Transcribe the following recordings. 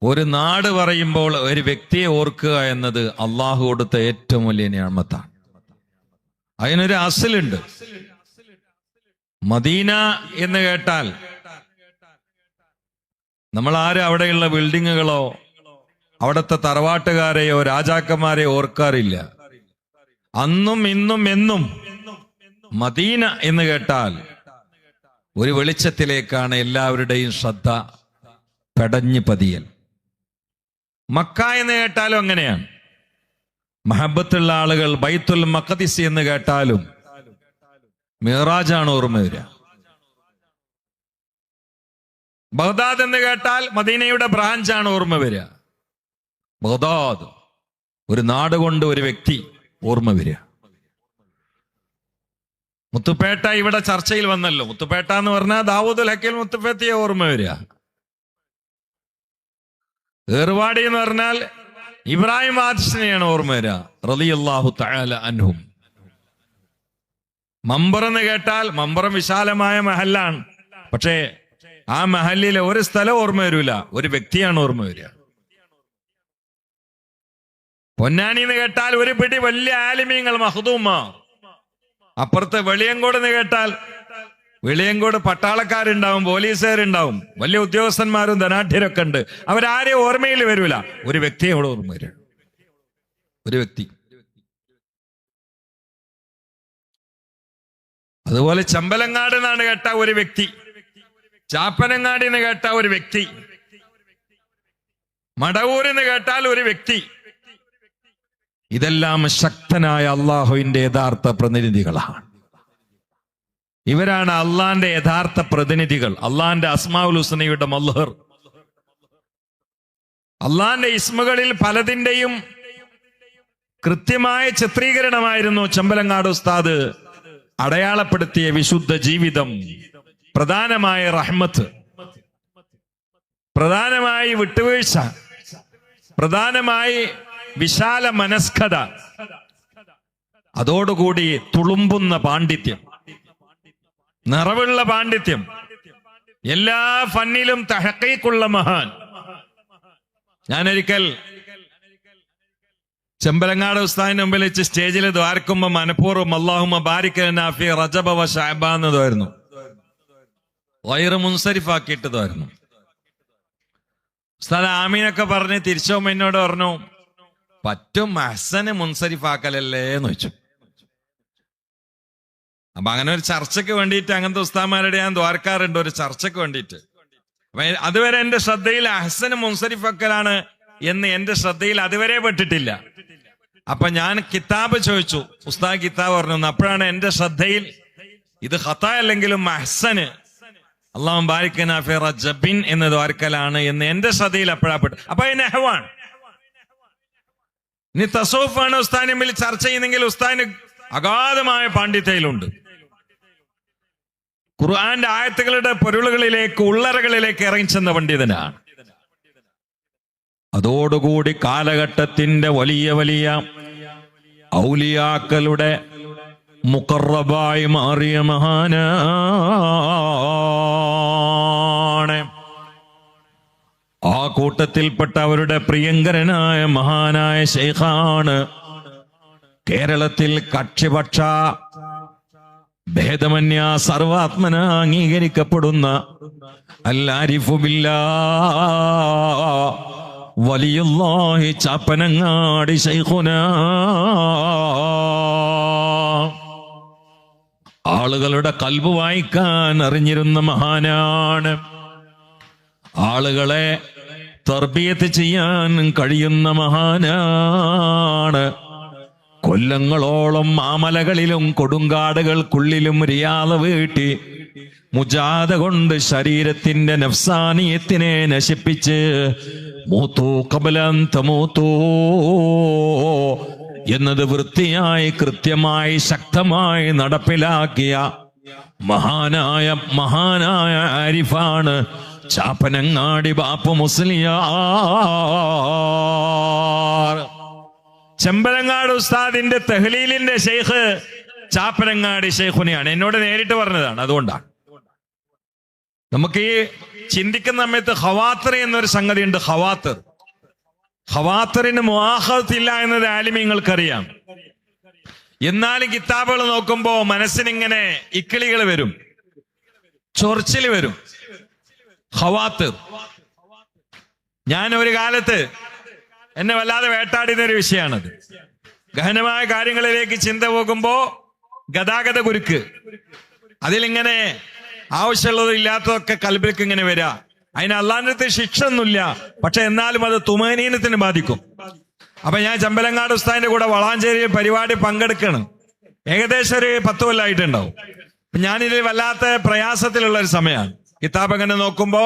ഒരു നാട് പറയുമ്പോൾ ഒരു വ്യക്തിയെ ഓർക്കുക എന്നത് അള്ളാഹു കൊടുത്ത ഏറ്റവും വലിയ നിഅമത്താണ്. അതിനൊരു അസലുണ്ട്. മദീന എന്ന് കേട്ടാൽ നമ്മൾ ആരും അവിടെയുള്ള ബിൽഡിങ്ങുകളോ അവിടുത്തെ തറവാട്ടുകാരെയോ രാജാക്കന്മാരെയോ ഓർക്കാറില്ല. അന്നും ഇന്നും എന്നും മദീന എന്ന് കേട്ടാൽ ഒരു വെളിച്ചത്തിലേക്കാണ് എല്ലാവരുടെയും ശ്രദ്ധ പെടഞ്ഞു പതിയൽ. മക്ക എന്ന് കേട്ടാലും അങ്ങനെയാണ്. മഹബത്തുള്ള ആളുകൾ ബൈത്തുൽ മഖദിസ് എന്ന് കേട്ടാലും മിറാജാണ് ഓർമ്മ വരിക. ബഗ്ദാദ് എന്ന് കേട്ടാൽ മദീനയുടെ ബ്രാഞ്ചാണ് ഓർമ്മ വരിക. ബഗ്ദാദ്, ഒരു നാട് കൊണ്ട് ഒരു വ്യക്തി ഓർമ്മ വരിക. മുത്തുപേട്ട ഇവിടെ ചർച്ചയിൽ വന്നല്ലോ. മുത്തുപേട്ട എന്ന് പറഞ്ഞാൽ ദാവൂദുൽ ഹക്കീം മുത്തുപേട്ടയെ ഓർമ്മ വരിക. ഏർവാടി എന്ന് പറഞ്ഞാൽ ഇബ്രാഹിം ആദിഷിനെയാണ് ഓർമ്മ വരിക റളിയല്ലാഹു തആല അൻഹും. മമ്പർ എന്ന് കേട്ടാൽ മമ്പറം വിശാലമായ മഹല്ലാണ്. പക്ഷേ ആ മഹല്ലിലെ ഒരു സ്ഥലം ഓർമ്മ വരൂല, ഒരു വ്യക്തിയാണ് ഓർമ്മ വരിക. പൊന്നാനി എന്ന് കേട്ടാൽ ഒരു പിടി വലിയ ആലിമീങ്ങൾ മഖ്ദൂമ. അപ്പുറത്ത് വെളിയങ്കോട് എന്ന് കേട്ടാൽ വെളിയങ്കോട് പട്ടാളക്കാരുണ്ടാവും, പോലീസുകാരുണ്ടാവും, വലിയ ഉദ്യോഗസ്ഥന്മാരും ധനാഢ്യരൊക്കെ ഉണ്ട്. അവരാരെയും ഓർമ്മയിൽ വരൂല, ഒരു വ്യക്തിയോട് ഓർമ്മ വരും. ഒരു വ്യക്തി. അതുപോലെ ചമ്പലങ്ങാട് എന്നാണ് കേട്ട ഒരു വ്യക്തി, ചാപ്പനങ്ങാടി എന്ന് കേട്ട ഒരു വ്യക്തി, മടവൂരിന്ന് കേട്ടാൽ ഒരു വ്യക്തി. ഇതെല്ലാം ശക്തനായ അള്ളാഹുവിന്റെ യഥാർത്ഥ പ്രതിനിധികളാണ്. ഇവരാണ് അള്ളാന്റെ യഥാർത്ഥ പ്രതിനിധികൾ. അള്ളാന്റെ അസ്മാഉൽ ഹുസ്നയുടെ മൽഹർ. അള്ളാന്റെ ഇസ്മുകളിൽ പലതിന്റെയും കൃത്യമായ ചിത്രീകരണമായിരുന്നു ചമ്പലങ്ങാട് ഉസ്താദ് അടയാളപ്പെടുത്തിയ വിശുദ്ധ ജീവിതം. പ്രധാനമായ റഹ്മത്ത്, പ്രധാനമായി വിട്ടുവീഴ്ച, പ്രധാനമായി വിശാല മനസ്കത, അതോടുകൂടി തുളുമ്പുന്ന പാണ്ഡിത്യം, നിറവുള്ള പാണ്ഡിത്യം, എല്ലാ ഫന്നിലും തഹഖീഖുള്ള മഹാൻ. ഞാനൊരിക്കൽ ചെമ്പലങ്ങാട് ഉസ്താദിന്റെ മുമ്പിൽ വെച്ച് സ്റ്റേജിൽ ദ്വാരക്കുമ്പോ മനഃപൂർവ്വം അല്ലാഹുമ്മ ബാരിക് ലനാ ഫീ റജബ വ ശഅബാൻ എന്നതായിരുന്നു. ഗൈറ മുൻസരിഫാക്കിയിട്ടതായിരുന്നു. ഉസ്താദ് ആമീനൊക്കെ പറഞ്ഞ് തിരിച്ചോമ്പോ എന്നോട് പറഞ്ഞു, പറ്റും മഹ്സന് മുൻസരിഫാക്കലല്ലേ എന്ന് വെച്ചു. അപ്പൊ അങ്ങനെ ഒരു ചർച്ചയ്ക്ക് വേണ്ടിയിട്ട് അങ്ങനത്തെ ഉസ്താദ്മാരുടെ ഞാൻ ദ്വാരക്കാറുണ്ട്, ഒരു ചർച്ചയ്ക്ക് വേണ്ടിയിട്ട്. അപ്പൊ അതുവരെ എന്റെ ശ്രദ്ധയിൽ അഹ്സന് മുൻസരിഫാക്കലാണ് എന്ന് എന്റെ ശ്രദ്ധയിൽ അതുവരെ പെട്ടിട്ടില്ല. അപ്പൊ ഞാൻ കിതാബ് ചോദിച്ചു, ഉസ്താദ് കിതാബ് പറഞ്ഞു. അപ്പോഴാണ് എന്റെ ശ്രദ്ധയിൽ ഇത് ഖത അല്ലെങ്കിലും അഹ്സന് അല്ലാഹു ബാരിക് ലനാ ഫീ റജബിൻ എന്ന ദ്വാരക്കലാണ് എന്ന് എന്റെ ശ്രദ്ധയിൽ അപ്പോഴാപ്പെട്ടു. അപ്പൊ അത് നഹ്വാണ്. ഇനി തസൗഫാണ് ഉസ്താദിന്റെ മുമ്പിൽ ചർച്ച ചെയ്യുന്നെങ്കിൽ ഉസ്താദിന് അഗാധമായ പാണ്ഡിത്യയിലുണ്ട്. ഖുർആന്റെ ആയത്തുകളുടെ പൊരുളുകളിലേക്ക്, ഉള്ളറകളിലേക്ക് ഇറങ്ങിച്ചെന്ന പണ്ഡിതനാണ്. അതോടുകൂടി കാലഘട്ടത്തിന്റെ വലിയ വലിയ ഔലിയാക്കളുടെ മുഖറബായി മാറിയ മഹാനാണ്. ആ കൂട്ടത്തിൽപ്പെട്ട അവരുടെ പ്രിയങ്കരനായ മഹാനായ ശൈഖാണ് കേരളത്തിൽ കക്ഷിപക്ഷ ഭേദമന്യ സർവാത്മന അംഗീകരിക്കപ്പെടുന്ന അൽ-ആരിഫു ബില്ലാഹ് വലിയുല്ലാഹി ചാപ്പനങ്ങാടി ശൈഖുനാ. ആളുകളുടെ ഖൽബ് വായിക്കാൻ അറിഞ്ഞിരുന്ന മഹാനാണ്. ആളുകളെ തർബിയത്ത് ചെയ്യാൻ കഴിയുന്ന മഹാനാണ്. കൊല്ലങ്ങളോളം മാമലകളിലും കൊടുങ്കാടുകൾക്കുള്ളിലും റിയാദ് വീട്ടി മുജാദ കൊണ്ട് ശരീരത്തിന്റെ നഫ്സാനിയത്തിനെ നശിപ്പിച്ച് മൂത്തു ഖബലൻ തമൂത്തു എന്നത് വൃത്തിയായി കൃത്യമായി ശക്തമായി നടപ്പിലാക്കിയ മഹാനായ ആരിഫാണ് ചാപ്പനങ്ങാടി ബാപ്പു മുസ്ലിയാർ. ചെമ്പലങ്ങാട് ഉസ്താദിന്റെ തഹ്ലീലിന്റെ ഷെയ്ഖ് ചാപ്പനങ്ങാടി ഷെയ്ഖുനെയാണ്. എന്നോട് നേരിട്ട് പറഞ്ഞതാണ്. അതുകൊണ്ടാണ് നമുക്ക് ഈ ചിന്തിക്കുന്ന സമയത്ത് ഖവാത്തിർ എന്നൊരു സംഗതി ഉണ്ട്. ഖവാത്തിറിന് മുആഖദത്തില്ല എന്നത് ആലിമീങ്ങൾക്കറിയാം. എന്നാലും കിതാബുകൾ നോക്കുമ്പോ മനസ്സിനിങ്ങനെ ഇക്കിളികൾ വരും, ചൊറിച്ചിൽ വരും. ഖവാത്തിർ ഞാൻ ഒരു കാലത്ത് എന്നെ വല്ലാതെ വേട്ടാടിയ ഒരു വിഷയമാണത്. ഗഹനമായ കാര്യങ്ങളിലേക്ക് ചിന്ത പോകുമ്പോ ഗതാഗത കുരുക്ക്, അതിലിങ്ങനെ ആവശ്യമുള്ളതും ഇല്ലാത്തതൊക്കെ കൽബിലേക്ക് ഇങ്ങനെ വരിക. അതിന് അള്ളാഹിന്റെ അടുത്ത് ശിക്ഷ ഒന്നുമില്ല, പക്ഷെ എന്നാലും അത് തുമനീനത്തിന് ബാധിക്കും. അപ്പൊ ഞാൻ ചമ്പലങ്ങാട് ഉസ്താദിന്റെ കൂടെ വളാഞ്ചേരി പരിപാടി പങ്കെടുക്കണം. ഏകദേശം ഒരു 10 കൊല്ലമായിട്ടുണ്ടാവും. ഞാനിത് വല്ലാത്ത പ്രയാസത്തിലുള്ള ഒരു സമയമാണ്. കിതാബ് അങ്ങനെ നോക്കുമ്പോ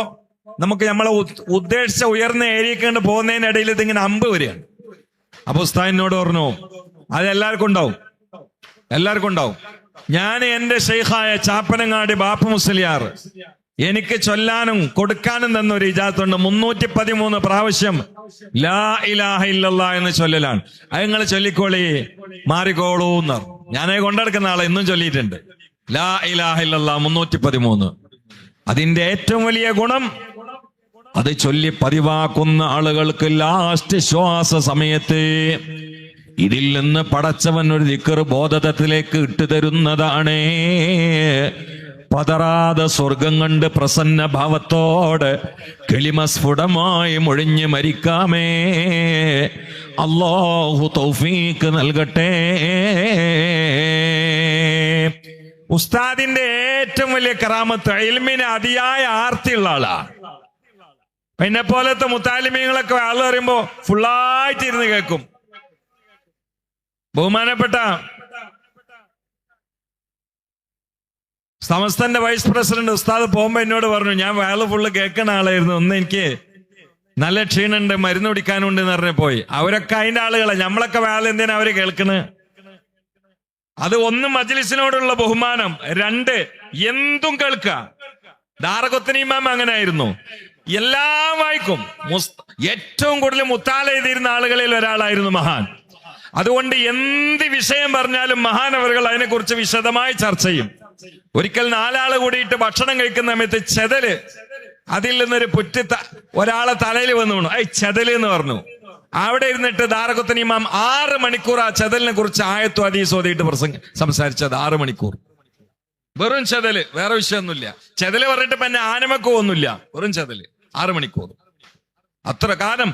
നമുക്ക് നമ്മളെ ഉദ്ദേശിച്ച ഉയർന്ന ഏരിയക്ക് കൊണ്ട് പോകുന്നതിനിടയിൽ ഇതിങ്ങനെ അമ്പ് വരികയാണ്. അപ്പൊ ഉസ്താദിനോട് പറഞ്ഞു, അത് എല്ലാവർക്കും ഉണ്ടാവും. ഞാൻ എന്റെ ഷെയ്ഖായ ചാപ്പനങ്ങാടി ബാപ്പു മുസ്ലിയാർ എനിക്ക് ചൊല്ലാനും കൊടുക്കാനും തന്നൊരു ഇജാത്തുണ്ട്. 313 പ്രാവശ്യം ലാ ഇലാഹ ഇല്ലല്ലാഹ് എന്ന് ചൊല്ലലാണ്. അത് നിങ്ങൾ ചൊല്ലിക്കോളി, മാറിക്കോളൂ എന്ന്. ഞാനത് കൊണ്ടെടുക്കുന്ന ആളെ ഇന്നും ചൊല്ലിയിട്ടുണ്ട്. ലാ ഇലാഹ ഇല്ലല്ലാഹ് 313. അതിന്റെ ഏറ്റവും വലിയ ഗുണം, അത് ചൊല്ലി പതിവാക്കുന്ന ആളുകൾക്ക് ലാസ്റ്റ് ശ്വാസ സമയത്ത് ഇതിൽ നിന്ന് പടച്ചവൻ ഒരു ദിക്ർ ബോധത്തിലേക്ക് ഇട്ടുതരുന്നതാണ്. പതറാതെ സ്വർഗം കണ്ട് പ്രസന്ന ഭാവത്തോടെ കിളിമസ്ഫുടമായി മൊഴിഞ്ഞ് മരിക്കാമേ. അല്ലാഹു തൗഫീഖ് നൽകട്ടെ. ഉസ്താദിന്റെ ഏറ്റവും വലിയ കറാമത്ത് ഇൽമിന് അതിയായ ആർത്തിയുള്ള ആളാണ്. പിന്നെ പോലത്തെ മുത്താലിമീങ്ങളൊക്കെ ആള് പറയുമ്പോ ഫുള്ളായിട്ടിരുന്ന് കേൾക്കും. ബഹുമാനപ്പെട്ട സമസ്തന്റെ വൈസ് പ്രസിഡന്റ് ഉസ്താദ് പോകുമ്പോ എന്നോട് പറഞ്ഞു, ഞാൻ വയല് ഫുള്ള് കേൾക്കുന്ന ആളായിരുന്നു, ഒന്ന് എനിക്ക് നല്ല ക്ഷീണുണ്ട്, മരുന്ന് കുടിക്കാനുണ്ട് എന്ന് പറഞ്ഞ് പോയി. അവരൊക്കെ അതിന്റെ ആളുകളെ, നമ്മളൊക്കെ വയല് എന്തിനാ അവര് കേൾക്കണ്? അത് ഒന്ന് മജ്ലിസിനോടുള്ള ബഹുമാനം, 2 എന്തും കേൾക്കുക. ദാറഖുത്നി ഇമാം അങ്ങനെ ആയിരുന്നു, എല്ലാം വായിക്കും. ഏറ്റവും കൂടുതൽ മുത്താല എഴുതിയിരുന്ന ആളുകളിൽ ഒരാളായിരുന്നു മഹാൻ. അതുകൊണ്ട് എന്ത് വിഷയം പറഞ്ഞാലും മഹാനവറുകൾ അതിനെക്കുറിച്ച് വിശദമായി ചർച്ച ചെയ്യും. ഒരിക്കൽ 4 ആള് കൂടിയിട്ട് ഭക്ഷണം കഴിക്കുന്ന സമയത്ത് ചെതല്, അതിൽ നിന്നൊരു പുറ്റ് ഒരാളെ തലയിൽ വന്നു വീണു. ചെതല് എന്ന് പറഞ്ഞു. അവിടെ ഇരുന്നിട്ട് ദാറഖുത്നി ഇമാം 6 മണിക്കൂർ ആ ചെതലിനെ കുറിച്ച് ആയത്തു ഹദീസ് ഓതിയിട്ട് സംസാരിച്ചത്. 6 മണിക്കൂർ വെറും ചെതല്, വേറെ വിഷയമൊന്നുമില്ല. ചെതല് പറഞ്ഞിട്ട് പിന്നെ ആനമക്കോ ഒന്നുമില്ല, വെറും ചെതല്. 6 മണിക്കൂർ. അത്ര കാലം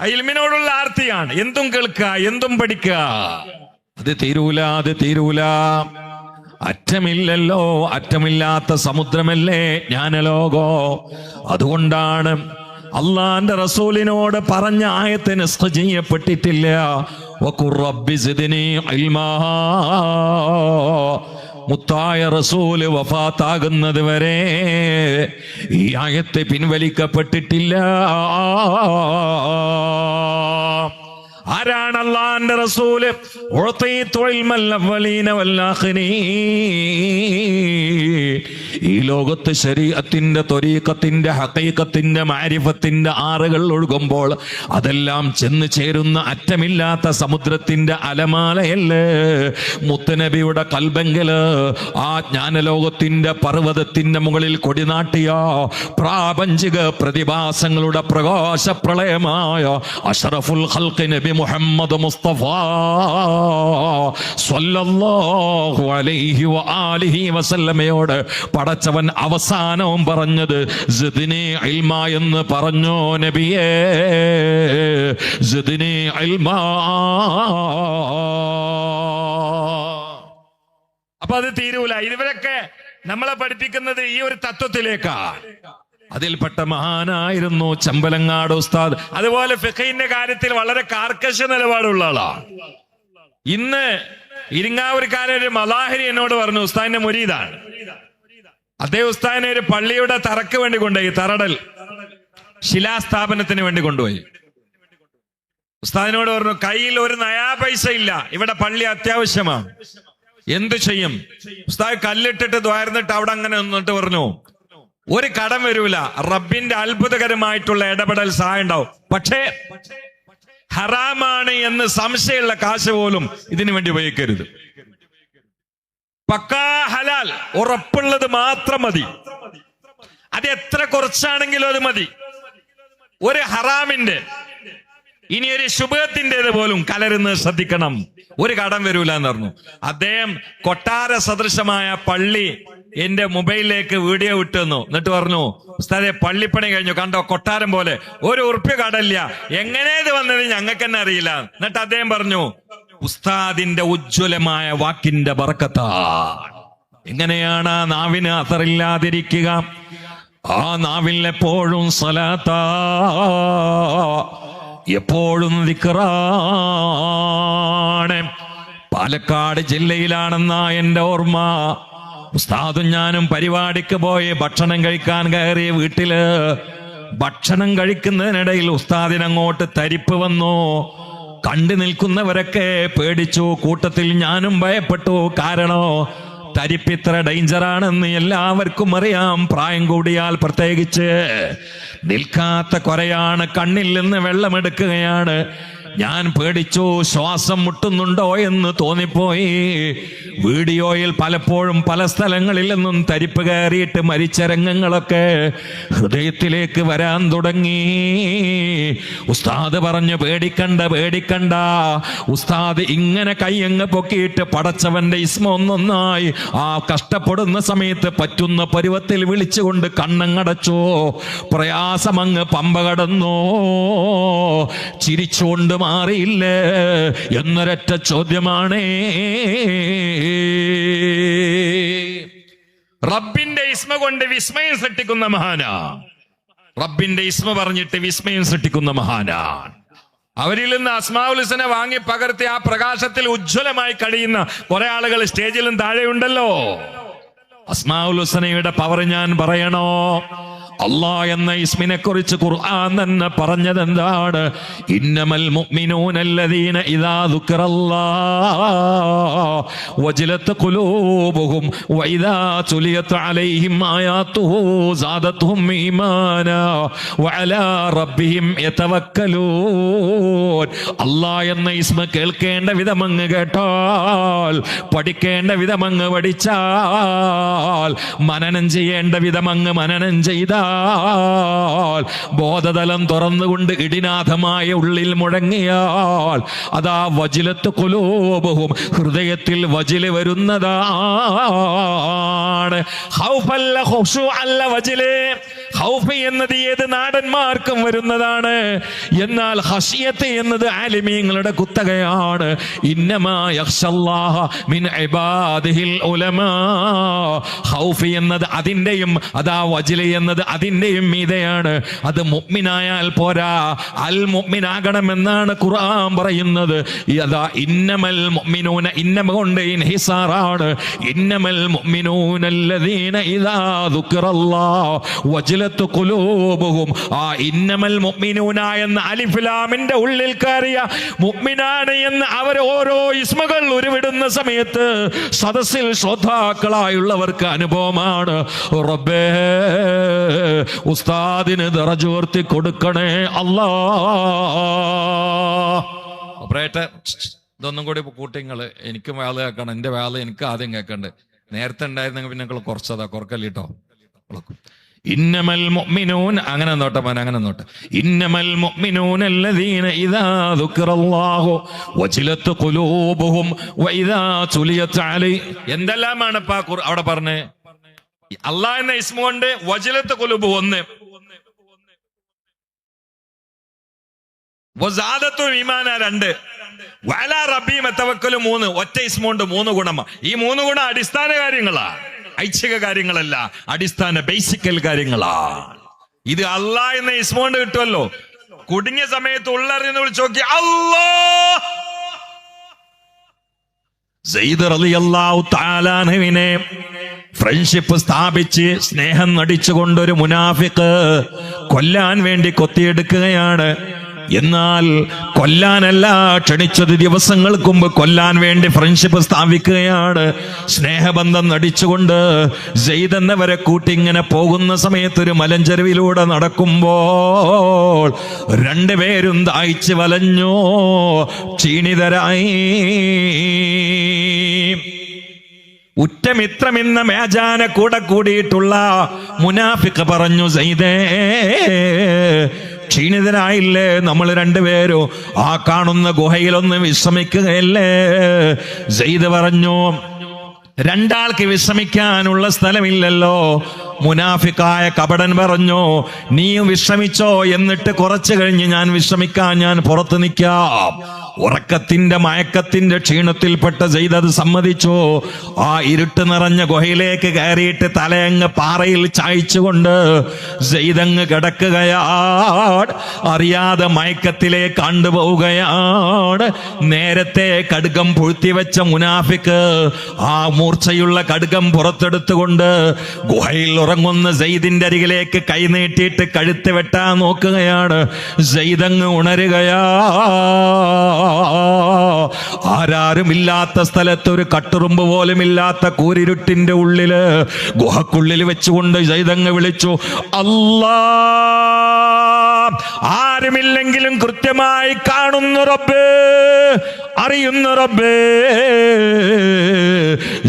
ഇൽമിനോടുള്ള ആർത്തിയാണ്. എന്തും കേൾക്കുക, എന്തും പഠിക്കുക. അത് തീരൂല. അറ്റമില്ലല്ലോ, അറ്റമില്ലാത്ത സമുദ്രമല്ലേ ജ്ഞാനലോകോ. അതുകൊണ്ടാണ് അള്ളാന്റെ റസൂലിനോട് പറഞ്ഞ ആയത്ത് നസ്ഖ് ചെയ്യപ്പെട്ടിട്ടില്ല. വഖുർ റബ്ബി സിദ്നി ഇൽമാ. മുത്തായ റസൂല് വഫാത്താകുന്നത് വരെ ഈ ആയത്ത് പിൻവലിക്കപ്പെട്ടിട്ടില്ല. ആരാണ് അള്ളാന്റെ റസൂല്? ഈ ലോകത്ത് ശരീഅത്തിന്റെ ത്വരീഖത്തിന്റെ ഹഖീഖത്തിന്റെ മാരിഫത്തിന്റെ ആറുകൾ ഒഴുകുമ്പോൾ അതെല്ലാം ചെന്ന് ചേരുന്ന അറ്റമില്ലാത്ത സമുദ്രത്തിന്റെ അലമാലയല്ലേ മുത്തുനബിയുടെ കൽബെങ്കില്. ആ ജ്ഞാനലോകത്തിന്റെ പർവ്വതത്തിന്റെ മുകളിൽ കൊടിനാട്ടിയ പ്രാപഞ്ചിക പ്രതിഭാസങ്ങളുടെ പ്രകാശ പ്രളയമായ അഷ്റഫുൽ ഖൽഖ് നബി മുഹമ്മദ് മുസ്തഫ സ്വല്ലല്ലാഹു അലൈഹി വആലിഹി വസല്ലമയോട് പടച്ചവൻ അവസാനവും പറഞ്ഞത് സിദ്നി ഇൽമാ എന്ന് പറഞ്ഞു. നബിയേ സിദ്നി ഇൽമാ. അപ്പൊ അത് തീരൂല. ഇവരൊക്കെ നമ്മളെ പഠിപ്പിക്കുന്നത് ഈ ഒരു തത്വത്തിലേക്കാണ്. അതിൽപ്പെട്ട മഹാനായിരുന്നു ചമ്പലങ്ങാട് ഉസ്താദ്. അതുപോലെ ഫിഖഹിന്റെ കാര്യത്തിൽ വളരെ കാർക്കശ നിലപാടുള്ള ആളാണ്. ഇന്ന് ഇരിങ്ങാവൂർക്കാരൊരു മലാഹിരി എന്നോട് പറഞ്ഞു, ഉസ്താദിന്റെ മുരീദാണ്. അദ്ദേഹം ഉസ്താദിനെ ഒരു പള്ളിയുടെ തറക്ക് വേണ്ടി കൊണ്ടുപോയി, തറടൽ ശിലാസ്ഥാപനത്തിന് വേണ്ടി കൊണ്ടുപോയി. ഉസ്താദിനോട് പറഞ്ഞു, കയ്യിൽ ഒരു നയാ പൈസ ഇല്ല, ഇവിടെ പള്ളി അത്യാവശ്യമാണ്, എന്തു ചെയ്യും? ഉസ്താദ് കല്ലിട്ടിട്ട് ദ്വാരന്നിട്ട് അവിടെ അങ്ങനെ നിന്നിട്ട് പറഞ്ഞു, ഒരു കടം വരൂല, റബ്ബിന്റെ അത്ഭുതകരമായിട്ടുള്ള ഇടപെടൽ സഹായം ഉണ്ടാവും, പക്ഷേ ഹറാമാണ് എന്ന് സംശയമുള്ള കാശ് പോലും ഇതിനു വേണ്ടി ഉപയോഗിക്കരുത്. പക്കാ ഹലാൽ, ഉറപ്പുള്ളത് മാത്രം മതി. അത് എത്ര കുറച്ചാണെങ്കിലും അത് മതി. ഒരു ഹറാമിന്റെ ഇനി ഒരു ശുഭത്തിൻ്റെത് പോലും കലരുന്നത് ശ്രദ്ധിക്കണം. ഒരു കടം വരൂല എന്ന് പറഞ്ഞു. അദ്ദേഹം കൊട്ടാര സദൃശമായ പള്ളി എന്റെ മൊബൈലിലേക്ക് വീഡിയോ വിട്ടുന്നു. എന്നിട്ട് പറഞ്ഞു, ഉസ്താദെ പള്ളിപ്പണി കഴിഞ്ഞു, കണ്ടോ കൊട്ടാരം പോലെ, ഒരു ഉറുപ്പ്യ കടമില്ല, എങ്ങനെ ഇത് വന്നത് ഞങ്ങൾക്ക് തന്നെ അറിയില്ല. എന്നിട്ട് അദ്ദേഹം പറഞ്ഞു, ഉസ്താദിന്റെ ഉജ്ജ്വലമായ വാക്കിന്റെ ബർക്കത്താണ്. എങ്ങനെയാണ് ആ നാവിന് അസറില്ലാതിരിക്കുക? ആ നാവിൽ എപ്പോഴും സലാത്താ, എപ്പോഴും ദിക്റാണ്. പാലക്കാട് ജില്ലയിലാണെന്നാ എന്റെ ഓർമ്മ. ഉസ്താദും ഞാനും പരിപാടിക്ക് പോയി ഭക്ഷണം കഴിക്കാൻ കയറിയ വീട്ടില് ഭക്ഷണം കഴിക്കുന്നതിനിടയിൽ ഉസ്താദിനങ്ങോട്ട് തരിപ്പ് വന്നു. കണ്ടു നിൽക്കുന്നവരൊക്കെ പേടിച്ചു, കൂട്ടത്തിൽ ഞാനും ഭയപ്പെട്ടു. കാരണം തരിപ്പ് ഇത്ര ഡേഞ്ചറാണെന്ന് എല്ലാവർക്കും അറിയാം. പ്രായം കൂടിയാൽ പ്രത്യേകിച്ച്. നിൽക്കാത്ത കുരയാണ്, കണ്ണിൽ നിന്ന് വെള്ളമെടുക്കുകയാണ്. ഞാൻ പേടിച്ചു, ശ്വാസം മുട്ടുന്നുണ്ടോ എന്ന് തോന്നിപ്പോയി. വീഡിയോയിൽ പലപ്പോഴും പല സ്ഥലങ്ങളിൽ നിന്നും തരിപ്പ് കയറിയിട്ട് മരിച്ച രംഗങ്ങളൊക്കെ ഹൃദയത്തിലേക്ക് വരാൻ തുടങ്ങി. ഉസ്താദ് പറഞ്ഞു, പേടിക്കണ്ട പേടിക്കണ്ട. ഉസ്താദ് ഇങ്ങനെ കയ്യങ്ങ് പൊക്കിയിട്ട് പടച്ചവന്റെ ഇസ്മ ഒന്നൊന്നായി ആ കഷ്ടപ്പെടുന്ന സമയത്ത് പറ്റുന്ന പരുവത്തിൽ വിളിച്ചുകൊണ്ട് കണ്ണങ്ങടച്ചു. പ്രയാസമങ്ങ് പമ്പ കടന്നു. ചിരിച്ചുകൊണ്ട് മാറിയില്ലേ എന്നൊരൊറ്റ ചോദ്യമാണ്. റബ്ബിന്റെ ഇസ്മ കൊണ്ട് വിസ്മയം സൃഷ്ടിക്കുന്ന മഹാനാ. റബ്ബിന്റെ ഇസ്മ പറഞ്ഞിട്ട് വിസ്മയം സൃഷ്ടിക്കുന്ന മഹാനാണ്. അവരിൽ നിന്ന് അസ്മാഉൽ ഹുസ്ന വാങ്ങി പകർത്തി ആ പ്രകാശത്തിൽ ഉജ്ജ്വലമായി കഴിയുന്ന കുറെ ആളുകൾ സ്റ്റേജിലും താഴെയുണ്ടല്ലോ. അസ്മാഉൽ ഹുസ്നയുടെ പവർ ഞാൻ പറയണോ? അല്ലാഹ് എന്ന ഇസ്മിനെ കുറിച്ച് ഖുർആൻ തന്നെ പറഞ്ഞത് എന്താണ്? ഇന്നമൽ മുഅ്മിനൂന അല്ലദീന ഇദാ ദുക്റല്ലാഹ് വജലത് ഖുലൂബുഹും വഇദാ തുലിയത് അലൈഹിം ആയാതുഹു സാദതുഹും ഈമാനാ വഅലാ റബ്ബിഹിം യതവക്കലൂൻ. അല്ലാഹ് എന്ന ഇസ്മ കേൾക്കേണ്ട വിധമങ്ങ് കേട്ടാൽ, പഠിക്കേണ്ട വിധമങ്ങ് പഠിച്ചാൽ, മനനം ചെയ്യേണ്ട വിധമങ്ങ് മനനം ചെയ്താൽ, ബോധതലം തുറന്നുകൊണ്ട് ഇടിനാഥമായ ഉള്ളിൽ മുഴങ്ങിയാൽ അതാ വജിലത്ത് ഖുലൂബുഹും, ഹൃദയത്തിൽ വജില് വരുന്നതാണ്. ഖൗഫല്ല ഖുശൂഅല്ല വജില്. ഖൗഫ് എന്നത് ഏത് നാടന്മാർക്കും വരുന്നതാണ്. എന്നാൽ ഖശിയത്ത് എന്നത് ആലിമീങ്ങളുടെ കുത്തകയാണ്. ഇന്നമാ യഖ്ശല്ലാഹ മിൻ ഇബാദിഹിൽ ഉലമാ. ഖൗഫ് എന്നത് അതിന്റെയും അതാ വജില് എന്നത് അതിന്റെയും മീതെയാണ്. അത് മുഅ്മിനായാൽ പോരാ, അൽ മുഅ്മിനാകണമെന്നാണ് ഖുർആൻ പറയുന്നത്. അതാ ഇന്നമൽ മുഅ്മിനൂന, ഇന്നമ കൊണ്ട് ഇൻഹിസാറാണ്. ഇന്നമൽ മുഅ്മിനൂന അല്ലദീന ഇദാ ദുക്റല്ലാഹ് വജലത് ഖുലൂബുഹും. ആ ഇന്നമൽ മുഅ്മിനൂന എന്ന അലിഫ് ലാമിന്റെ ഉള്ളിൽ കയറിയ മുഅ്മിനാണ് എന്ന് അവർ ഓരോ ഇസ്മുകൾ ഉരുവിടുന്ന സമയത്ത് സദസ്സിൽ ശ്രോതാക്കളായുള്ളവർക്ക് അനുഭവമാണ്. റബ്ബേ, ഉസ്താദിന് ദറജ ഉയർത്തി കൊടുക്കണേ അല്ലാ. ഓപ്പറേറ്റർ, ഇതൊന്നും കൂടി കൂട്ടിങ്ങള്. എനിക്കും വേള കേൾക്കണം, എന്റെ വേള എനിക്ക് ആദ്യം കേൾക്കണ്ട്. നേരത്തെ ഉണ്ടായിരുന്നെങ്കിൽ പിന്നെ നിങ്ങൾ കുറച്ചതാ, കുറക്കല്ലിട്ടോ. ഇന്നമൽ മുഅ്മിനൂൻ, അങ്ങനെ നോട്ടെ മോനെ, അങ്ങനെ നോട്ടെ. ഇന്നമൽ മുഅ്മിനൂന അല്ലദീന ഇദാ ദുക്റല്ലാഹു വജിലത് ഖുലൂബുഹും വഇദാ തുലിയത് അലൈ. എന്തെല്ലാമാണ് ഇപ്പ അവിടെ പറഞ്ഞേ? അല്ലാഹ് എന്ന ഇസ്മ കൊണ്ട് വജിലത്ത് ഖുലൂബ് 1, വസാദത്തു ഈമാന 2, വഅലാ റബ്ബിഹിം യതവക്കലു 3. ഒറ്റ ഇസ്മ കൊണ്ട് 3 ഗുണം. ഈ 3 ഗുണം അടിസ്ഥാന കാര്യങ്ങളാ, ഐച്ഛിക കാര്യങ്ങളല്ല, അടിസ്ഥാന ബേസിക്കൽ കാര്യങ്ങളാ. ഇത് അല്ലാഹ് എന്ന ഇസ്മ കൊണ്ട് കിട്ടുമല്ലോ. കുടുങ്ങിയ സമയത്ത് ഉള്ളറിഞ്ഞ് വിളിച്ചു നോക്കി അല്ലാഹ്. സയ്യിദ് റളിയല്ലാഹു തആല അൻഹുവിനെ ഫ്രണ്ട്ഷിപ്പ് സ്ഥാപിച്ച് സ്നേഹം നടിച്ചുകൊണ്ടൊരു മുനാഫിക്ക് കൊല്ലാൻ വേണ്ടി കൊത്തിയെടുക്കുകയാണ്. എന്നാൽ കൊല്ലാനല്ല ക്ഷണിച്ചത്, ദിവസങ്ങൾക്ക് മുമ്പ് കൊല്ലാൻ വേണ്ടി ഫ്രണ്ട്ഷിപ്പ് സ്ഥാപിക്കുകയാണ്. സ്നേഹബന്ധം നടിച്ചുകൊണ്ട് സെയ്ദ് എന്നവരെ കൂട്ടി ഇങ്ങനെ പോകുന്ന സമയത്ത് ഒരു മലഞ്ചെരുവിലൂടെ നടക്കുമ്പോൾ രണ്ടുപേരും ദാഹിച്ച് വലഞ്ഞു, ക്ഷീണിതരായി. ഉറ്റമിത്രമെന്ന മേജാനെ കൂടെ കൂടിയിട്ടുള്ള മുനാഫിഖ് പറഞ്ഞു, സെയ്ദേ ക്ഷീണിതനായില്ലേ നമ്മൾ രണ്ടുപേരും ആ കാണുന്ന ഗുഹയിലൊന്ന് വിശ്രമിക്കുകയല്ലേ? സെയ്ദ് പറഞ്ഞു, രണ്ടാൾക്ക് വിശ്രമിക്കാനുള്ള സ്ഥലമില്ലല്ലോ. മുനാഫിക്കായ കപടൻ പറഞ്ഞു, നീയും വിശ്രമിച്ചോ, എന്നിട്ട് കുറച്ചു കഴിഞ്ഞ് ഞാൻ വിശ്രമിക്കാൻ ഞാൻ പുറത്ത് നിൽക്കാം. ഉറക്കത്തിന്റെ മയക്കത്തിന്റെ ക്ഷീണത്തിൽപ്പെട്ട സെയ്ദ് അത് സമ്മതിച്ചു. ആ ഇരുട്ട് നിറഞ്ഞ ഗുഹയിലേക്ക് കയറിയിട്ട് തലയങ്ങ് പാറയിൽ ചായച്ചുകൊണ്ട് സെയ്ദങ്ങ് കിടക്കുകയാണ്. അറിയാതെ മയക്കത്തിലേക്ക് കണ്ടുപോവുകയാണ്. നേരത്തെ കടുകം പൂഴ്ത്തിവെച്ച മുനാഫിക്ക് ആ മൂർച്ചയുള്ള കടുകം പുറത്തെടുത്തുകൊണ്ട് ഗുഹയിൽ ഉറങ്ങുന്ന സെയ്ദിന്റെ അരികിലേക്ക് കൈനീട്ടിയിട്ട് കഴുത്ത് വെട്ടാൻ നോക്കുകയാണ്. സെയ്ദങ്ങ് ഉണരുകയാ. ആരാരുമില്ലാത്ത സ്ഥലത്ത്, ഒരു കട്ടുറുമ്പ് പോലും ഇല്ലാത്ത കൂരിരുട്ടിന്റെ ഉള്ളില്, ഗുഹക്കുള്ളിൽ വെച്ചുകൊണ്ട് സെയ്ദങ്ങ് വിളിച്ചു, അല്ലാ. ആരുമില്ലെങ്കിലും കൃത്യമായി കാണുന്ന റബ്ബേ, അറിയുന്ന റബ്ബേ.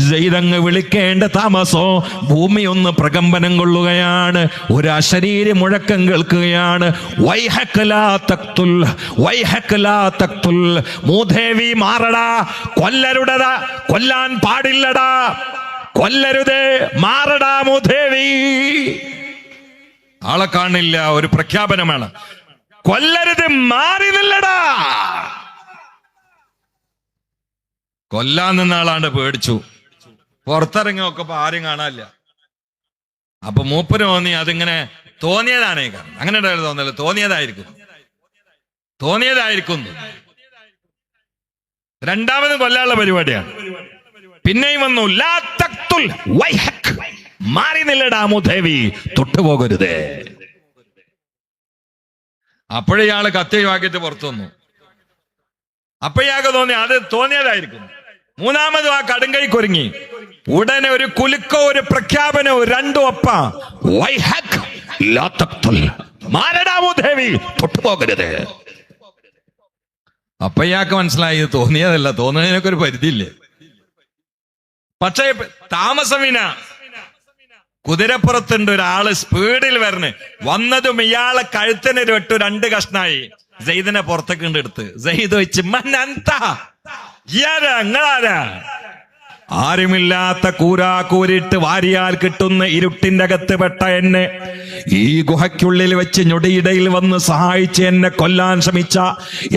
സെയ്ദങ്ങ് വിളിക്കേണ്ട താമസോ ഭൂമി ഒന്ന് പ്രകമ്പനം കൊള്ളുകയാണ്. ഒരു അശരീരി മുഴക്കം കേൾക്കുകയാണ്. വൈഹക് ലാ തഖ്തുൽ, വൈഹക് ലാ തഖ്തുൽ. മൂദേവി മാറടാ, കൊല്ലരുടടാ, കൊല്ലാൻ പാടില്ലടാ, കൊല്ലരുതേ, മാറടാ മൂദേവി. ആളെ കാണില്ല, ഒരു പ്രഖ്യാപനമാണ്. കൊല്ലരുത്, മാറി നില്ലടാ. കൊല്ലാൻ നിന്ന ആളാണ്ട് പേടിച്ചു. പുറത്തിറങ്ങി നോക്കപ്പോ ആരും കാണാനില്ല. അപ്പൊ മൂപ്പര് തോന്നി അതിങ്ങനെ തോന്നിയതാണേ. അങ്ങനെ തോന്നല്ലോ, തോന്നിയതായിരിക്കും. രണ്ടാമതും കൊല്ലാനുള്ള പരിപാടിയാണ്. പിന്നെയും വന്നു, ലാ തഖ്തുൽ വൈഹക്, മാറി നില്ലടാ മൂദേവി, തൊട്ടുപോകരുതേ. അപ്പോഴയാള് കത്തിയുമാക്കിയിട്ട് പുറത്തു വന്നു. അപ്പോഴയാൾക്ക് തോന്നി അത് തോന്നിയതായിരിക്കും. മൂന്നാമതും ആ കടുങ്കൈ കൊരുങ്ങി. ഉടനെ ഒരു കുലുക്കോ ഒരു പ്രഖ്യാപനവും രണ്ടും ഒപ്പ, വൈഹക് ലാ തഖ്തുൽ, മാറടാ മൂദേവി, തൊട്ടുപോകരുത്. അപ്പോഴയാൾക്ക് മനസ്സിലായി ഇത് തോന്നിയതല്ല, തോന്നുന്നതിനൊക്കെ ഒരു പരിധിയില്ലേ. പക്ഷേ താമസമിന കുതിരപ്പുറത്തുണ്ട് ഒരാള് സ്പീഡിൽ വരണേ. വന്നതും ഇയാളെ കഴുത്തിന് വെട്ടു രണ്ട് കഷ്ണായി. സെയ്ദിനെ പുറത്തേക്ക് എടുത്ത് സെയ്ദ് വെച്ച്, മന്നന്താ, ഇയാരാ? ആരുമില്ലാത്ത കൂരാക്കൂരിട്ട് വാരിയാൽ കിട്ടുന്ന ഇരുട്ടിന്റെ അകത്ത് പെട്ട എന്നെ ഈ ഗുഹയ്ക്കുള്ളിൽ വെച്ച് ഞൊടിയിടയിൽ വന്ന് സഹായിച്ച് എന്നെ കൊല്ലാൻ ശ്രമിച്ച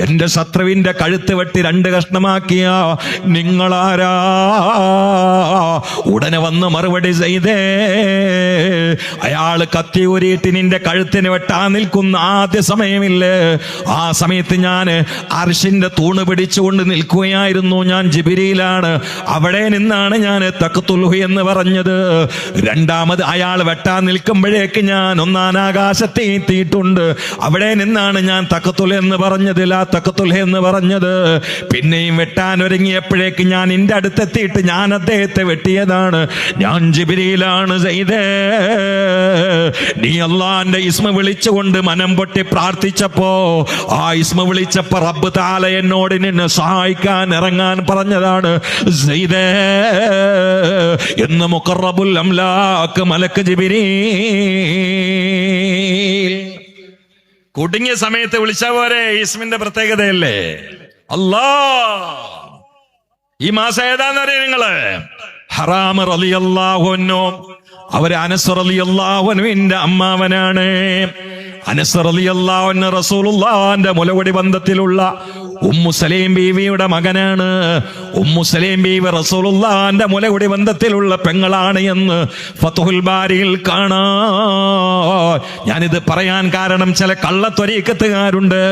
എന്റെ ശത്രുവിന്റെ കഴുത്ത് വെട്ടി രണ്ട് കഷ്ണമാക്കിയ നിങ്ങളാരാ? ഉടനെ വന്ന് മറുപടി ചെയ്തേ. അയാള് കത്തി ഊരിയിട്ട് നിന്റെ കഴുത്തിന് വെട്ടാൻ നിൽക്കുന്ന ആദ്യ സമയമില്ലേ, ആ സമയത്ത് ഞാൻ അർശിന്റെ തൂണ് പിടിച്ചുകൊണ്ട് നിൽക്കുകയായിരുന്നു. ഞാൻ ജിബിരിയിലാണ്. അവിടെ നിന്നാണ് ഞാൻ തഖ്തുൽഹു എന്ന് പറഞ്ഞത്. രണ്ടാമത് അയാൾ വെട്ടാൻ നിൽക്കുമ്പോഴേക്ക് ഞാൻ ഒന്നാം ആകാശത്തെ എത്തിയിട്ടുണ്ട്. അവിടെ നിന്നാണ് ഞാൻ തഖ്തുൽ എന്ന് പറഞ്ഞത്, ലാ തഖ്തുൽ എന്ന് പറഞ്ഞത്. പിന്നെയും വെട്ടാൻ ഒരുങ്ങിയപ്പോഴേക്ക് ഞാൻ നിന്റെ അടുത്തെത്തിയിട്ട് ഞാൻ അദ്ദേഹത്തെ വെട്ടിയതാണ്. ഞാൻ ജിബ്രീലാണ് ചെയ്തേ. നീ അള്ളാന്റെ ഇസ്മ വിളിച്ചുകൊണ്ട് മനം പൊട്ടി പ്രാർത്ഥിച്ചപ്പോ, ആ ഇസ്മ വിളിച്ചപ്പോ റബ്ബ് തആല എന്നോട് നിന്നെ സഹായിക്കാൻ ഇറങ്ങാൻ പറഞ്ഞതാണ് സെയ്ദേ എന്ന് മുഖറബുൽ അംലാക്ക് മലക്ക് ജിബ്രീൽ. കുടുങ്ങിയ സമയത്ത് വിളിച്ച പോരെ, ഇസ്മിന്റെ പ്രത്യേകതയല്ലേ. അല്ലാ, ഈ മാസം ഏതാന്നറിയ നിങ്ങള്? ഹറാം റളിയല്ലാഹു അൻഹു. അവര് അനസ് റളിയല്ലാഹു അൻഹുവിന്റെ അമ്മാവനാണ്. അനസ് റളിയല്ലാഹു അൻഹു റസൂലുള്ളാഹിന്റെ മുലകുടി ബന്ധത്തിലുള്ള ഉമ്മു സലീം ബീവിയുടെ മകനാണ്. ഉമ്മു സലീം ബീവി റസൂലുള്ളാഹിന്റെ മുലകുടി ബന്ധത്തിലുള്ള പെങ്ങളാണ് എന്ന് ഫത്ഹുൽ ബാരിയിൽ കാണാം. ഞാനിത് പറയാൻ കാരണം ചില കള്ളത്വരീക്കത്തുകാരുണ്ട്.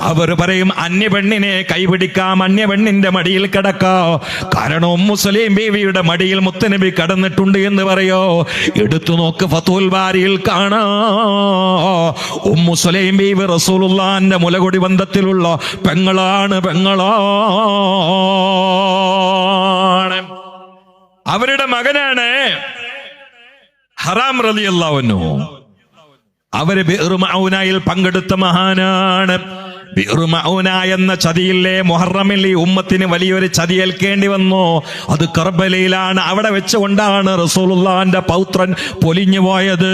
അവർ പറയും അന്യപെണ്ണിനെ കൈപിടിക്കാം, അന്യപെണ്ണിന്റെ മടിയിൽ കിടക്കാം. കാരണം ഉമ്മു സലീം ബീവിയുടെ മടിയിൽ മുത്തനബി കടന്നിട്ടുണ്ട് എന്ന് പറയോ. എടുത്തു നോക്ക്, ഫത്ഹുൽ ബാരിയിൽ കാണാം. ഉമ്മു സലീം ബീവി റസൂലുള്ളാഹിന്റെ മുലകുടി ബന്ധത്തിലുള്ള പെങ്ങളാണ്. അവരുടെ മകനാണ് ഹറാം റളിയല്ലാഹു അൻഹു. അവര് ബിർ മഊനയിൽ പങ്കെടുത്ത മഹാനാണ്. ബിർ മഊന എന്ന ചതിയില്ലേ, മുഹറമിൽ ഈ ഉമ്മത്തിന് വലിയൊരു ചതിയേൽക്കേണ്ടി വന്നു. അത് കർബലയിലാണ്. അവിടെ വെച്ചുകൊണ്ടാണ് റസൂലുള്ളാഹിന്റെ പൗത്രൻ പൊലിഞ്ഞു പോയത്.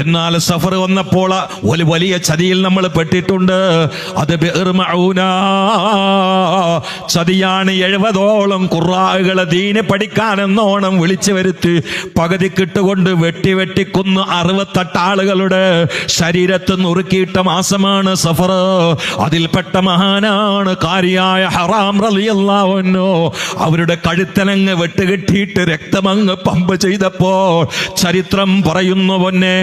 എന്നാൽ സഫർ വന്നപ്പോൾ ഒരു വലിയ ചതിയിൽ നമ്മൾ പെട്ടിട്ടുണ്ട്. അത് ബിർ മഊന ചതിയാണ്. 70ഓളം ഖുറാകളെ ദീന് പഠിക്കാനെന്നോണം വിളിച്ചു വരുത്തി പകുതിക്കിട്ടുകൊണ്ട് വെട്ടിക്കൊന്ന് 68 ആളുകളുടെ ശരീരത്ത് നുറുക്കിയിട്ട മാസമാണ് സഫർ. അതിൽപ്പെട്ട മഹാനാണ് കാരിയായ ഹറാം റളിയല്ലാഹു അൻഹു. അവരുടെ കഴുത്തലങ്ങ് വെട്ടുകെട്ടിയിട്ട് രക്തമങ്ങ് പമ്പ് ചെയ്തപ്പോൾ ചരിത്രം പറയുന്നു, പൊന്നേ,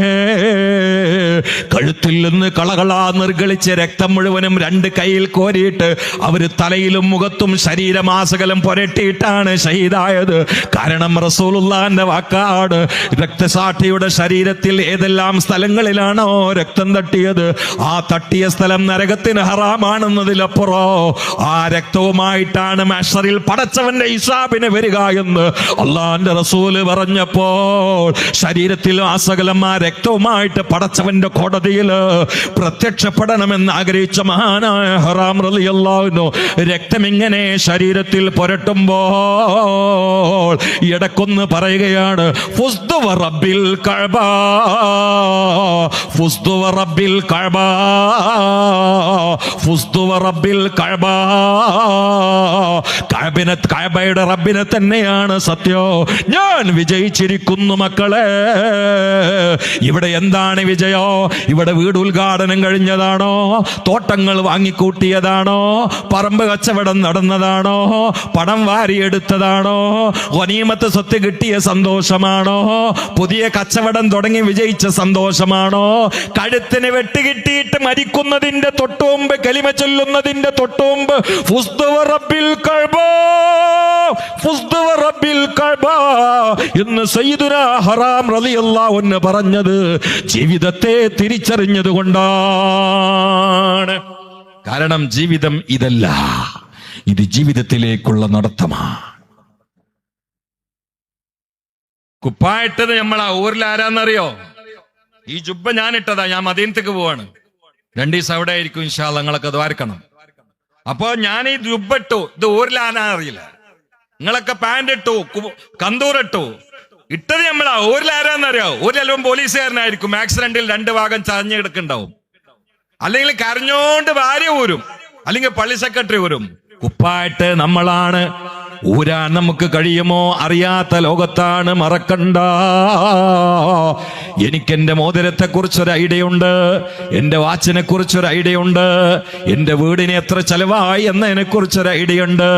കഴുത്തിൽ നിന്ന് കളകളാ നിർഗളിച്ച് രക്തം മുഴുവനും 2 കൈയിൽ കോരിയിട്ട് അവര് തലയിലും മുഖത്തും ശരീരമാസകലം പുരട്ടിയിട്ടാണ് ഷഹീദായത്. കാരണം റസൂലുള്ളാഹിന്റെ വാക്കാട്, രക്തസാക്ഷിയുടെ ശരീരത്തിൽ ഏതെല്ലാം സ്ഥലങ്ങളിലാണോ രക്തം തട്ടിയത്, ആ തട്ടിയ സ്ഥലം നരകത്തിന് ഹറാമാണെന്നതിലപ്പുറോ ആ രക്തവുമായിട്ടാണ് മഹ്ശറിൽ പടച്ചവന്റെ ഹിസാബിന് വരിക എന്ന് അള്ളാന്റെ റസൂല് പറഞ്ഞപ്പോൾ ശരീരത്തിൽ ആസകലം ആ രക്തവുമായിട്ട് പടച്ചവന്റെ കോടതിയിൽ പ്രത്യക്ഷപ്പെടണമെന്ന് ആഗ്രഹിച്ച മഹാനായ ഹറാം റളിയല്ലാഹു അൻഹു രക്തം ഇങ്ങനെ ശരീരത്തിൽ പുരട്ടുമ്പോൾ ഇടക്കൊന്ന് പറയുകയാണ്, ഫുസ്ദു വറബ്ബിൽ കഅബ, ഫുസ്ദു വറബ്ബിൽ കഅബ, ഫുസ്ദു വറബ്ബിൽ കഅബ. കഅബയുടെ റബ്ബിനെ തന്നെയാണ് സത്യോ, ഞാൻ വിജയിച്ചിരിക്കുന്നു മക്കളെ. ഇവിടെ എന്താണ് വിജയോ? ഇവിടെ വീട് ഉദ്ഘാടനം കഴിഞ്ഞതാണോ? തോട്ടങ്ങൾ വാങ്ങിക്കൂട്ടിയതാണോ? പറമ്പ് കച്ചവടം നടന്നതാണോ? പണം വാരിയെടുത്തതാണോ? ഗനീമത്ത് സ്വത്ത് കിട്ടിയ സന്തോഷമാണോ? പുതിയ കച്ചവടം തുടങ്ങി വിജയിച്ച സന്തോഷമാണോ? കഴുത്തിന് വെട്ടുകിട്ടിയിട്ട് മരിക്കുന്നതിന്റെ തൊട്ടുമുമ്പ്, കലിമ ചൊല്ലുന്നതിന്റെ തൊട്ടുമുമ്പ് ഫുസ്ദു വറബ്ബിൽ കഅബ, ഫുസ്ദു വറബ്ബിൽ കഅബ എന്ന് സയ്യിദുനാ ഹറാം റളിയല്ലാഹു അൻഹു പറഞ്ഞത് ജീവിതത്തെ തിരിച്ചറിഞ്ഞത് കൊണ്ടാണ്. കാരണം ജീവിതം ഇതല്ല, ഇത് ജീവിതത്തിലേക്കുള്ള നടത്തമാണ്. കുപ്പായിട്ടത് നമ്മളാ ഊരിൽ ആരാന്നറിയോ? ഈ ജുബ്ബ ഞാൻ ഇട്ടതാ, ഞാൻ മദീനത്തേക്ക് പോവാണ്. 2 ദിവസം അവിടെ ആയിരിക്കും ഇൻഷാ അല്ലാഹ്, നിങ്ങളൊക്കെ ദ്വാരക്കണം. അപ്പൊ ഞാൻ ഈ ജുബ്ബ ഇട്ടു, ഇത് ഊരിലാനാ അറിയില്ല. നിങ്ങളൊക്കെ പാന്റ് ഇട്ടു, കന്തൂറിട്ടു. ഇട്ടത് നമ്മളാ ഊരിൽ ആരാന്നറിയോ? ഊരിലും പോലീസുകാരനായിരിക്കും. ആക്സിഡന്റിൽ 2 ഭാഗം ചതഞ്ഞ് കിടക്കുന്നുണ്ടാവും. അല്ലെങ്കിൽ കരഞ്ഞോണ്ട് ഭാര്യ ഊരും, അല്ലെങ്കിൽ പള്ളി സെക്രട്ടറി ഊരും. കുപ്പായിട്ട് നമ്മളാണ്. ഊരാൻ നമുക്ക് കഴിയുമോ? അറിയാത്ത ലോകത്താണ്, മറക്കണ്ട. എനിക്കെന്റെ മോതിരത്തെ കുറിച്ചൊരു ഐഡിയ ഉണ്ട്, എന്റെ വാച്ചിനെ കുറിച്ചൊരു ഐഡിയ ഉണ്ട്, എന്റെ വീടിന് എത്ര ചെലവായി എന്നതിനെ കുറിച്ചൊരു ഐഡിയ ഉണ്ട്.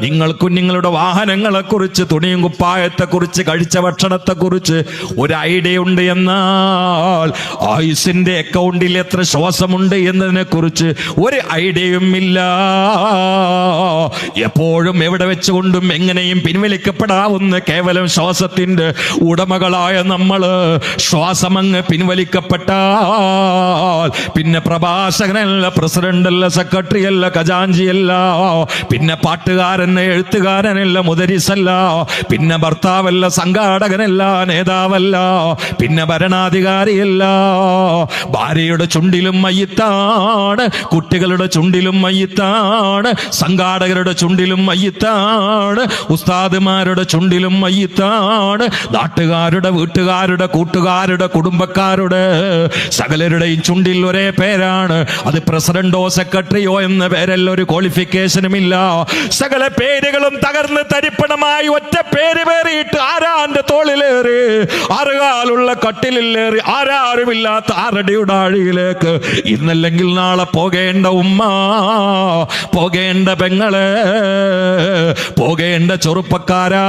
നിങ്ങൾക്കും നിങ്ങളുടെ വാഹനങ്ങളെ കുറിച്ച്, തുണിയും കുപ്പായത്തെ കുറിച്ച്, കഴിച്ച ഭക്ഷണത്തെ കുറിച്ച് ഒരു ഐഡിയ ഉണ്ട്. എന്നാൽ ആയുസിന്റെ അക്കൗണ്ടിൽ എത്ര ശ്വാസമുണ്ട് എന്നതിനെ കുറിച്ച് ഒരു ഐഡിയയും ഇല്ല. എപ്പോഴും എവിടെ വെച്ചുകൊണ്ടും എങ്ങനെയും പിൻവലിക്കപ്പെടാവുന്ന കേവലം ശ്വാസത്തിന്റെ ഉടമകളായ നമ്മള് ശ്വാസമങ്ങ് പിൻവലിക്കപ്പെട്ടാൽ പിന്നെ പ്രഭാഷകനല്ല, പ്രസിഡന്റല്ല, സെക്രട്ടറി അല്ല, ഖജാൻജിയല്ല, പിന്നെ പാട്ടുകാരൻ, എഴുത്തുകാരനല്ല, മുദരിസല്ല, പിന്നെ ഭർത്താവല്ല, സംഘാടകനല്ല, നേതാവല്ല, പിന്നെ ഭരണാധികാരിയല്ല. ഭാര്യയുടെ ചുണ്ടിലും മയ്യിത്താണ്, കുട്ടികളുടെ ചുണ്ടിലും മയ്യിത്താണ്, സംഘാടകരുടെ ചുണ്ടിലും മയ്യിത്താണ്, ഉസ്താദുമാരുടെ ചുണ്ടിലും മയ്യിത്താണ്, നാട്ടുകാരുടെ, വീട്ടുകാരുടെ, കൂട്ടുകാരുടെ, കുടുംബക്കാരുടെ, സകലരുടെയും ചുണ്ടിൽ ഒരേ പേരാണ്. അത് പ്രസിഡന്റോ സെക്രട്ടറിയോ എന്ന പേരല്ല, ഒരു ക്വാളിഫിക്കേഷനും ഇല്ല. സകല പേരുകളും തകർന്ന് തരിപ്പണമായി ഒറ്റ പേര് പേറിയിട്ട് ആരാന്റെ തോളിലേറി, ആറുകാലുള്ള കട്ടിലേറി, ആരാരുമില്ലാത്ത 6 അടിയുടെ ആഴിയിലേക്ക് ഇന്നല്ലെങ്കിൽ നാളെ പോകേണ്ട ഉമ്മ, പോകേണ്ട പെങ്ങളെ, പോകേണ്ട ചെറുപ്പക്കാരാ,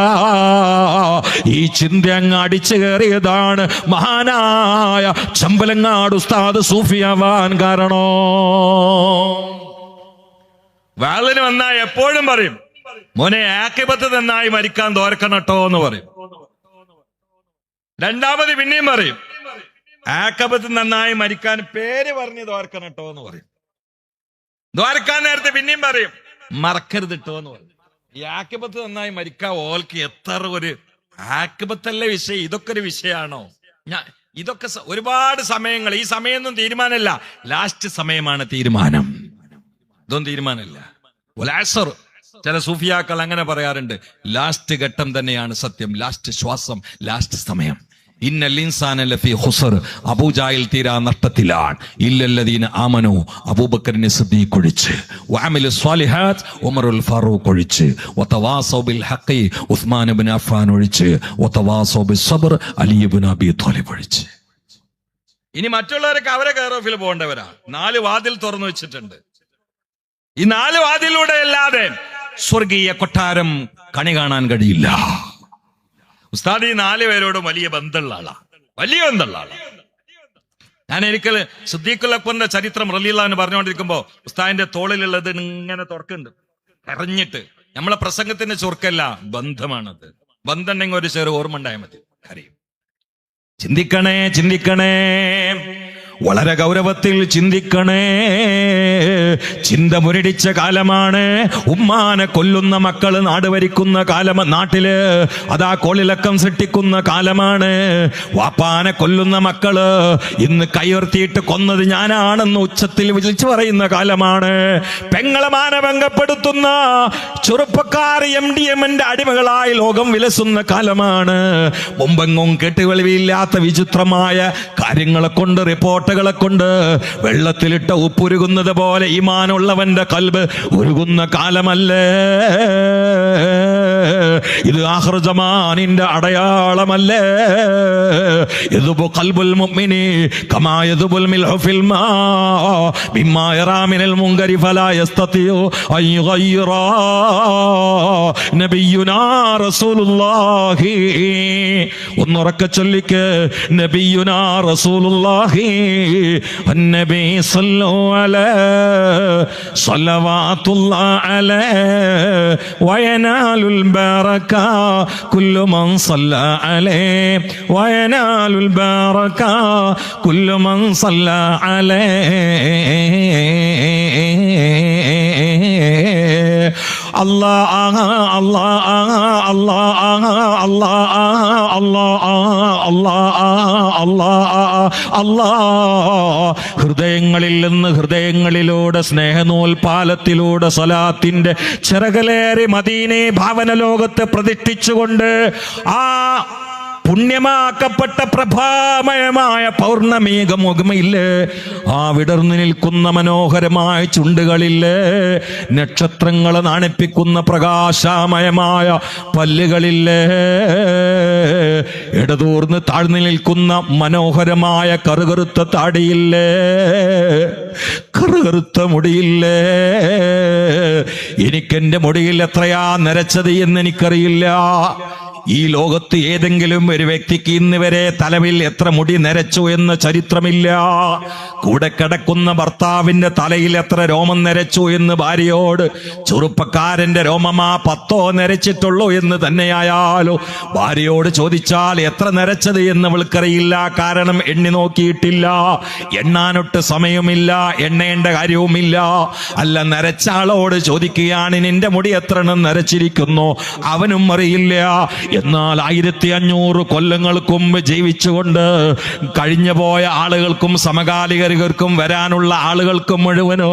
ഈ ചിന്ത അങ്ങ് അടിച്ചു കയറിയതാണ് മഹാനായ ചമ്പലങ്ങാട് ഉസ്താദ് സൂഫിയാവാൻ കാരണോ. വാളിന് വന്നാ എപ്പോഴും പറയും, മോനെ ആക്കിബത്ത് നന്നായി മരിക്കാൻ തോർക്കണട്ടോ എന്ന് പറയും. രണ്ടാമത് പിന്നെയും പറയും, ആക്കബത്ത് നന്നായി മരിക്കാൻ പേര് പറഞ്ഞ് തോർക്കണട്ടോ എന്ന് പറയും. ദ്വാരക്കാൻ നേരത്തെ പിന്നെയും പറയും, മറക്കരുതിട്ടോ എന്ന് പറയും. ഈ ആക്കിബത്ത് നന്നായി മരിക്കാൻ ഓൽക്ക് എത്ര ഒരു ആക്കിബത്തല്ലേ വിഷയം, ഇതൊക്കെ ഒരു വിഷയമാണോ? ഇതൊക്കെ ഒരുപാട് സമയങ്ങൾ, ഈ സമയമൊന്നും തീരുമാനമല്ല, ലാസ്റ്റ് സമയമാണ് തീരുമാനം. ഇതൊന്നും തീരുമാനമില്ല. വലഅസ്ർ, ചില സൂഫിയാക്കൾ അങ്ങനെ പറയാറുണ്ട്, ലാസ്റ്റ് ഘട്ടം തന്നെയാണ് സത്യം, ലാസ്റ്റ് ശ്വാസം, ലാസ്റ്റ് സമയം. ഇന്നൽ ഇൻസാന ലഫീ ഖുസ്ർ, അബൂജാഹിൽ തീരാ നഷ്ടത്തിലാണ്. ഇല്ലല്ലദീന ആമനു, അബൂബക്കറിനെ സിദ്ദീഖ് ഒഴിച്ച്, വഅമിലു സ്വാലിഹാത്ത് ഉമറുൽ ഫാറൂഖ് ഒഴിച്ച്, വതവാസൗ ബിൽ ഹഖി ഉസ്മാൻ ഇബ്നു അഫ്ഫാൻ ഒഴിച്ച്, വതവാസൗ ബിസ്സബ്ർ അലി ഇബ്നു അബീ ത്വാലിബ് ഒഴിച്ച്. ഇനി മറ്റുള്ളവരൊക്കെ അവരെ കെയർ ഓഫിൽ പോകേണ്ടവരാ. 4 വാതിൽ തുറന്നു വെച്ചിട്ടുണ്ട്. ഈ 4 വാതിലൂടെ അല്ലാതെ സ്വർഗീയ കൊട്ടാരം കണി കാണാൻ കഴിയില്ല. ഉസ്താദ് ഈ 4 പേരോടും വലിയ ബന്ധമുള്ള ആളാ, വലിയ ബന്ധമുള്ള ആളാ. ഞാൻ ഒരിക്കൽ സിദ്ദീഖുൽ അക്ബറിന്റെ ചരിത്രം റളിയല്ലാഹു അൻഹു പറഞ്ഞുകൊണ്ടിരിക്കുമ്പോ ഉസ്താദിന്റെ തോളിലുള്ളത് ഇങ്ങനെ തുറക്കുന്നുണ്ട്, കരഞ്ഞിട്ട്. നമ്മളെ പ്രസംഗത്തിന്റെ ചുരുക്കല്ല, ബന്ധമാണത്. ബന്ധം ഉണ്ടെങ്കിൽ ഒരു ചെറു ഓർമ്മ ഉണ്ടായാൽ മതി, കരയും. ചിന്തിക്കണേ, ചിന്തിക്കണേ, വളരെ ഗൗരവത്തിൽ ചിന്തിക്കണേ. ചിന്ത മുരടിച്ച കാലമാണ്. ഉമ്മാനെ കൊല്ലുന്ന മക്കള് നാട് ഭരിക്കുന്ന കാലം, നാട്ടില് അതാ കോളിളക്കം സൃഷ്ടിക്കുന്ന കാലമാണ്. വാപ്പാനെ കൊല്ലുന്ന മക്കള് ഇന്ന് കയ്യുയർത്തിയിട്ട് കൊന്നത് ഞാനാണെന്ന് ഉച്ചത്തിൽ വിളിച്ചു പറയുന്ന കാലമാണ്. പെങ്ങളെ മാനഭംഗപ്പെടുത്തുന്ന ചെറുപ്പക്കാർ MDMന്റെ അടിമകളായി ലോകം വിലസുന്ന കാലമാണ്. മുമ്പെങ്ങും കേട്ടുവെളിവില്ലാത്ത വിചിത്രമായ കാര്യങ്ങളെ കൊണ്ട്, റിപ്പോർട്ടുകളെ കൊണ്ട് വെള്ളത്തിലിട്ട ഉപ്പുരുകുന്നത് പോലെ ഈമാനുള്ളവന്റെ കൽബ് ഉരുകുന്ന കാലമല്ലേ ഇത്? ആഖിർ സമാനിന്റെ അടയാളമല്ലേ? യദുബു ഖൽബുൽ മുഅ്മിനി കമാ യദുബുൽ മിൽഹു ഫിൽ മാ ബിമ്മാ യറാ മിനൽ മുൻകരി ഫലാ യസ്തതിഉ അൻ യുഗയ്യിറാ നബിയുനാ റസൂലുള്ളാഹി. ഒന്നുറക്കെ ചൊല്ലിക്ക്, നബിയുനാ റസൂലുള്ളാഹി അന്നബി സല്ലു അലൈഹി സ്വലവാത്തുല്ലാഹി അലൈഹി വയനാലുൽ ബറക കുല്ലു മൻ സല്ല അലൈഹി വയനാലുൽ ബറക കുല്ലു മൻ സല്ല അലൈഹി. അല്ലാഹ് അല്ലാഹ് അല്ലാഹ് അല്ലാഹ് അല്ലാഹ് അല്ലാഹ്. ഹൃദയങ്ങളിൽ നിന്ന് ഹൃദയങ്ങളിലൂടെ സ്നേഹനൂൽ പാലത്തിലൂടെ സ്വലാത്തിന്റെ ചിറകലേറി മദീനെ ഭാവന ലോകത്തെ പ്രതിഷ്ഠിച്ചുകൊണ്ട് ആ പുണ്യമാക്കപ്പെട്ട പ്രഭാമയമായ പൗർണമീകമുഖമില്ലേ, ആ വിടർന്നു നിൽക്കുന്ന മനോഹരമായ ചുണ്ടുകളില്ലേ, നക്ഷത്രങ്ങളെ നാണിപ്പിക്കുന്ന പ്രകാശമയമായ പല്ലുകളില്ലേ, ഇടതൂർന്ന് താഴ്ന്നു നിൽക്കുന്ന മനോഹരമായ കറുകറുത്ത താടിയില്ലേ, കറുകറുത്ത മുടിയില്ലേ. എനിക്കെന്റെ മുടിയിൽ എത്രയാ നരച്ചത് എന്ന് എനിക്കറിയില്ല. ഈ ലോകത്ത് ഏതെങ്കിലും ഒരു വ്യക്തിക്ക് ഇന്ന് വരെ തലയിൽ എത്ര മുടി നരച്ചു എന്ന് ചരിത്രമില്ല. കൂടെ കിടക്കുന്ന ഭർത്താവിന്റെ തലയിൽ എത്ര രോമം നരച്ചു എന്ന് ഭാര്യയോട്, ചെറുപ്പക്കാരന്റെ രോമമാ 10 നരച്ചിട്ടുള്ളൂ എന്ന് തന്നെയായാലോ ഭാര്യയോട് ചോദിച്ചാൽ എത്ര നരച്ചത് എന്ന് അവൾക്കറിയില്ല. കാരണം എണ്ണി നോക്കിയിട്ടില്ല, എണ്ണാനൊട്ട് സമയമില്ല, എണ്ണേണ്ട കാര്യവുമില്ല. അല്ല, നരച്ച ആളോട് ചോദിക്കുകയാണ് നിന്റെ മുടി എത്ര എണ്ണം നരച്ചിരിക്കുന്നു, അവനും അറിയില്ല. എന്നാൽ 1500 കൊല്ലങ്ങൾക്ക് മുമ്പ് ജീവിച്ചുകൊണ്ട് കഴിഞ്ഞു പോയ ആളുകൾക്കും സമകാലികർക്കും വരാനുള്ള ആളുകൾക്കും മുഴുവനോ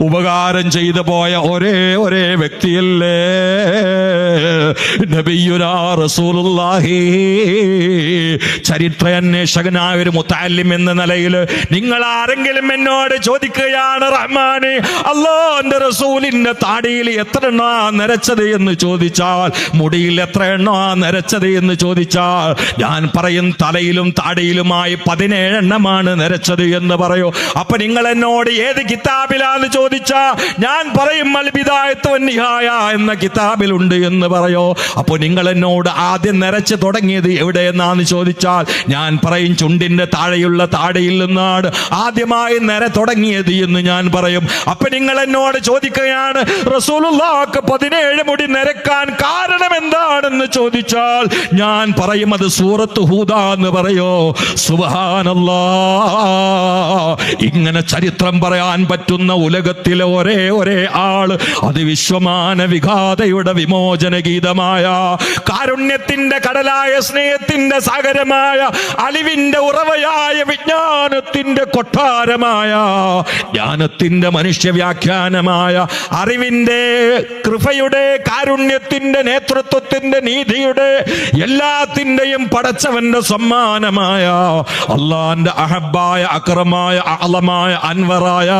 ഉപകാരം ചെയ്തു പോയ ഒരേ വ്യക്തിയല്ലേ നബിയുനാ റസൂലുള്ളാഹി. ചരിത്ര അന്വേഷകനായ ഒരു മുത്തഅല്ലിം എന്ന നിലയിൽ നിങ്ങൾ ആരെങ്കിലും എന്നോട് ചോദിക്കുകയാണ്, റഹ്മാനെ അല്ലാഹുവിന്റെ റസൂലിന്റെ താടിയിൽ എത്ര എണ്ണ നരച്ചത് എന്ന് ചോദിച്ചാൽ, മുടിയിൽ എത്ര എണ്ണ നരച്ചത് എന്ന് ചോദിച്ചാൽ, ഞാൻ പറയും തലയിലും താടിയിലുമായി 17 എണ്ണമാണ് നരച്ചത് എന്ന് പറയൂ. അപ്പൊ നിങ്ങൾ എന്നോട് ഏത് കിതാബിലാന്ന് ചോദിച്ചാ ഞാൻ പറയും അൽ ബിദായത്ത് വൻ നിഹായ എന്ന കിതാബിലുണ്ട് എന്ന് പറയോ. അപ്പൊ നിങ്ങൾ എന്നോട് ആദ്യം നരച്ച് തുടങ്ങിയത് എവിടെയെന്നാന്ന് ചോദിച്ചാൽ ഞാൻ പറയും ചുണ്ടിന്റെ താഴെയുള്ള താടിയിൽ നിന്നാണ് ആദ്യമായി നര തുടങ്ങിയത് എന്ന് ഞാൻ പറയും. അപ്പൊ നിങ്ങൾ എന്നോട് ചോദിക്കുകയാണ്, റസൂലുള്ളാഹിക്ക് 17 മുടി നരക്കാൻ കാരണം എന്താണെന്ന് ചോദിച്ചാൽ ഞാൻ പറയും അത് സൂറത്ത് ഹൂദ എന്ന് പറയോ. സുബ്ഹാനല്ലാഹ്, ഇങ്ങനെ ചരിത്രം പറയാൻ പറ്റുന്ന ഉലകത്തിലെ ഒരേ ആള് അത് വിശ്വമാന വിഘാതയുടെ വിമോചന ഗീതമായ കാരുണ്യത്തിന്റെ കടലായ സ്നേഹത്തിന്റെ സാഗരമായ അലിവിന്റെ ഉറവയായ വിജ്ഞാനത്തിന്റെ കൊട്ടാരമായ ജ്ഞാനത്തിന്റെ മനുഷ്യ വ്യാഖ്യാനമായ അറിവിന്റെ കൃപയുടെ കാരുണ്യത്തിന്റെ നേതൃത്വത്തിന്റെ നീതിയുടെ എല്ലാത്തിന്റെയും പടച്ചവന്റെ സമ്മാനമായ അള്ളാന്റെ അഹബായ അക്രമായ അളമായ അൻവറായ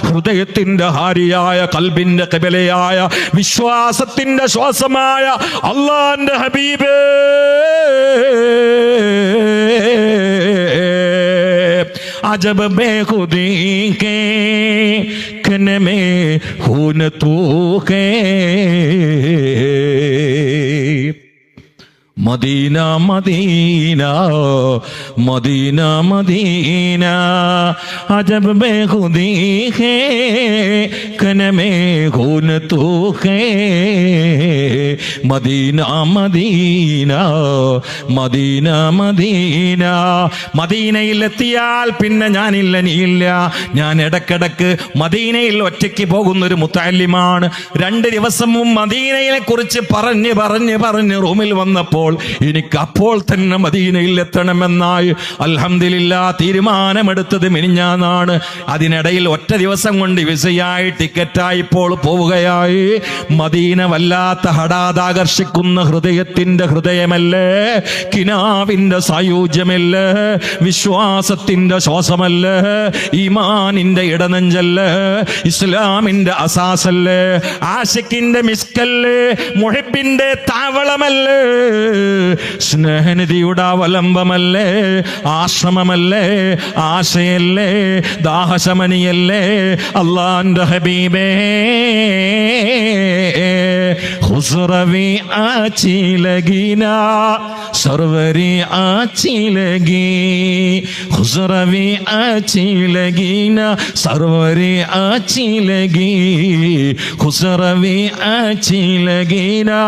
ഹൃദയത്തിന്റെ ഹാരിയായ കൽബിന്റെ കബലയായ വിശ്വാസത്തിന്റെ ശ്വാസമായ അള്ളാന്റെ ഹബീബേ अजब बेखुदी के कन में खून तू के मदीना मदीना मदीना मदीना अजब बेखुदी है कन में खून तू है मदीना मदीना മദീന മദീന മദീനയിലെത്തിയാൽ പിന്നെ ഞാനില്ല നീയില്ല. ഞാൻ ഇടക്കിടക്ക് മദീനയിൽ ഒറ്റയ്ക്ക് പോകുന്നൊരു മുത്തഅല്ലിമാണ്. 2 ദിവസം മുമ്പ് മദീനയെ കുറിച്ച് പറഞ്ഞ് റൂമിൽ വന്നപ്പോൾ എനിക്ക് അപ്പോൾ തന്നെ മദീനയിൽ എത്തണമെന്നായി അൽഹംദുലില്ലാ തീരുമാനമെടുത്തത് മിനിഞ്ഞാന്നാണ്. അതിനിടയിൽ ഒറ്റ ദിവസം കൊണ്ട് വിസയായി ടിക്കറ്റായി ഇപ്പോൾ പോവുകയായി. മദീന വല്ലാത്ത ഹഠാതാകർഷിക്കുന്ന ഹൃദയത്തിന്റെ ഹൃദയമല്ലേ, കിനാവിന്റെ സായുജ്യമല്ലേ, വിശ്വാസത്തിന്റെ ശ്വാസമല്ലേ, ഈമാനിന്റെ ഇടനെഞ്ചല്ലേ, ഇസ്ലാമിന്റെ അസാസല്ലേ, ആശിക്കിന്റെ മിസ്കല്ലേ, മുഹിബിന്റെ താവളമല്ലേ, സ്നേഹനിധിയുടെ അവലംബമല്ലേ, ആശ്രമമല്ലേ, ആശയല്ലേ, ദാഹശമനിയല്ലേ അല്ലാഹുവിന്റെ ഹബീബേ. ഖുസ്റവി ആച്ചി ലഗീനാ सरवरी आची लगी खुसरवी आची लगी ना सरवरी आची लगी खुसरवी आची लगी ना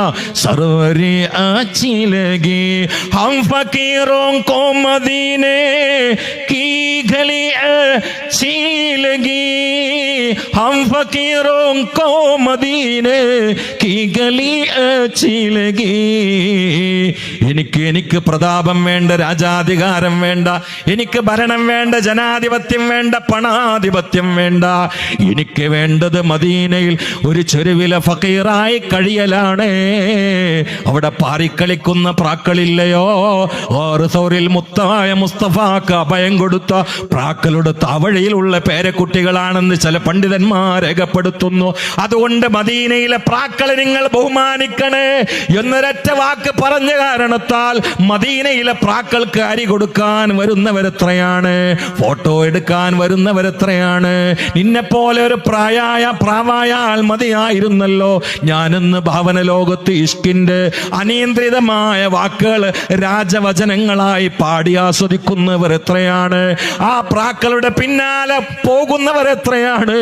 सरवरी आची लगी. हम फकीरों को मदीने की गली अच्छी लगी हम फकीरों को मदीने की गली अच्छी लगी. എനിക്ക് പ്രതാപം വേണ്ട, രാജാധികാരം വേണ്ട, എനിക്ക് ഭരണം വേണ്ട, ജനാധിപത്യം വേണ്ട, പണാധിപത്യം വേണ്ട. എനിക്ക് വേണ്ടത് മദീനയിൽ ഒരു ചെരുവിലെ ഫക്കീറായി കഴിയലാണ്. അവിടെ പാറിക്കളിക്കുന്ന പ്രാക്കളില്ലയോ? ഓർസൗരിൽ മുത്തായ മുസ്തഫാക്ക് അഭയം കൊടുത്ത പ്രാക്കളുടെ താവഴിയിലുള്ള പേരക്കുട്ടികളാണെന്ന് ചില പണ്ഡിതന്മാർ രേഖപ്പെടുത്തുന്നു. അതുകൊണ്ട് മദീനയിലെ പ്രാക്കളെ നിങ്ങൾ ബഹുമാനിക്കണേ എന്നൊരൊറ്റ വാക്ക് പറഞ്ഞ കാരണത്താൽ മദീനയിലെ പ്രാക്കൾക്ക് അരി കൊടുക്കാൻ വരുന്നവരെത്രയാണ്, ഫോട്ടോ എടുക്കാൻ വരുന്നവരെത്രയാണ്. നിന്നെപ്പോലെ ഒരു പ്രാവായാൽ മതിയായിരുന്നല്ലോ. ഞാനിന്ന് ഭാവന ലോകത്ത് ഇഷ്കിന്റെ അനിയന്ത്രിതമായ വാക്കുകൾ രാജവചനങ്ങളായി പാടി ആസ്വദിക്കുന്നവർ എത്രയാണ്, ആ പ്രാക്കളുടെ പിന്നാലെ പോകുന്നവരെത്രയാണ്,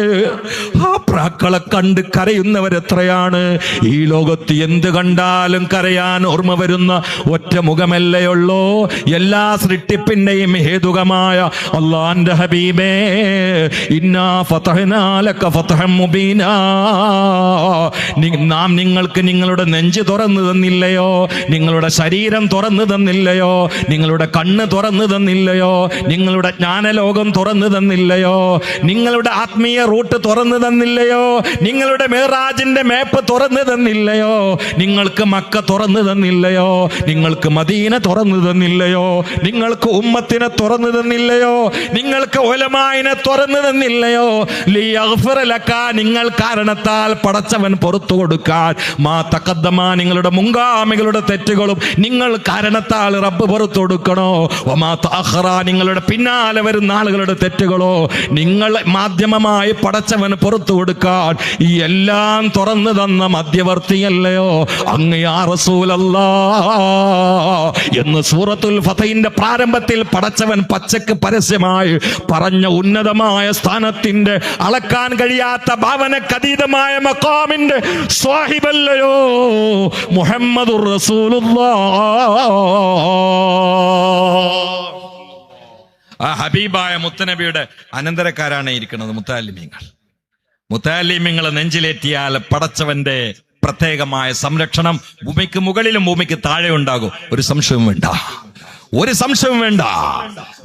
ആ പ്രാക്കളെ കണ്ട് കരയുന്നവരെത്രയാണ്. ഈ ലോകത്ത് എന്ത് കണ്ടാലും കരയാൻ ഓർമ്മ വരുന്ന ഒറ്റ മുഖമല്ലേയുള്ളൂ. എല്ലാ സൃഷ്ടിപ്പിന്റെയും ഹേതുകമായ അല്ലാഹുവിന്റെ ഹബീബേ, ഇന്നാ ഫതഹ്നാ ലക ഫതഹൻ മുബീനാ. നാം നിങ്ങൾക്ക് നിങ്ങളുടെ നെഞ്ച് തുറന്നു തന്നില്ലയോ, നിങ്ങളുടെ ശരീരം തുറന്നു തന്നില്ലയോ, നിങ്ങളുടെ കണ്ണ് തുറന്നു തന്നില്ലയോ, നിങ്ങളുടെ ജ്ഞാനലോകം തുറന്നു തന്നില്ലയോ, നിങ്ങളുടെ ആത്മീയ റൂട്ട് തുറന്നു തന്നില്ലയോ, നിങ്ങളുടെ മിഅ്റാജിന്റെ മാപ്പ് തുറന്നു തന്നില്ലയോ, നിങ്ങൾക്ക് മക്ക തുറന്നു തന്നില്ലയോ, നിങ്ങൾക്ക് മദീന തുറന്നു തന്നില്ലയോ, നിങ്ങൾക്ക് ഉമ്മത്തിനെ തുറന്നു തന്നില്ലയോ, നിങ്ങൾക്ക് ഉലമായിനെ തുറന്നു തന്നില്ലയോ. ലിയഗ്ഫിറ ലക, നിങ്ങൾ കാരണത്താൽ പടച്ചവൻ പുറത്തു കൊടുക്കാൻ. മാ തഖദ്ദമ, നിങ്ങളുടെ മുൻഗാമികളുടെ തെറ്റുകളും നിങ്ങൾ കാരണത്താൽ റബ്ബ് പുറത്തു കൊടുക്കണോ. വമാ തഅഖറ, നിങ്ങളുടെ പിന്നാലെ വരുന്ന ആളുകളുടെ തെറ്റുകളോ നിങ്ങൾ മാധ്യമമായി പടച്ചവൻ പുറത്തു കൊടുക്കാൻ. ഈ എല്ലാം തുറന്നു തന്ന മധ്യവർത്തിയല്ലയോ അങ്ങ് യാ റസൂലല്ലാഹ് എന്ന് സൂറത്തുൽ ഫതഹിന്റെ പ്രാരംഭത്തിൽ പടച്ചവൻ പച്ചക്ക് പരസ്യമായി പറഞ്ഞ ഉന്നതമായ സ്ഥാനത്തിന്റെ അളക്കാൻ കഴിയാത്ത ഭാവനക്കതീതമായ മഖാമിന്റെ സ്വാഹിബല്ലയോ മുഹമ്മദുർ റസൂലുള്ളാഹ്. ആ ഹബീബായ മുത്തനബിയുടെ അനന്തരക്കാരാണ് ഇരിക്കുന്നത് മുത്തഅല്ലിമീങ്ങൾ. മുത്തഅല്ലിമീങ്ങൾ നെഞ്ചിലേറ്റിയാൽ പടച്ചവന്റെ പ്രത്യേകമായ സംരക്ഷണം ഭൂമിക്ക് മുകളിലും ഭൂമിക്ക് താഴെ ഉണ്ടാകും. ഒരു സംശയവും വേണ്ട, ഒരു സംശയവും വേണ്ട.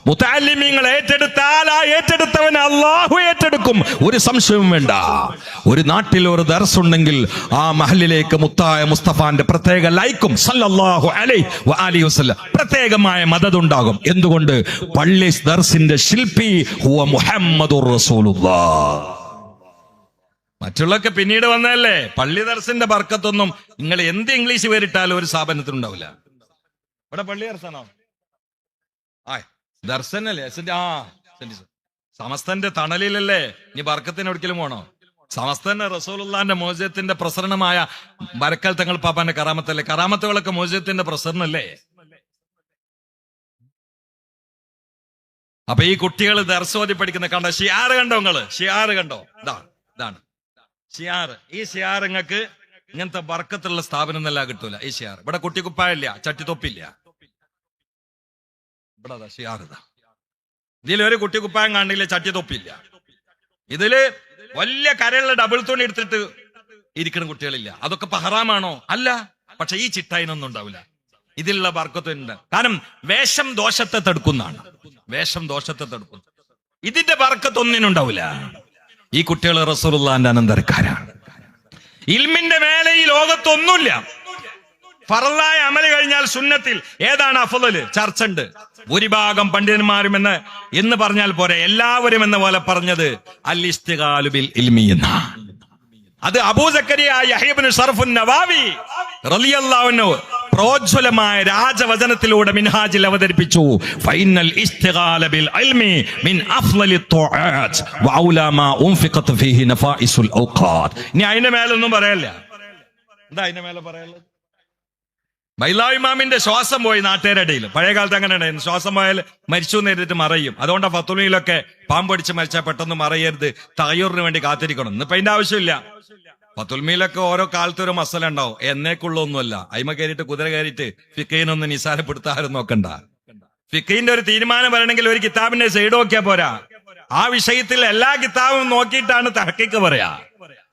മുത്തഅല്ലിമീങ്ങൾ ഏറ്റെടുത്താൽ ആ ഏറ്റെടുത്തവനെ അല്ലാഹു ഏറ്റെടുക്കും, ഒരു സംശയവും വേണ്ട. ഒരു നാട്ടിൽ ഒരു ദർസ് ഉണ്ടെങ്കിൽ ആ മഹലിലേക്ക് മുത്തായ മുസ്തഫാന്റെ പ്രത്യേക ലൈക്കും സല്ലല്ലാഹു അലൈഹി വആലിഹി വസല്ലം പ്രത്യേകമായ മദദ് ഉണ്ടാകും. എന്തുകൊണ്ട്? പള്ളി ദർസിന്റെ ശില്പി ഹുവ മുഹമ്മദുർ റസൂലുള്ളാഹ്. മറ്റുള്ളൊക്കെ പിന്നീട് വന്നതല്ലേ. പള്ളി ദർസിന്റെ ബർക്കത്തൊന്നും നിങ്ങൾ എന്ത് ഇംഗ്ലീഷ് പേരിട്ടാലും ഒരു സ്ഥാപനത്തിനുണ്ടാവില്ല. ഇവിടെ പള്ളി ദർസാണോ? ദർശനല്ലേ? സമസ്തന്റെ തണലിലല്ലേ ഇനി ബർക്കത്തിന് ഒരിക്കലും പോണോ? സമസ്തന്റെ റസൂലുള്ളാന്റെ മോചത്തിന്റെ പ്രസരണമായ ബരക്കൽ തങ്ങൾ പാപ്പാന്റെ കറാമത്തല്ലേ? കറാമത്തുകളൊക്കെ മോചത്തിന്റെ പ്രസരണല്ലേ? അപ്പൊ ഈ കുട്ടികൾ ദർശോധി പഠിക്കുന്ന കണ്ടോ? ഷിയാർ കണ്ടോ നിങ്ങള്? ഷിയാർ കണ്ടോ? ഇതാണ് ഷിയാർ. ഈ ഷിയാർ നിങ്ങൾക്ക് ഇങ്ങനത്തെ ബർക്കത്തുള്ള സ്ഥാപനം എന്നല്ല കിട്ടൂല. ഈ ഷിയാർ ഇവിടെ കുട്ടിക്കുപ്പായില്ല, ചട്ടിത്തൊപ്പില്ല. ഇവിടെ ഷിയാർ ഇതാ. ഇതിലൊരു കുട്ടിക്കുപ്പായം കാണില്ല, ചട്ടിത്തൊപ്പില്ല. ഇതില് വലിയ കരയുള്ള ഡബിൾ തുണി എടുത്തിട്ട് ഇരിക്കുന്ന കുട്ടികളില്ല. അതൊക്കെ ഹറാമാണോ? അല്ല. പക്ഷെ ഈ ചിട്ടായിനൊന്നും ഉണ്ടാവില്ല. ഇതിലുള്ള ബർക്കത്തുണ്ട്. കാരണം വേഷം ദോഷത്തെ തടുക്കുന്നതാണ്. വേഷം ദോഷത്തെ തടുക്കുന്നു. ഇതിന്റെ ബർക്കത്ത് ഒന്നിനുണ്ടാവില്ല. ഈ കുട്ടികൾ റസൂലുള്ളാന്റെ അനന്തരക്കാരാണ്. ഇൽമിന്റെ മേലെ ഈ ലോകത്തൊന്നുമില്ല. ഫറലായ അമല് കഴിഞ്ഞാൽ സുന്നത്തിൽ ഏതാണ് അഫ്ളല്? ചർച്ച ഉണ്ട്. ഭൂരിഭാഗം പണ്ഡിതന്മാരും എന്ന് പറഞ്ഞാൽ പോരെ, എല്ലാവരും എന്ന പോലെ പറഞ്ഞത് അൽ ഇസ്തിഗാലു ബിൽ ഇൽമി എന്ന. അത് അബൂ സക്കരിയ യഹ്യ ഇബ്നു ശറഫുൻ നവാവി റളിയല്ലാഹു അൻഹു പ്രോജ്വലമായ രാജവചനത്തിലൂടെ മിൻഹാജിൽ അവതരിപ്പിച്ചു. ഫൈനൽ ഇസ്തിഗാല ബിൽ ഇൽമി മിൻ അഫ്ളലി ത്വആത്ത് വഔലാ മാ ഉൻഫിഖത് ഫീഹി നഫായിസുൽ ഔഖാത്ത്. ഇനി അതിന്റെ മേലൊന്നും പറയല്ല. എന്താ അതിന്റെ മേലെ പറയാനുള്ളത്? ബൈലാവ് ഇമാമിന്റെ ശ്വാസം പോയി നാട്ടുകാരുടെ. പഴയ കാലത്ത് അങ്ങനെ ഉണ്ടായിരുന്നു. ശ്വാസം പോയാൽ മരിച്ചു എന്ന് എഴുതിട്ട് മറയും. അതുകൊണ്ട് ഫത്വയിലൊക്കെ പാമ്പടിച്ച് മരിച്ചാൽ പെട്ടെന്ന് മറയരുത്, തയ്യൂറിന് വേണ്ടി കാത്തിരിക്കണം. ഇന്നിപ്പോ അതിന്റെ ആവശ്യമില്ല. ഫത്തുൽമയിലൊക്കെ ഓരോ കാലത്ത് ഒരു മസല ഉണ്ടാവും. എന്നേക്കുള്ളൊന്നുമല്ല. അയിമ കയറിയിട്ട് കുതിര കയറിയിട്ട് ഫിഖീനൊന്ന് നിസാരപ്പെടുത്താരും നോക്കണ്ട. ഫിഖീന്റെ ഒരു തീരുമാനം വരണമെങ്കിൽ ഒരു കിതാബിന്റെ സൈഡ് നോക്കിയാ പോരാ. ആ വിഷയത്തിൽ എല്ലാ കിതാബും നോക്കിയിട്ടാണ് തഹ്ഖീഖ് പറയാ.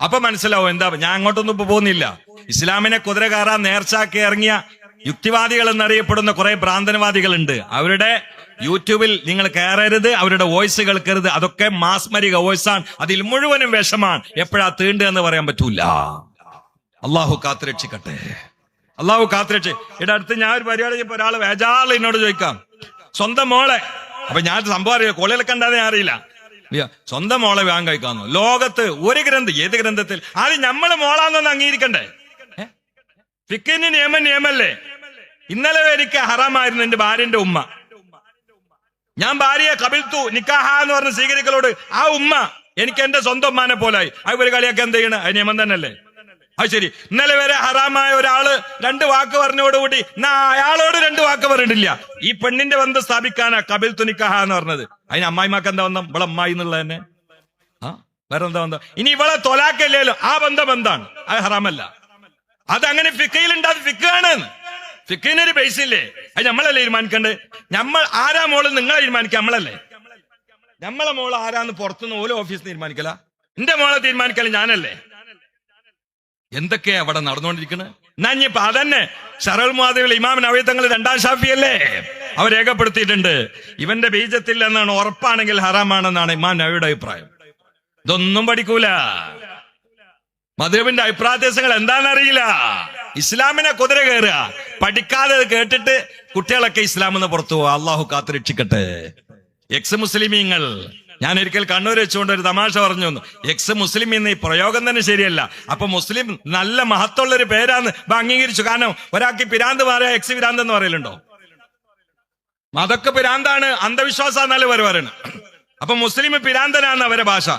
അപ്പൊ മനസ്സിലാവും. എന്താ, ഞാൻ അങ്ങോട്ടൊന്നും ഇപ്പൊ പോകുന്നില്ല. ഇസ്ലാമിനെ കുതിര കയറാൻ നേർച്ചാക്കി ഇറങ്ങിയ യുക്തിവാദികൾ എന്നറിയപ്പെടുന്ന കുറെ ഭ്രാന്തനവാദികളുണ്ട്. അവരുടെ യൂട്യൂബിൽ നിങ്ങൾ കയറരുത്, അവരുടെ വോയിസ് കേൾക്കരുത്. അതൊക്കെ മാസ്മരിക വോയിസാണ്. അതിൽ മുഴുവനും വിഷമാണ്. എപ്പോഴാ തീണ്ടുക എന്ന് പറയാൻ പറ്റൂല. അള്ളാഹു കാത്തുരക്ഷിക്കട്ടെ. അള്ളാഹു കാത്തുരക്ഷ. ഇവിടെ അടുത്ത് ഞാൻ ഒരു പരിപാടി ചെയ്യപ്പോ ഒരാൾ വേജാറിൽ എന്നോട് ചോദിക്കാം, സ്വന്തം മോളെ. അപ്പൊ ഞാൻ സംഭവം അറിയില്ല, കോളിൽ കണ്ടാതെ ഞാൻ അറിയില്ല. സ്വന്തം മോളെ വിവാഹം കഴിക്കാന്നു. ലോകത്ത് ഒരു ഗ്രന്ഥം, ഏത് ഗ്രന്ഥത്തിൽ അത് നമ്മള് മോളാന്നൊന്ന് അംഗീകരിക്കണ്ടേ? ഫിഖിന് നിയമല്ലേ? ഇന്നലെ എനിക്ക് ഹറാമായിരുന്നു എന്റെ ഭാര്യന്റെ ഉമ്മ. ഞാൻ ഭാര്യയെ കബിൽത്തു നിക്കാഹ എന്ന് പറഞ്ഞ് സ്വീകരിക്കലോട് ആ ഉമ്മ എനിക്ക് എന്റെ സ്വന്തം ഉമ്മാനെ പോലായി. ആ ഒരു കളിയൊക്കെ എന്ത് ചെയ്യണം? അത് നിയമം തന്നെയല്ലേ? അത് ശരി. ഇന്നലെ വരെ ഹറാമായ ഒരാള് 2 വാക്ക് പറഞ്ഞോടുകൂടി അയാളോട് 2 വാക്ക് പറഞ്ഞിട്ടില്ല. ഈ പെണ്ണിന്റെ ബന്ധം സ്ഥാപിക്കാനാ കബിൽത്തു നിക്കാഹ എന്ന് പറഞ്ഞത്. അതിന് അമ്മായിമാക്ക് എന്താ ബന്ധം? ഇവിടെ അമ്മായി എന്നുള്ള തന്നെ. വേറെ എന്താ ബന്ധം? ഇനി ഇവളെ തൊലാക്കല്ലേലും ആ ബന്ധം എന്താണ്? അത് ഹറാമല്ല. അതങ്ങനെ ഫിഖയിലുണ്ട്. അത് ഫിഖാണ്. ഫിഖിനൊരു ബേസ് ഇല്ലേ? അത് നമ്മളല്ലേ തീരുമാനിക്കണ്ടേ? നമ്മൾ ആരാ മോള് നിങ്ങളെ തീരുമാനിക്കുക? നമ്മളല്ലേ. നമ്മളെ മോള് ആരാന്ന് പുറത്തുനിന്ന് ഓരോ ഓഫീസ് തീരുമാനിക്കല. എന്റെ മോളെ തീരുമാനിക്കല ഞാനല്ലേ. എന്തൊക്കെയാ അവിടെ നടന്നുകൊണ്ടിരിക്കുന്നത്? എന്നാ ഇനിയിപ്പോ അതന്നെ ശറൽ മുആദിൽ ഇമാം നവവി തങ്ങൾ 2ാം ഷാഫിയല്ലേ അവർ രേഖപ്പെടുത്തിയിട്ടുണ്ട്. ഇവന്റെ ബീജത്തിൽ എന്നാണ് ഉറപ്പാണെങ്കിൽ ഹറാമാണെന്നാണ് ഇമാം നവവിയുടെ അഭിപ്രായം. ഇതൊന്നും പഠിക്കൂല. മദ്ഹബിന്റെ അഭിപ്രായങ്ങൾ എന്താണെന്നറിയില്ല. ഇസ്ലാമിനെ കുതിര കയറുക, പഠിക്കാതെ കേട്ടിട്ട് കുട്ടികളൊക്കെ ഇസ്ലാമെന്ന് പുറത്തു പോവുക. അള്ളാഹു കാത്തുരക്ഷിക്കട്ടെ. എക്സ് മുസ്ലിമീങ്ങൾ, ഞാൻ ഒരിക്കൽ കണ്ണൂർ വെച്ചുകൊണ്ട് ഒരു തമാശ പറഞ്ഞു വന്നു. എക്സ് മുസ്ലിം എന്ന ഈ പ്രയോഗം തന്നെ ശരിയല്ല. അപ്പൊ മുസ്ലിം നല്ല മഹത്വമുള്ള ഒരു പേരാന്ന് അംഗീകരിച്ചു. കാരണം ഒരാൾക്ക് പിരാന്ത് മാറിയ എക്സ് പിരാന്ത് എന്ന് പറയലുണ്ടോ? അതൊക്കെ പിരാന്താണ്, അന്ധവിശ്വാസം എന്നാലും അവർ പറയുന്നത്. അപ്പൊ മുസ്ലിം പിരാന്തനാന്ന് അവരെ ഭാഷ.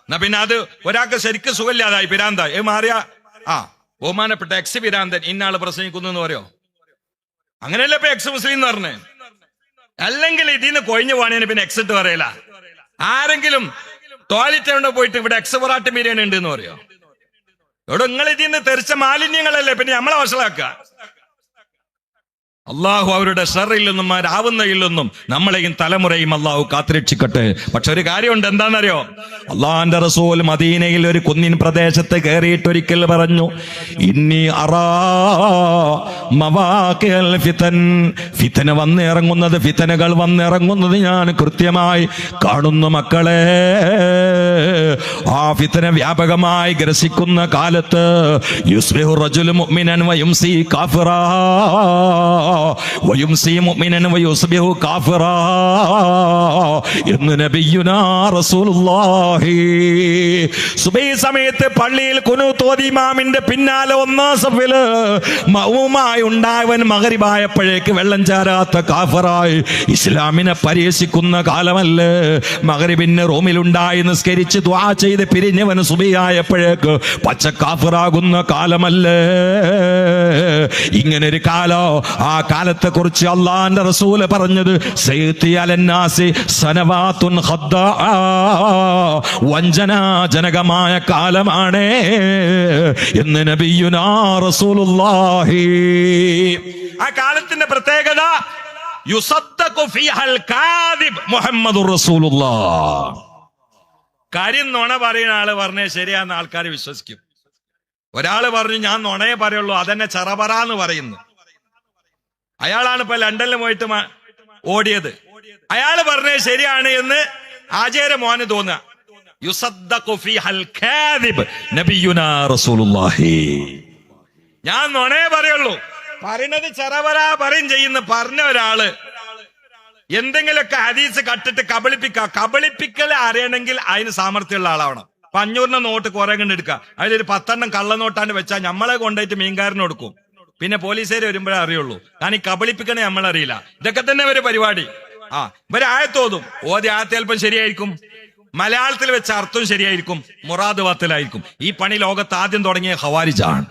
എന്നാ പിന്നെ അത് ഒരാൾക്ക് ശരിക്കും സുഖമില്ലാതായി പിരാന്തായി മാറിയ ബഹുമാനപ്പെട്ട എക്സ് പിരാന്തൻ ഇന്നാള് പ്രസംഗിക്കുന്നു എന്ന് പറയോ? അങ്ങനെയല്ല ഇപ്പൊ എക്സ് മുസ്ലിം എന്ന് പറഞ്ഞേ. അല്ലെങ്കിൽ ഇതിന്ന് കൊഴിഞ്ഞു പോണേന് പിന്നെ എക്സ് ഇട്ട് പറയല. ആരെങ്കിലും ടോയ്ലറ്റ് കൊണ്ട് പോയിട്ട് ഇവിടെ എക്സ് പൊറാട്ട് ബിരിയാണി ഉണ്ട് എന്ന് പറയോ? ഇവിടെ നിങ്ങൾ ഇതിന്ന് തെറിച്ച മാലിന്യങ്ങളല്ലേ പിന്നെ നമ്മളെ വഷളാക്കുക. അള്ളാഹു അവരുടെ ഷറിൽ നിന്നും ആവുന്നതിൽ നിന്നും നമ്മളെയും തലമുറയും അള്ളാഹു കാത്തുരക്ഷിക്കട്ടെ. പക്ഷെ ഒരു കാര്യമുണ്ട്, എന്താണെന്നറിയോ? അള്ളാന്റെ റസൂൽ മദീനയിൽ ഒരു കുന്നിൻ പ്രദേശത്ത് കയറിയിട്ട് ഒരിക്കൽ പറഞ്ഞു, ഇന്നി അറാ മവാഖിഅൽ ഫിതൻ, ഫിതന വന്നിറങ്ങുന്നത്, ഫിതനകൾ വന്നിറങ്ങുന്നത് ഞാൻ കൃത്യമായി കാണുന്നു മക്കളെ. ആ ഫിതന വ്യാപകമായി ഗ്രസിക്കുന്ന കാലത്ത് യുസ്ബിഹു റജുലു മുഅ്മിനൻ വയുംസി കാഫിറാ വയുംസി മുഅ്മിനൻ വയുസ്ബിഹു കാഫിറാ എന്ന് നബിയുനാ റസൂലുള്ളാഹി. സുബഹി സമയത്ത് പള്ളിയിൽ ഖുനൂത്ത് ഓതി ഇമാമിന്റെ പിന്നാലെ ഒന്നാം സഫില് മഅ്മൂമായി ഉണ്ടായവൻ മഗ്രിബായപ്പോഴേക്ക് വെള്ളം ചാരാത്ത കാഫിറായി ഇസ്ലാമിനെ പരിഹസിക്കുന്ന കാലമല്ലേ. മഗ്രിബിന് റൂമിലുണ്ടായി നിസ്കരിച്ച് ദുആ ചെയ്ത് പിരിഞ്ഞവൻ സുബഹിയായപ്പോഴേക്ക് പച്ച കാഫിറാകുന്ന കാലമല്ലേ. ഇങ്ങനൊരു കാലോ, ആ കാലത്തെ കുറിച്ച് അള്ളാന്റെ റസൂല് പറഞ്ഞത് സയ്യിത്തി അലന്നാസി സനവാത്തുൻ ഖദ്ദാ, വഞ്ചനാജനകമായ കാലമാണ് എന്ന് നബിയുനാ റസൂലുള്ളാഹി. ആ കാലത്തിന്റെ പ്രത്യേകത യുസദ്ദഖു ഫീഹൽ കാദിബ് മുഹമ്മദുർ റസൂലുള്ളാഹ്. കാര്യം നുണ പറയുന്ന ആള് പറഞ്ഞേ ശരിയാന്ന് ആൾക്കാർ വിശ്വസിക്കും. ഒരാള് പറഞ്ഞു ഞാൻ നുണയെ പറയുള്ളൂ, അതെന്നെ ചറപറാന്ന് പറയുന്നു. അയാളാണ് ഇപ്പൊ ലണ്ടനിൽ പോയിട്ട് ഓടിയത്. അയാള് പറഞ്ഞേ ശരിയാണ് എന്ന് ആചാര്യ മോന് തോന്നുക. യുസദ്ദഖു ഫീഹൽ കാദിബ് നബിയുനാ റസൂലുള്ളാഹി. ഞാൻ നുണയെ പറയുള്ളൂ, പറയുന്നത് ചറപറാ പറയും ചെയ്യുന്ന പറഞ്ഞ ഒരാള് എന്തെങ്കിലുമൊക്കെ ഹദീസ് കട്ടിട്ട് കബളിപ്പിക്കൽ അറിയണമെങ്കിൽ അതിന് സാമർത്ഥ്യമുള്ള ആളാവണം. 500 നോട്ട് കുറെ കണ്ട് എടുക്കുക, അതിലൊരു 10 കള്ളനോട്ടാണ്ട് വെച്ചാൽ നമ്മളെ കൊണ്ടുപോയിട്ട് മീൻകാരന് കൊടുക്കും. പിന്നെ പോലീസുകാർ വരുമ്പോഴേ അറിയുള്ളൂ. കാരണം ഈ കബളിപ്പിക്കണേ നമ്മളറിയില്ല. ഇതൊക്കെ തന്നെ ഒരു പരിപാടി. ഇവര് ആയത്തോതും ഓതി ആയത്ത് ചിലപ്പം ശരിയായിരിക്കും, മലയാളത്തിൽ വെച്ച അർത്ഥം ശരിയായിരിക്കും, മുറാദ് വാത്തിലായിരിക്കും. ഈ പണി ലോകത്ത് ആദ്യം തുടങ്ങിയ ഖവാരിജാണ്.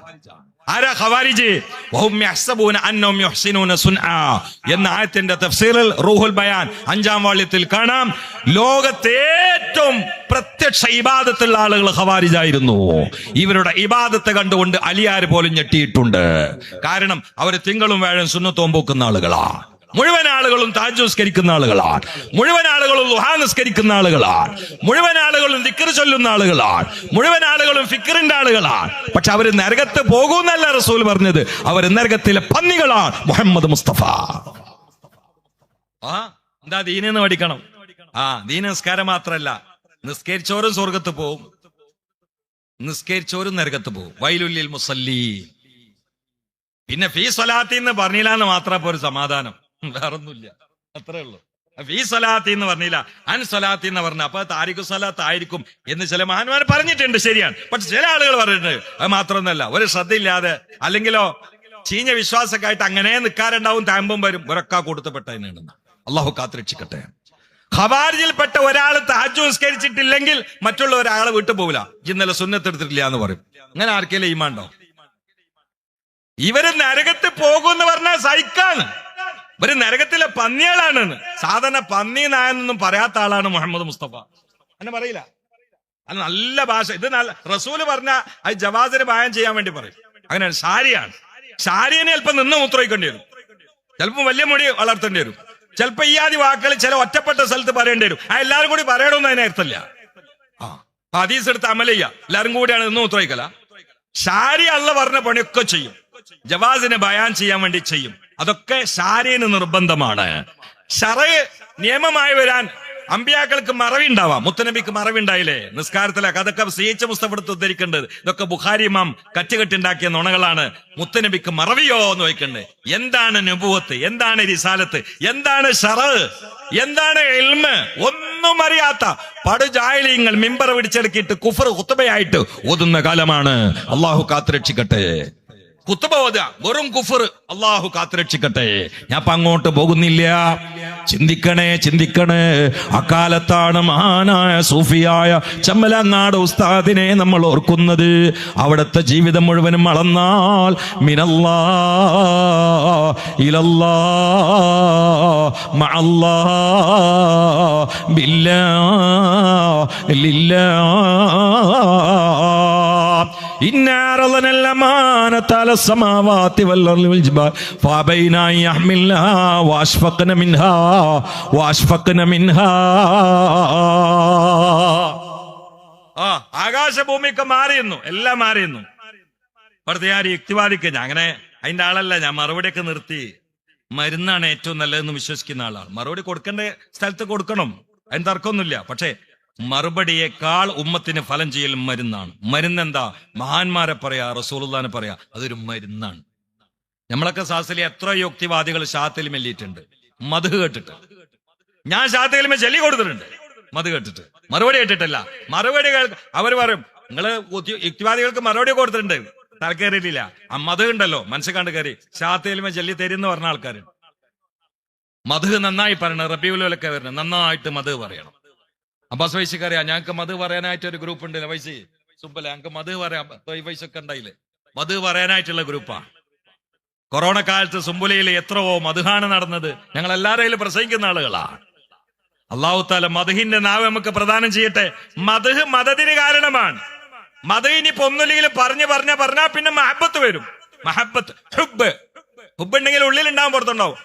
ആരാ ഖവാരിജ്? വഹും യഹ്സബൂന അന്നഹും യുഹ്സിനൂന സുൻആ എന്ന ആയത്തിന്റെ തഫ്സീറിൽ റൂഹുൽ ബയാൻ 5-ാം വാള്യത്തിൽ കാണാം. ലോകത്തെ ഏറ്റവും പ്രത്യക്ഷ ഇബാദത്തുള്ള ആളുകൾ ഖവാരിജായിരുന്നു. ഇവരുടെ ഇബാദത്ത് കണ്ടുകൊണ്ട് അലിയാർ പോലും ഞെട്ടിയിട്ടുണ്ട്. കാരണം അവര് തിങ്കളും വ്യാഴം സുന്നത്തും പോക്കുന്ന ആളുകളാണ്. മുഴുവൻ ആളുകളും തഹജ്ജുദ് നിസ്കരിക്കുന്ന ആളുകളാണ്. മുഴുവൻ ആളുകളും ദുഹാ നിസ്കരിക്കുന്ന ആളുകളാണ്. മുഴുവൻ ആളുകളും ദിക്ർ ചൊല്ലുന്ന ആളുകളാണ്. മുഴുവൻ ആളുകളും ഫിക്റിന്റെ ആളുകളാണ്. പക്ഷെ അവര് നരകത്ത് പോകുന്നല്ല റസൂൽ പറഞ്ഞത്, അവർ നരകത്തിലെ പന്നികളാണ്. മുഹമ്മദ് മുസ്തഫ എന്താ ദീനെന്ന് പഠിക്കണം. ദീന നിസ്കാരം മാത്രല്ല, നിസ്കരിച്ചോരും സ്വർഗത്ത് പോവും, നിസ്കരിച്ചോരും നരകത്ത് പോവും. വൈലുല്ലിൽ മുസല്ലീൻ. പിന്നെ ഫീ സ്വലാത്തി എന്ന് പറഞ്ഞില്ല എന്ന് മാത്രം ഒരു സമാധാനം, വേറൊന്നുമില്ല, അത്രേ ഉള്ളൂ. ഫീ സ്വലാത്തി എന്ന് പറഞ്ഞില്ല, അൻ സ്വലാത്തി എന്ന് പറഞ്ഞ അപ്പൊ താരിഖു സ്വലാത്ത് ആയിരിക്കും എന്ന് ചില മഹാന്മാർ പറഞ്ഞിട്ടുണ്ട്, ശരിയാണ്. പക്ഷെ ചില ആളുകൾ പറഞ്ഞിട്ടുണ്ട് അത് മാത്രമൊന്നുമല്ല. ഒരു ശ്രദ്ധയില്ലാതെ അല്ലെങ്കിലോ ചീഞ്ഞ വിശ്വാസമൊക്കെ ആയിട്ട് അങ്ങനെ നിൽക്കാറുണ്ടാവും, താമ്പും വരും. ഒരൊക്കെ കൊടുത്തപ്പെട്ടതിനാണ്. അള്ളാഹു കാത്തുരക്ഷിക്കട്ടെ. ഖവാരിജിൽപ്പെട്ട ഒരാൾ തഹജ്ജുദ് നിസ്കരിച്ചിട്ടില്ലെങ്കിൽ മറ്റുള്ള ഒരാളെ വിട്ടു പോവില്ല. ഇന്നലെ സുന്നത്തെടുത്തിട്ടില്ല എന്ന് പറയും. അങ്ങനെ ആർക്കെങ്കിലും ഈമാണ്ടോ? ഇവര് നരകത്ത് പോകുമെന്ന് പറഞ്ഞാൽ സൈക്കാണ്. ഇവര് നരകത്തിലെ പന്നികളാണെന്ന്. സാധാരണ പന്നി നായെന്നൊന്നും പറയാത്ത ആളാണ് മുഹമ്മദ് മുസ്തഫ. അങ്ങനെ പറയില്ല. അത് നല്ല ഭാഷ. ഇത് നല്ല റസൂല് പറഞ്ഞ അത് ജവാസിന് പായം ചെയ്യാൻ വേണ്ടി പറയും. അങ്ങനെയാണ്. ഷാരിയാണ്. ഷാരിയനെ ചിലപ്പോൾ നിന്ന് മൂത്രയിക്കേണ്ടി വരും, ചിലപ്പോൾ വലിയ മുടി വളർത്തേണ്ടി വരും, ചിലപ്പോ ഈ ആദ്യ വാക്കുകൾ ചില ഒറ്റപ്പെട്ട സ്ഥലത്ത് പറയേണ്ടി വരും. എല്ലാവരും കൂടി പറയണമെന്ന് അതിന് അർത്ഥമില്ല. ഹദീസ് എടുത്ത് അമൽ ചെയ്യുക, എല്ലാവരും കൂടിയാണ് നിന്ന് മൂത്രയിക്കല. ഷാരി അള്ള പറഞ്ഞ പണിയൊക്കെ ചെയ്യും, ജവാസിനെ ബയാൻ ചെയ്യാൻ വേണ്ടി ചെയ്യും. അതൊക്കെ ഷാരിന് നിർബന്ധമാണ്. ഷറഅ് നിയമമായി വരാൻ അമ്പിയാക്കൾക്ക് മറവി ഉണ്ടാവാം. മുത്തനബിക്ക് മറവി ഉണ്ടായില്ലേ നിസ്കാരത്തിലൊക്കെ? അതൊക്കെ CH മുസ്തഫ എടുത്ത് ഉദ്ധരിക്കേണ്ടത്. ഇതൊക്കെ ബുഖാരി ഇമാം കറ്റുകെട്ടുണ്ടാക്കിയ നുണകളാണ്. മുത്തനബിക്ക് മറവിയോ എന്ന് ചോദിക്കണ്ടേ? എന്താണ് നുബുവത്ത്? എന്താണ് റിസാലത്ത്? എന്താണ് ഷറഅ്? എന്താണ് ഇൽമ്? ഒന്നും അറിയാത്ത പടുജാഹിലീങ്ങൾ മിമ്പർ പിടിച്ചെടുക്കിയിട്ട് കുഫർ ഖുത്ബയായിട്ട് ഓതുന്ന കാലമാണ്. അള്ളാഹു കാത്തുരക്ഷിക്കട്ടെ. കുത്തുബ ഓതുക വെറും കുഫർ. അള്ളാഹു കാത്തുരക്ഷിക്കട്ടെ. ഞാൻ ഇപ്പൊ അങ്ങോട്ട് പോകുന്നില്ല. ചിന്തിക്കണേ. അക്കാലത്താണ് മഹാനായ സൂഫിയായ ചമ്മലങ്ങാട് ഉസ്താദിനെ നമ്മൾ ഓർക്കുന്നത്. അവിടുത്തെ ജീവിതം മുഴുവനും അളന്നാൽ മിനല്ലാ ഇലല്ലാ മഅല്ലാ ബില്ലാ ലില്ലാ ഇന്നാ അറളനൽ അമാനത അല സമാവാതി വൽ അർളി വൽ ജിബാൽ ഫഅബൈനാ യഹ്മിൽനാഹാ വഅശ്ഫഖ്ന മിൻഹാ. ആകാശഭൂമിയൊക്കെ മാറിയുന്നു, എല്ലാം മാറിയുന്നു. ഇവിടുത്തെ ഞാൻ യുക്തിവാദിക്ക് ഞാൻ അങ്ങനെ അതിന്റെ ആളല്ല. ഞാൻ മറുപടിയൊക്കെ നിർത്തി. മരുന്നാണ് ഏറ്റവും നല്ലതെന്ന് വിശ്വസിക്കുന്ന ആളാണ്. മറുപടി കൊടുക്കേണ്ട സ്ഥലത്ത് കൊടുക്കണം, അതിന് തർക്കമൊന്നുമില്ല. പക്ഷേ മറുപടിയേക്കാൾ ഉമ്മത്തിന് ഫലം ചെയ്യൽ മരുന്നാണ്. മരുന്നെന്താ? മഹാന്മാരെ പറയാ, റസൂലുള്ളാഹിനെ പറയാ, അതൊരു മരുന്നാണ്. നമ്മളൊക്കെ സാസിലെ എത്ര യുക്തിവാദികൾ ഷാത്തിൽ മെല്ലിയിട്ടുണ്ട് മധു കേട്ടിട്ട്. ഞാൻ ഷാത്തിൽ ചെല്ലി കൊടുത്തിട്ടുണ്ട് മധു കേട്ടിട്ട്, മറുപടി കേട്ടിട്ടല്ല. മറുപടി അവർ പറയും നിങ്ങള് യുക്തിവാദികൾക്ക് മറുപടി കൊടുത്തിട്ടുണ്ട്, തലക്കേറിയിട്ടില്ല. ആ മധു ഉണ്ടല്ലോ മനസ്സിൽ കണ്ട് കയറി ഷാത്തേലുമ ചെല്ലി തരുന്ന് പറഞ്ഞ ആൾക്കാര്. മധു നന്നായി പറയണം, റബീഉലൊക്കെ വരണം, നന്നായിട്ട് മധു പറയണം. അബ്ബാസ് വൈസിക്കറിയാം, ഞങ്ങൾക്ക് മധു പറയാനായിട്ട് ഒരു ഗ്രൂപ്പ് ഉണ്ട്. വൈസി സുബല ഞങ്ങൾക്ക് മധു പറയാം, വൈസൊക്കെ ഉണ്ടായില്ലേ, മധു പറയാനായിട്ടുള്ള ഗ്രൂപ്പാ. കൊറോണ കാലത്ത് സുംബുലയിൽ എത്രയോ മധുഹാണ് നടന്നത്. ഞങ്ങൾ എല്ലാവരെയും പ്രസംഗിക്കുന്ന ആളുകളാണ്. അള്ളാഹു താല മധുഹിന്റെ നാവ് നമുക്ക് പ്രദാനം ചെയ്യട്ടെ. മധു മദതിന് കാരണമാണ്. മധു ഇനിയിപ്പോ ഒന്നുമില്ലെങ്കിലും പറഞ്ഞാ പിന്നെ മഹബത്ത് വരും. മഹബത്ത്, ഹുബ് ഉണ്ടെങ്കിൽ ഉള്ളിലുണ്ടാവും, പുറത്തുണ്ടാവും.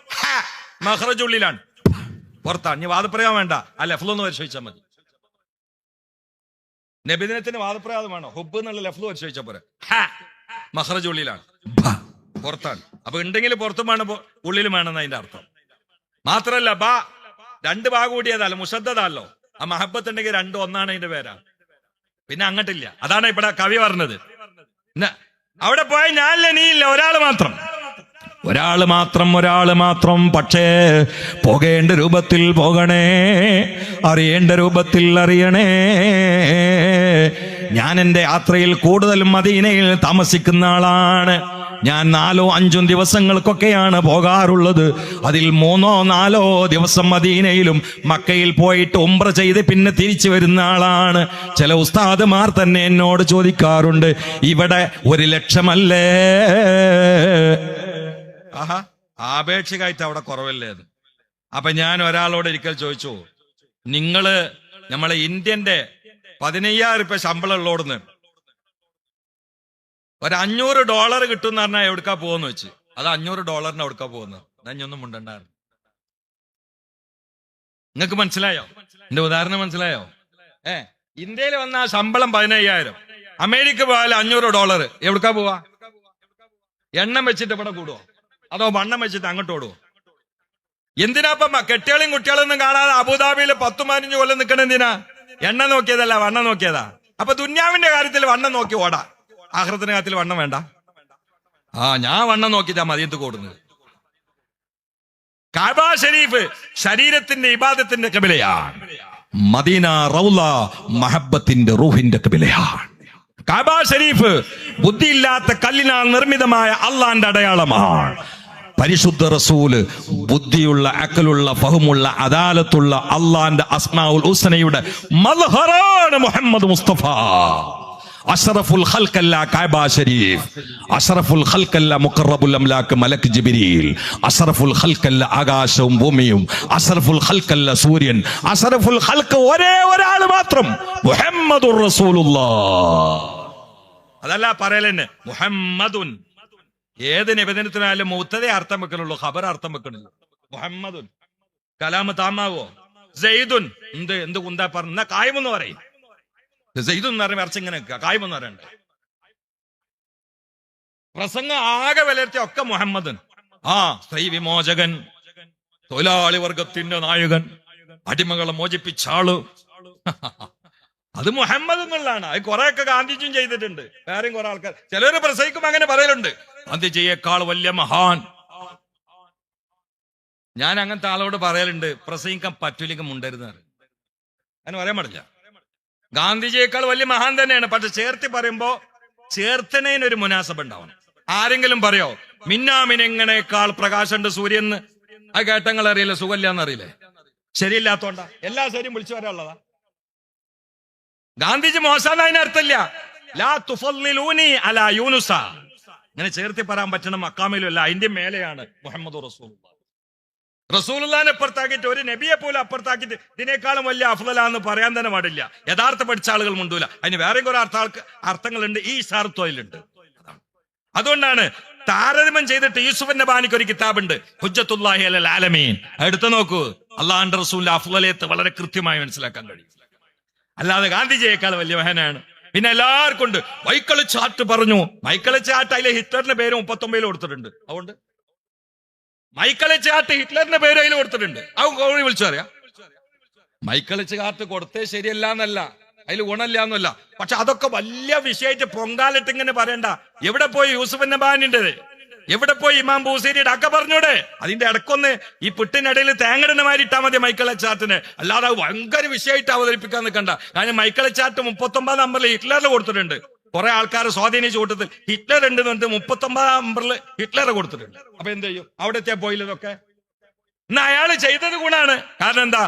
മഖ്റജ് ഉള്ളിലാണ്, പുറത്താണ്. ഇനി വാദപ്രയോഗം വേണ്ട, ആ ലഫ്ലൊന്ന് പരിശോധിച്ചാൽ മതി. നബിദിനത്തിന് വാദപ്രയോഗം വേണോ? ഹുബ് എന്നുള്ള ലഫ്ല് പരിശോധിച്ചാൽ പോരെ. മഖ്റജ് ഉള്ളിലാണ്, പുറത്താണ്. അപ്പൊ ഉണ്ടെങ്കിൽ പുറത്തും വേണം, ഉള്ളിലും വേണമെന്ന് അതിന്റെ അർത്ഥം. മാത്രല്ല രണ്ട് ഭാഗം കൂടിയതല്ല, മുഷദ്ദദല്ലോ. ആ മഹബത്ത് ഉണ്ടെങ്കിൽ രണ്ടും ഒന്നാണ് അതിന്റെ പേരാ. പിന്നെ അങ്ങട്ടില്ല. അതാണ് ഇവിടെ കവി പറഞ്ഞത്. അവിടെ പോയ ഞാനില്ല, നീയില്ല, ഒരാള് മാത്രം. പക്ഷേ പോകേണ്ട രൂപത്തിൽ പോകണേ, അറിയേണ്ട രൂപത്തിൽ അറിയണേ. ഞാൻ എൻ്റെ യാത്രയിൽ കൂടുതലും മദീനയിൽ താമസിക്കുന്ന ആളാണ്. ഞാൻ 4-5 ദിവസങ്ങൾക്കൊക്കെയാണ് പോകാറുള്ളത്. അതിൽ 3-4 ദിവസം മദീനയിലും മക്കയിൽ പോയിട്ട് ഉംറ ചെയ്ത് പിന്നെ തിരിച്ചു വരുന്ന ആളാണ്. ചില ഉസ്താദുമാർ തന്നെ എന്നോട് ചോദിക്കാറുണ്ട്, ഇവിടെ 1 ലക്ഷമല്ലേ? ആഹാ, ആപേക്ഷികമായിട്ട് അവിടെ കുറവല്ലേ അത്. അപ്പൊ ഞാൻ ഒരാളോട് ഒരിക്കൽ ചോദിച്ചു, നമ്മളെ ഇന്ത്യന്റെ 15,000 രൂപ ശമ്പളം ഉള്ളോടുന്ന് $500 കിട്ടും പറഞ്ഞാൽ എവിടുക്കാ പോകുന്ന വെച്ച്. അത് $500 എവിടുക്കാ പോകുന്നത്? ഞാനൊന്നും മുണ്ടണ്ടായിരുന്നു. നിങ്ങൾക്ക് മനസ്സിലായോ എന്റെ ഉദാഹരണം? മനസ്സിലായോ? ഇന്ത്യയിൽ വന്ന ശമ്പളം 15,000, അമേരിക്ക പോയാൽ $500 എവിടുക്കാ പോവാ? എണ്ണം വെച്ചിട്ട് ഇവിടെ കൂടുവോ, അതോ വണ്ണം വെച്ചിട്ട് അങ്ങോട്ട് ഓടുവോ? എന്തിനാപ്പം കെട്ടികളും കുട്ടികളൊന്നും കാണാതെ അബുദാബിയിൽ 10-15 കൊല്ലം നിൽക്കണ എന്തിനാ? എണ്ണം നോക്കിയതല്ല, വണ്ണം നോക്കിയതാ. അപ്പൊ ദുന്യാവിന്റെ കാര്യത്തിൽ വണ്ണം നോക്കി ഓടാ, ആഖിറത്തിന്റെ കാര്യത്തിൽ വണ്ണം വേണ്ട. ഞാൻ വണ്ണം നോക്കിയിട്ടാ മദീനത്ത് കൂടുന്നത്. കഅബ ശരീഫ് ശരീരത്തിന്റെ ഇബാദത്തിന്റെ ഖിബലയാണ്. മദീന റൗള മഹബത്തിന്റെ റൂഹിന്റെ ഖിബലയാണ്. കഅബ ശരീഫ് ബുദ്ധിയില്ലാത്ത കല്ലിനാൽ നിർമ്മിതമായ അള്ളാന്റെ അടയാളമാണ്. പരിശുദ്ധ റസൂല് ബുദ്ധിയുള്ള, അക്കലുള്ള, ഫഹമുള്ള, അദാലത്തുള്ള അള്ളാന്റെ അസ്മാഉൽ ഹുസ്നയുടെ മദ്ഹറാണ് മുഹമ്മദ് മുസ്തഫ. അഷ്റഫുൽ ഖൽഖല്ല കഅബ ശരീഫ്, അഷ്റഫുൽ ഖൽഖല്ല മുഖറബുൽ അംലാക്ക് മലക്ക് ജിബ്രീൽ, അഷ്റഫുൽ ഖൽഖല്ല ആകാശവും ഭൂമിയും, അഷ്റഫുൽ ഖൽഖല്ല സൂര്യൻ, അഷ്റഫുൽ ഖൽഖ് ഒരേ ഒരാൾ മാത്രം, മുഹമ്മദുർ റസൂലുള്ളാഹ്. അതല്ല പറയലെന്നെ മുഹമ്മദുൻ. ഏത് നിബന്ധനത്തിനായാലും മുത്തതേ അർത്ഥം വെക്കണുള്ളൂ, ഖബർ അർത്ഥം വെക്കണില്ല. മുഹമ്മദുൻ കലാമ് താമാവോ? സെയ്ദുൻ എന്ത് കുന്താ പറഞ്ഞ കായ്മെന്ന് പറയും. സെയ്ദുൻ എന്ന് പറയുമ്പോൾ അർച്ച ഇങ്ങനെ കായ്മെന്ന് പറയണ്ടേ? പ്രസംഗം ആകെ വിലയിരുത്തിയ ഒക്കെ മുഹമ്മദൻ. സ്ത്രീ വിമോചകൻ, തൊഴിലാളി വർഗത്തിന്റെ നായകൻ, അടിമകളെ മോചിപ്പിച്ച ആള്, അത് മുഹമ്മദ് എന്നുള്ളതാണ്. അത് കുറെയൊക്കെ ഗാന്ധിജിയും ചെയ്തിട്ടുണ്ട്, വേറെയും കുറെ ആൾക്കാർ. ചിലര് പ്രസംഗിക്കും അങ്ങനെ പറയലുണ്ട്, ഗാന്ധിജിയേക്കാൾ വലിയ മഹാൻ. ഞാൻ അങ്ങനത്തെ ആളോട് പറയലുണ്ട്, പ്രസംഗിക്കാൻ പറ്റൂലെങ്കിൽ മുണ്ടരുന്ന്. അങ്ങനെ പറയാൻ പാടില്ല. ഗാന്ധിജിയേക്കാൾ വലിയ മഹാൻ തന്നെയാണ്, പക്ഷെ ചേർത്തി പറയുമ്പോ ചേർത്തനേനൊരു മുനാസബ് ഉണ്ടാവണം. ആരെങ്കിലും പറയോ മിന്നാമിനെങ്ങനേക്കാൾ പ്രകാശമുണ്ട് സൂര്യന്ന്? ആ കേട്ടങ്ങൾ അറിയില്ല, സുഖമില്ലാന്ന് അറിയില്ലേ? ശരിയില്ലാത്തോണ്ടാ എല്ലാ ശരിയും വിളിച്ചു വരാനുള്ളതാ. ഗാന്ധിജി മോശാന്ന് അതിനർത്ഥമില്ല. ലാ തുഫദ്ദിലൂനി അലാ യൂനുസ, അങ്ങനെ ചേർത്തി പറയാൻ പറ്റണം മക്കാമിലും അല്ല, അതിന്റെ മേലെയാണ് മുഹമ്മദ് റസൂലുള്ളാഹ്. റസൂലുള്ളാഹിനെ അപ്പുറത്താക്കിയിട്ട് ഒരു നബിയെ പോലും അപ്പുറത്താക്കിയിട്ട് ഇതിനേക്കാളും വലിയ അഫ്ളലാന്ന് പറയാൻ തന്നെ പാടില്ല. യഥാർത്ഥ പഠിച്ച ആളുകൾ മുണ്ടൂല. അതിന് വേറെയും കുറെ അർത്ഥങ്ങളുണ്ട്. ഈ ഷാർത്തോയിലുണ്ട്. അതുകൊണ്ടാണ് താരതമ്യം ചെയ്തിട്ട് യൂസുഫ് നബാനിക്ക് ഒരു കിതാബുണ്ട്, ഹുജ്ജത്തുല്ലാഹി അലൽ ആലമീൻ. എടുത്തു നോക്കൂ. അള്ളാഹുവിന്റെ റസൂലിന്റെ അഫ്ളലിയത്ത് വളരെ കൃത്യമായി മനസ്സിലാക്കാൻ കഴിയും. അല്ലാതെ ഗാന്ധിജിയേക്കാൾ വലിയ മഹാനാണ്. പിന്നെ എല്ലാവർക്കും ഉണ്ട്. മൈക്കിൾ ചാർട്ട് പറഞ്ഞു. മൈക്കിൾ ചാർട്ട് അതിലെ ഹിറ്റ്ലറിന്റെ പേര് 39 കൊടുത്തിട്ടുണ്ട്. അതുകൊണ്ട് മൈക്കിൾ ചാർട്ട് ഹിറ്റ്ലറിന്റെ പേര് അതിൽ കൊടുത്തിട്ടുണ്ട്. അത് വിളിച്ചു പറയാം. മൈക്കിൾ ചാർട്ട് കൊടുത്തേ ശരിയല്ല എന്നല്ല, അതിൽ ഗുണമില്ല എന്നല്ല. പക്ഷെ അതൊക്കെ വലിയ വിഷയമായിട്ട് പൊങ്കാലിട്ട് ഇങ്ങനെ പറയണ്ട. എവിടെ പോയി യൂസുഫ് നബാനിൻ്റെത്, എവിടെ പോയി ഇമാം ബൂസീരിയുടെ ഒക്കെ പറഞ്ഞൂടെ? അതിന്റെ ഇടക്കൊന്ന് ഈ പുട്ടിനിടയിൽ തേങ്ങടുന്ന മാതിരി ഇട്ടാൽ മതി മൈക്കിൾ ചാർട്ടിന്. അല്ലാതെ ഭയങ്കര വിഷയമായിട്ട് അവതരിപ്പിക്കാൻ നിൽക്കണ്ട. കാരണം മൈക്കിൾ ചാർട്ട് 39 നമ്പറിൽ ഹിറ്റ്ലറിൽ കൊടുത്തിട്ടുണ്ട്. കുറെ ആൾക്കാർ സ്വാധീനിച്ച കൂട്ടത്തിൽ ഹിറ്റ്ലർ ഉണ്ട് എന്ന് പറഞ്ഞിട്ട് 39 നമ്പറിൽ ഹിറ്റ്ലർ കൊടുത്തിട്ടുണ്ട്. അപ്പൊ എന്ത് ചെയ്യും? അവിടെ എത്തിയാ പോയില്ലതൊക്കെ. എന്നാ അയാള് ചെയ്തത് ഗുണാണ്. കാരണം എന്താ?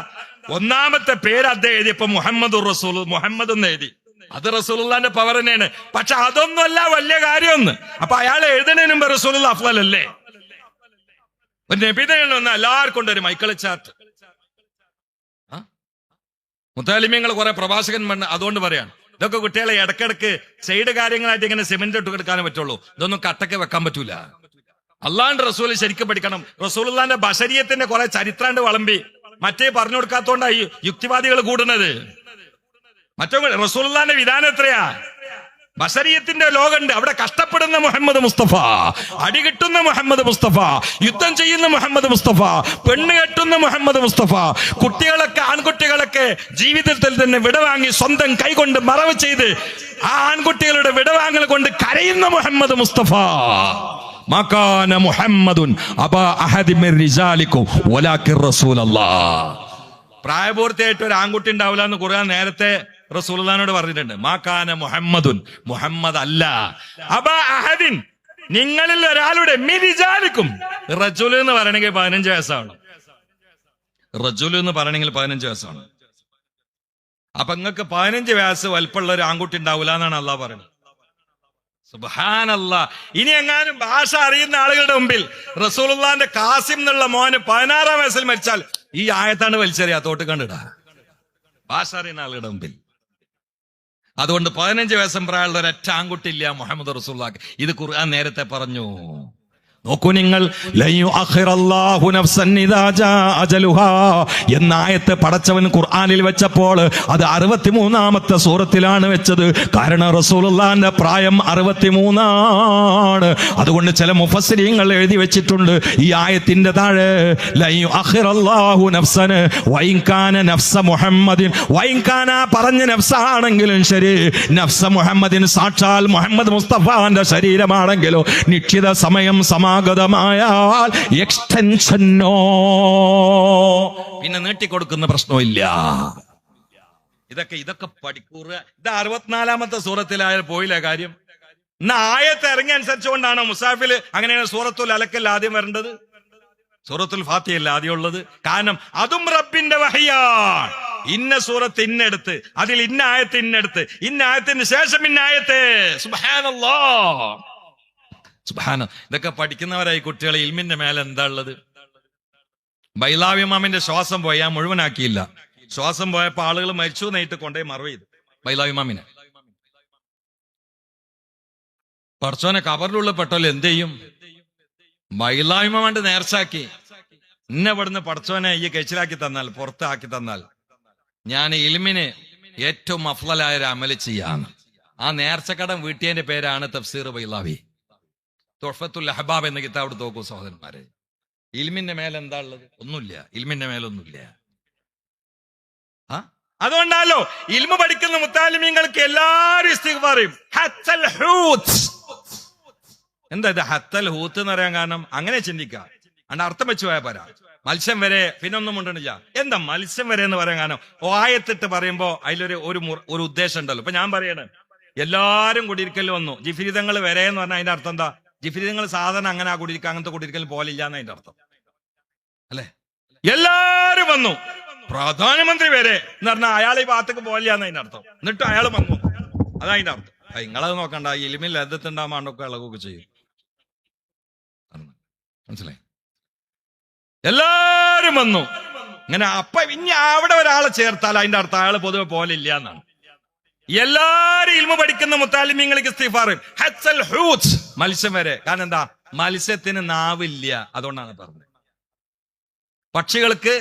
ഒന്നാമത്തെ പേര് അദ്ദേഹം എഴുതിയപ്പോ മുഹമ്മദ് റസൂൽ, മുഹമ്മദ് എന്ന് എഴുതി. അത് റസൂലുള്ളാഹിന്റെ പവർ തന്നെയാണ്. പക്ഷെ അതൊന്നുമല്ല വലിയ കാര്യമൊന്ന്. അപ്പൊ അയാൾ എഴുതുന്നതിന് മുമ്പ് റസൂലുള്ള അഫ്ളൽ അല്ലേ? ഒരു നബിതയൊന്നും എല്ലാവർക്കും ഉണ്ട് ഒരു മൈക്കിൾ ചാർട്ട്. മുത്താലിമ്യങ്ങൾ കുറെ പ്രഭാഷകൻ അതുകൊണ്ട് പറയാണ്, ഇതൊക്കെ കുട്ടികളെ ഇടക്കിടക്ക് സൈഡ് കാര്യങ്ങളായിട്ട് ഇങ്ങനെ സിമെന്റ് ഇട്ട് കൊടുക്കാനേ പറ്റുള്ളൂ. ഇതൊന്നും കട്ടക്ക് വെക്കാൻ പറ്റൂല. അള്ളാന്റെ റസൂൽ ശരിക്കും പഠിക്കണം. റസൂലുള്ളാഹിന്റെ ബശരീയത്തിന്റെ കുറെ ചരിത്രാണ്ട് വളമ്പി മറ്റേ പറഞ്ഞു കൊടുക്കാത്തോണ്ടായി യുക്തിവാദികൾ കൂടുന്നത്. മറ്റോ റസൂലുള്ളാഹിന്റെ വിധാനം എത്രയാ? ബശരീയത്തിന്റെ ലോകമുണ്ട്. അവിടെ കഷ്ടപ്പെടുന്ന മുഹമ്മദ് മുസ്തഫ, അടികിട്ടുന്ന മുഹമ്മദ് മുസ്തഫ, യുദ്ധം ചെയ്യുന്ന മുഹമ്മദ് മുസ്തഫ, പെണ്ണ് കെട്ടുന്ന മുഹമ്മദ് മുസ്തഫ, കുട്ടികളൊക്കെ ആൺകുട്ടികളൊക്കെ ജീവിതത്തിൽ തന്നെ വിടവാങ്ങി സ്വന്തം കൈകൊണ്ട് മറവ് ചെയ്ത് ആ ആൺകുട്ടികളുടെ വിടവാങ്ങൽ കൊണ്ട് കരയുന്ന മുഹമ്മദ് മുസ്തഫ. മകാന മുഹമ്മദുൻ അബാ അഹദി മിർ റിജാലിക്കും വലാകിർ റസൂലല്ലാഹ്. പ്രായപൂർത്തിയായിട്ട് ഒരു ആൺകുട്ടി ഉണ്ടാവില്ല എന്ന് ഖുർആൻ നേരത്തെ റസൂലുള്ളാഹിനോട് പറഞ്ഞിട്ടുണ്ട്. മാകാന മുഹമ്മദുൻ, മുഹമ്മദ് അല്ല. അബാ അഹദിൻ, നിങ്ങളിൽ ഒരാളുടെ മിരിജാലിക്കും. റജുൽ എന്ന് പറയണമെങ്കിൽ 15 വയസ്സാണ്. റജുൽ എന്ന് പറയണമെങ്കിൽ 15 വയസ്സാണ്. അപ്പൊ നിങ്ങൾക്ക് 15 വയസ്സ് വലിപ്പമുള്ള ഒരു ആൺകുട്ടി ഉണ്ടാവില്ല എന്നാണ് അള്ളാഹ് പറയുന്നത്. സുബ്ഹാനല്ലാഹ്. ഇനി എങ്ങാനും ഭാഷ അറിയുന്ന ആളുകളുടെ മുമ്പിൽ റസൂലുള്ളാഹിന്റെ കാസിം എന്നുള്ള മോന് 16 വയസ്സിൽ മരിച്ചാൽ ഈ ആയത്താണ് വലിച്ചെറിയാ തോട്ട് കണ്ടിടാ ഭാഷ അറിയുന്ന ആളുകളുടെ മുമ്പിൽ. അതുകൊണ്ട് 15 വയസ്സും പ്രായമുള്ള ഒരൊറ്റ ആൺകുട്ടി ഇല്ല മുഹമ്മദ് റസൂലുള്ളാഹിക്ക്. ഇത് ഖുർആൻ നേരത്തെ പറഞ്ഞു. നോക്കൂ നിങ്ങൾ, എന്ന ആയത്ത് പടച്ചവൻ ഖുർആനിൽ വെച്ചപ്പോൾ അത് 63-ാമത്തെ സൂറത്തിലാണ് വെച്ചത്. കാരണം റസൂലുള്ളാഹിന്റെ പ്രായം 63 ആണ്. അതുകൊണ്ട് ചില മുഫസ്സിരീങ്ങൾ എഴുതി വെച്ചിട്ടുണ്ട് ഈ ആയത്തിന്റെ താഴെ പറഞ്ഞ നഫ്സാണെങ്കിലും ശരി, നഫ്സ മുഹമ്മദിൻ സാക്ഷാൽ മുഹമ്മദ് മുസ്തഫാന്റെ ശരീരമാണെങ്കിലോ നിശ്ചിത സമയം സമാഗതമായാൽ എക്സ്റ്റൻഷനോ പിന്നെ നീട്ടിക്കൊടുക്കുന്ന പ്രശ്നമില്ല. ഇതൊക്കെ പഠിക്കൂറ. ഇത് 64-ാമത്തെ സൂറത്തിലായ പോയില്ല കാര്യം. എന്നാ ആയത്ത് ഇറങ്ങി അനുസരിച്ചുകൊണ്ടാണോ മുസാഫിൽ അങ്ങനെയാണ് സൂറത്തുൽ അലക്കൽ ആദ്യം വരേണ്ടത്? സൂറത്തുൽ ഫാത്തിഹയല്ല ആദ്യം ഉള്ളത്. കാരണം അതും റബ്ബിന്റെ വഹയാണ്. ഇന്ന സൂറത്ത് ഇന്നെടുത്ത്, അതിൽ ഇന്ന ആയത്ത് ഇന്നെടുത്ത്, ഇന്ന ആയത്തിന് ശേഷം ഇന്ന ആയത്ത്. സുബ്ഹാനല്ലാഹ്, സുബ്ഹാന. ഇതൊക്കെ പഠിക്കുന്നവരായി കുട്ടികളെ ഇൽമിന്റെ മേലെ എന്താ ഉള്ളത്? ബൈലാവി ഇമാമിന്റെ ശ്വാസം പോയാൽ മുഴുവനാക്കിയില്ല. ശ്വാസം പോയപ്പോ ആളുകൾ മരിച്ചു നെയ്ത്ത് കൊണ്ടുപോയി മറവ് ചെയ്തു ബൈലാവി ഇമാമിനെ. പടച്ചോനെ കബറിലുള്ള പെട്ടോലെ എന്ത് ചെയ്യും? ബൈലാവി ഇമാമിന്റെ നേർച്ചാക്കി ഇന്നെ ഇവിടുന്ന് പടച്ചോനെ ഈ കഴിച്ചിലാക്കി തന്നാൽ, പുറത്താക്കി തന്നാൽ ഞാൻ ഇൽമിന് ഏറ്റവും അഫ്ളലായ ഒരു അമല് ചെയ്യാന്ന്. ആ നേർച്ചക്കടം വീട്ടിയതിന്റെ പേരാണ് തഫ്സീർ ബൈലാവി. തുഹ്ഫത്തുൽ അഹ്ബാബ് എന്ന കിതാബ് എടുത്ത് നോക്കൂ സഹോദരന്മാരെ. ഇൽമിന്റെ മേലെ എന്താ ഉള്ളത്? ഒന്നുമില്ല. ഇൽമിന്റെ മേലൊന്നുമില്ല. അതുകൊണ്ടാലോ ഇൽമു പഠിക്കുന്ന മുത്താലിമീങ്ങൾക്ക് എല്ലാരും ഇസ്തിഗ്ഫാർ ചെയ്യും. ഹത്തൽ ഹൂത്ത്. എന്താ ഇത് ഹത്തൽ ഹൂത്ത് എന്ന് പറയാൻ കാരണം? അങ്ങനെ ചിന്തിക്കുക. അണ്ട് അർത്ഥം വെച്ച് പോയാൽ പോരാ. മത്സ്യം വരെ പിന്നെ ഒന്നും ഉണ്ടണില്ല. എന്താ മത്സ്യം വരെ എന്ന് പറയാൻ കാരണം? ആയത്തിട്ട് പറയുമ്പോ അതിലൊരു ഒരു ഉദ്ദേശം ഉണ്ടല്ലോ. ഇപ്പൊ ഞാൻ പറയണേ എല്ലാരും കുടിയിരിക്കൽ വന്നു, ജിഫ്രീതങ്ങൾ വരെ എന്ന് പറഞ്ഞാൽ അതിന്റെ അർത്ഥം എന്താ? ജിഫ്രീതങ്ങൾ സാധാരണ അങ്ങനെ ആ കുടിയിരിക്കുക, അങ്ങനത്തെ കുടിയിരിക്കൽ പോലില്ല എന്ന് അതിന്റെ അർത്ഥം അല്ലെ? എല്ലാരും വന്നു, പ്രധാനമന്ത്രി വരെ എന്ന് പറഞ്ഞാൽ അയാൾ ഈ ഭാഗത്തേക്ക് പോലില്ല എന്ന് അതിന്റെ അർത്ഥം. എന്നിട്ട് അയാൾ വന്നു, അതതിന്റെ അർത്ഥം. നിങ്ങളത് നോക്കണ്ട, ഇലിമിൽ ലദ്ദത്തുണ്ടാകുമ്പോൾ ഇളകൊക്കെ ചെയ്യും. മനസ്സിലായി? എല്ലാരും വന്നു. ഇങ്ങനെ അപ്പൊ ഇനി അവിടെ ഒരാളെ ചേർത്താൽ അതിന്റെ അർത്ഥം അയാൾ പൊതുവെ പോലില്ല എന്നാണ്. എല്ലാരും ഇൽമു പഠിക്കുന്ന മുത്താലിമീങ്ങൾക്ക് ഇസ്തിഗ്ഫാർ, ഹച്ചൽ ഹൂത്ത്, മത്സ്യം വരെ. കാരണം എന്താ? മത്സ്യത്തിന് നാവില്ല, അതുകൊണ്ടാണ് പറഞ്ഞത്. പക്ഷികൾക്ക്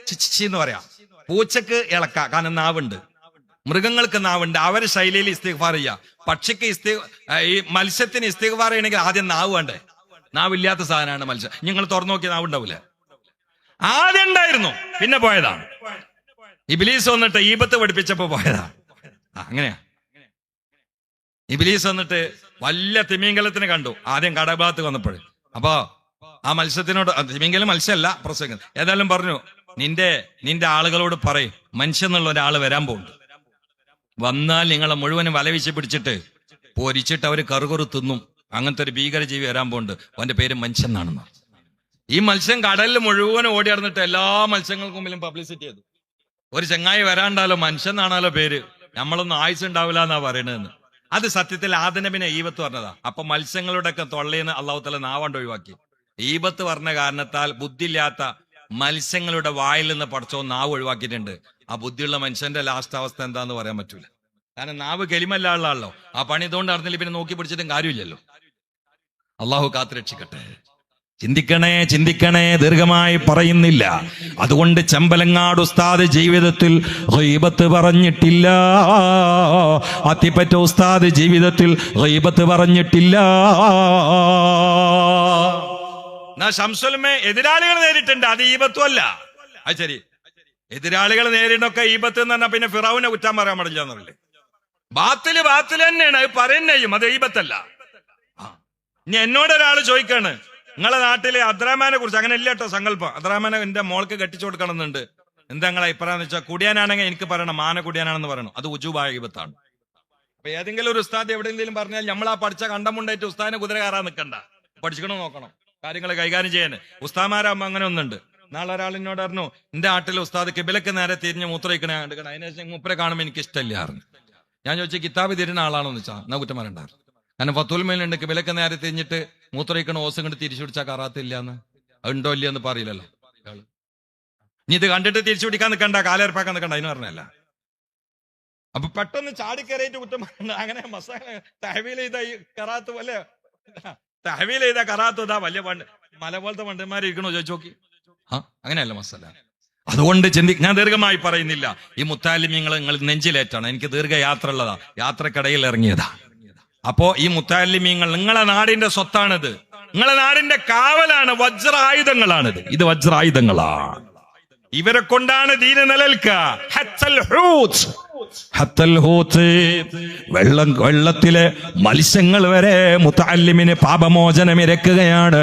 ചിച്ചി എന്ന് പറയാം, പൂച്ചക്ക് ഇളക്ക, കാരണം നാവുണ്ട്. മൃഗങ്ങൾക്ക് നാവുണ്ട്, അവര് ശൈലിയിൽ ഇസ്തിഗ്ഫാർ ചെയ്യാം. പക്ഷിക്ക് ഈ മത്സ്യത്തിന് ഇസ്തിഗ്ഫാർ ചെയ്യണമെങ്കിൽ ആദ്യം നാവ് വേണ്ടേ? നാവില്ലാത്ത സാധനമാണ് മത്സ്യം. നിങ്ങൾ തുറന്നു നോക്കിയ നാവുണ്ടാവൂല. ആദ്യം ഉണ്ടായിരുന്നു, പിന്നെ പോയതാണ്. ഇബ്ലീസ് വന്നിട്ട് ഈബത്ത് പഠിപ്പിച്ചപ്പോ പോയതാ. അങ്ങനെയാ. ഇബ്ലീസ് വന്നിട്ട് വലിയ തിമിംഗലത്തിനെ കണ്ടു ആദ്യം കടഭാഗത്ത് വന്നപ്പോൾ. അപ്പൊ ആ മത്സ്യത്തിനോട്, തിമിംഗലം മത്സ്യമല്ല പ്രസംഗം, ഏതായാലും പറഞ്ഞു, നിന്റെ ആളുകളോട് പറയും മനുഷ്യൻ എന്നുള്ള ഒരാൾ വരാൻ പോകുന്നുണ്ട്. വന്നാൽ നിങ്ങളെ മുഴുവനും വലവിച്ച് പിടിച്ചിട്ട് പൊരിച്ചിട്ട് അവര് കറുകറു തിന്നും. അങ്ങനത്തെ ഒരു ഭീകരജീവി വരാൻ പോകുന്നുണ്ട്. അവന്റെ പേര് മനുഷ്യൻ എന്നാണെന്ന്. ഈ മത്സ്യം കടലിൽ മുഴുവനും ഓടി നടന്നിട്ട് എല്ലാ മത്സ്യങ്ങൾക്കും മുമ്പിലും പബ്ലിസിറ്റി ചെയ്തു. ഒരു ചങ്ങായി വരാണ്ടാലോ മനുഷ്യൻ എന്നാണല്ലോ പേര്, നമ്മളൊന്നും ആയുസ് ഉണ്ടാവില്ല എന്നാ പറയണതെന്ന്. അത് സത്യത്തിൽ ആദനബിനെ ഈബത്ത് പറഞ്ഞതാ. അപ്പൊ മത്സ്യങ്ങളുടെ ഒക്കെ തൊള്ളേന്ന് അള്ളാഹു തആല നാവണ്ട് ഒഴിവാക്കി. ഈബത്ത് പറഞ്ഞ കാരണത്താൽ ബുദ്ധിയില്ലാത്ത മത്സ്യങ്ങളുടെ വായിൽ നിന്ന് പടച്ചോ നാവ് ഒഴിവാക്കിയിട്ടുണ്ട്. ആ ബുദ്ധിയുള്ള മനുഷ്യന്റെ ലാസ്റ്റ് അവസ്ഥ എന്താന്ന് പറയാൻ പറ്റൂല. കാരണം നാവ് കെലിമല്ല ഉള്ളതാണല്ലോ. ആ പണി ഇതുകൊണ്ട് നടന്നില്ല, പിന്നെ നോക്കി പിടിച്ചിട്ടും കാര്യമില്ലല്ലോ. അള്ളാഹു കാത്തുരക്ഷിക്കട്ടെ. ചിന്തിക്കണേ, ദീർഘമായി പറയുന്നില്ല. അതുകൊണ്ട് ചെമ്പലങ്ങാട് ഉസ്താദ് ജീവിതത്തിൽ ഗീബത്ത് പറഞ്ഞിട്ടില്ല. അത്തിപ്പറ്റ ഉസ്താദ് ജീവിതത്തിൽ ഗീബത്ത് പറഞ്ഞിട്ടില്ല. ശംസുലമെ എതിരാളികൾ നേരിട്ടുണ്ട്, അത് ഈബത്തും അല്ല. അത് ശരി, എതിരാളികൾ നേരിടൊക്കെ ഈബത്ത് എന്ന് പറഞ്ഞാൽ പിന്നെ ഫിറൗനെ കുറ്റാൻ പറയാൻ പാടില്ല എന്നറിയില്ലേ? ബാത്തില് തന്നെയാണ്, അത് പറയുന്നേയും, അത് ഈബത്തല്ല. ഇനി എന്നോടൊരാൾ ചോദിക്കാണ്, നിങ്ങളെ നാട്ടിലെ അബ്ദുറഹ്മാനെ കുറിച്ച്, അങ്ങനെ ഇല്ല കേട്ടോ സങ്കല്പം, അബ്ദുറഹ്മാനെ എന്റെ മോൾക്ക് കെട്ടിച്ചു കൊടുക്കണമെന്നുണ്ട്, എന്താ നിങ്ങളെ അഭിപ്രായം വെച്ചാൽ കുടിയാനാണെങ്കിൽ എനിക്ക് പറയണം മാന കുടിയാനാണെന്ന് പറയണം, അത് ഉജൂബായ ഈബത്താണ്. അപ്പൊ ഏതെങ്കിലും ഒരു ഉസ്താദ് എവിടെയെങ്കിലും പറഞ്ഞാൽ നമ്മൾ ആ പഠിച്ച കണ്ടമുണ്ടായിട്ട് ഉസ്താദിനെ കുതിര കയറാൻ നിൽക്കണ്ട, പഠിച്ചിക്കണം, നോക്കണം കാര്യങ്ങൾ കൈകാര്യം ചെയ്യാൻ. ഉസ്താമാരാകുമ്പോ അങ്ങനെ ഒന്നുണ്ട്. നാളെ ഒരാളിനോട് പറഞ്ഞു, എന്റെ നാട്ടിൽ ഉസ്താദ് കിബിലക്ക് നേരെ തിരിഞ്ഞ് മൂത്രയിക്കണേ കണ്ടിക്കണം, അതിനുശേഷം മൂപ്പരെ കാണുമ്പോൾ എനിക്ക് ഇഷ്ടമില്ല. ഞാൻ ചോദിച്ചു കിതാബ് തിരിഞ്ഞ ആളാണോ എന്ന് വെച്ചാൽ എന്നാ കുറ്റമാരുണ്ടായിരുന്നു. കാരണം ഫത്തുൽ മേലുണ്ട് കിബിലക്ക് നേരെ തിരിഞ്ഞിട്ട് മൂത്രയിക്കണ ഓസം കണ്ട് തിരിച്ചു പിടിച്ചാൽ കറാത്തില്ല എന്ന്, അതുണ്ടോ ഇല്ല എന്ന് പറയില്ലല്ലോ. ഇനി ഇത് കണ്ടിട്ട് തിരിച്ചു പിടിക്കാൻ നിൽക്കണ്ട, കാലേർപ്പാക്കാൻ നിൽക്കണ്ട, അതിന് പറഞ്ഞല്ല. അപ്പൊ പെട്ടെന്ന് ചാടിക്കയറിയിട്ട് കുറ്റം പറയണ്ട. അങ്ങനെ മസാല തഹവീൽ ചെയ്ത ഈ കറാത്ത് പോലെ, തഹവീൽ ചെയ്ത കറാത്ത് ഇതാ വലിയ മല പോലത്തെ പണ്ടന്മാരിക്കണോ ചോദിച്ചു നോക്കി. അങ്ങനെയല്ല മസാല. അതുകൊണ്ട് ഞാൻ ദീർഘമായി പറയുന്നില്ല. ഈ മുത്താലിമ്യങ്ങൾ നിങ്ങൾ നെഞ്ചിലേറ്റാണ്. എനിക്ക് ദീർഘയാത്ര ഉള്ളതാ, യാത്രക്കിടയിൽ ഇറങ്ങിയതാ. അപ്പോ ഈ മുത്താലിമ്യങ്ങൾ നിങ്ങളെ നാടിന്റെ സ്വത്താണിത്, നിങ്ങളെ നാടിന്റെ കാവലാണ്, വജ്രായുധങ്ങളാണിത്. ഇത് വജ്രായുധങ്ങളാണ്. ഇവരെ കൊണ്ടാണ് ദീന് നിലനിൽക്കുക. വെള്ളത്തിലെ മത്സ്യങ്ങൾ വരെ മുത്തഅല്ലിമിന് പാപമോചനം ഇരക്കുകയാണ്.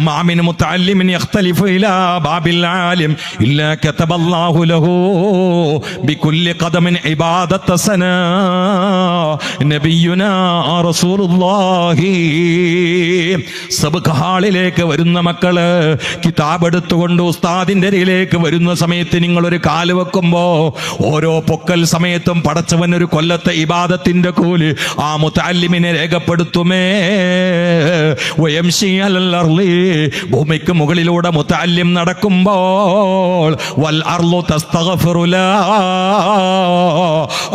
മാമിൻ മുത്തഅല്ലിമിൻ യഖ്തലിഫു ഇലാ ബാബിൽ ആലിം ഇല്ലാ കതബല്ലാഹു ലഹു ബികുല്ലി ഖദമിൻ ഇബാദത സനാ നബിയുനാ റസൂലുള്ളാഹി. സബ്ഖ് ഹാളിലേക്ക് വരുന്ന മക്കള് കിതാബ് എടുത്തുകൊണ്ട് ഉസ്താദിന്റെ അരികിലേക്ക് വരുന്ന സമയത്ത് നിങ്ങൾ ഒരു കാല് വെക്കുമ്പോ ഓരോ പൊക്കൽ സമയത്തും പടച്ചവൻ ഒരു കൊല്ലത്തെ ഇബാദത്തിന്റെ കൂലി ആ മുതഅല്ലിമിനെ രേഖപ്പെടുത്തുമേ. വയംശി അലൽ അർളി, ഭൂമിക്ക് മുകളിലൂടെ മുതഅല്ലിം നടക്കുമ്പോൾ വൽ അർളു തസ്തഗ്ഫിറു ലാ,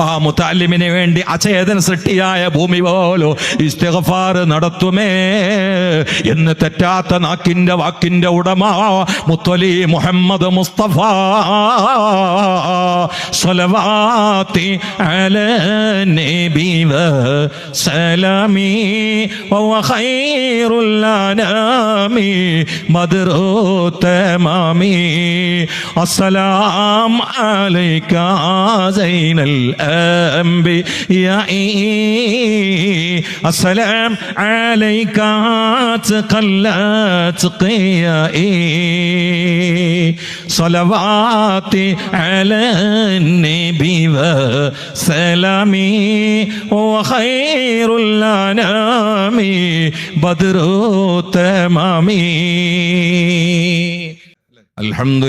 ആ മുതഅല്ലിമിന് വേണ്ടി അചേതന സൃഷ്ടിയായ ഭൂമി പോലും ഇസ്തിഗ്ഫാർ നടത്തുമേ എന്ന് തെറ്റാത്ത നാക്കിന്റെ വാക്കിന്റെ ഉടമ മുത്തലി മുഹമ്മദ് മുസ്തഫ സ്വലവാത്തി അലാ നബി വസലാമി വഹുവ ഖൈറുൽ അനാമി ബദ്റു തമാമി. അസ്സലാം അലൈക സൈനൽ അംബിയാഇ, അസ്സലാം അലൈക തഖല്ലത് ഖിയാഇ, സ്വലവാത്തി അലാ നബി വസലാമി വഹുവ ഖൈറുൽ അനാമി ബദ്റു തമാമി. الحمد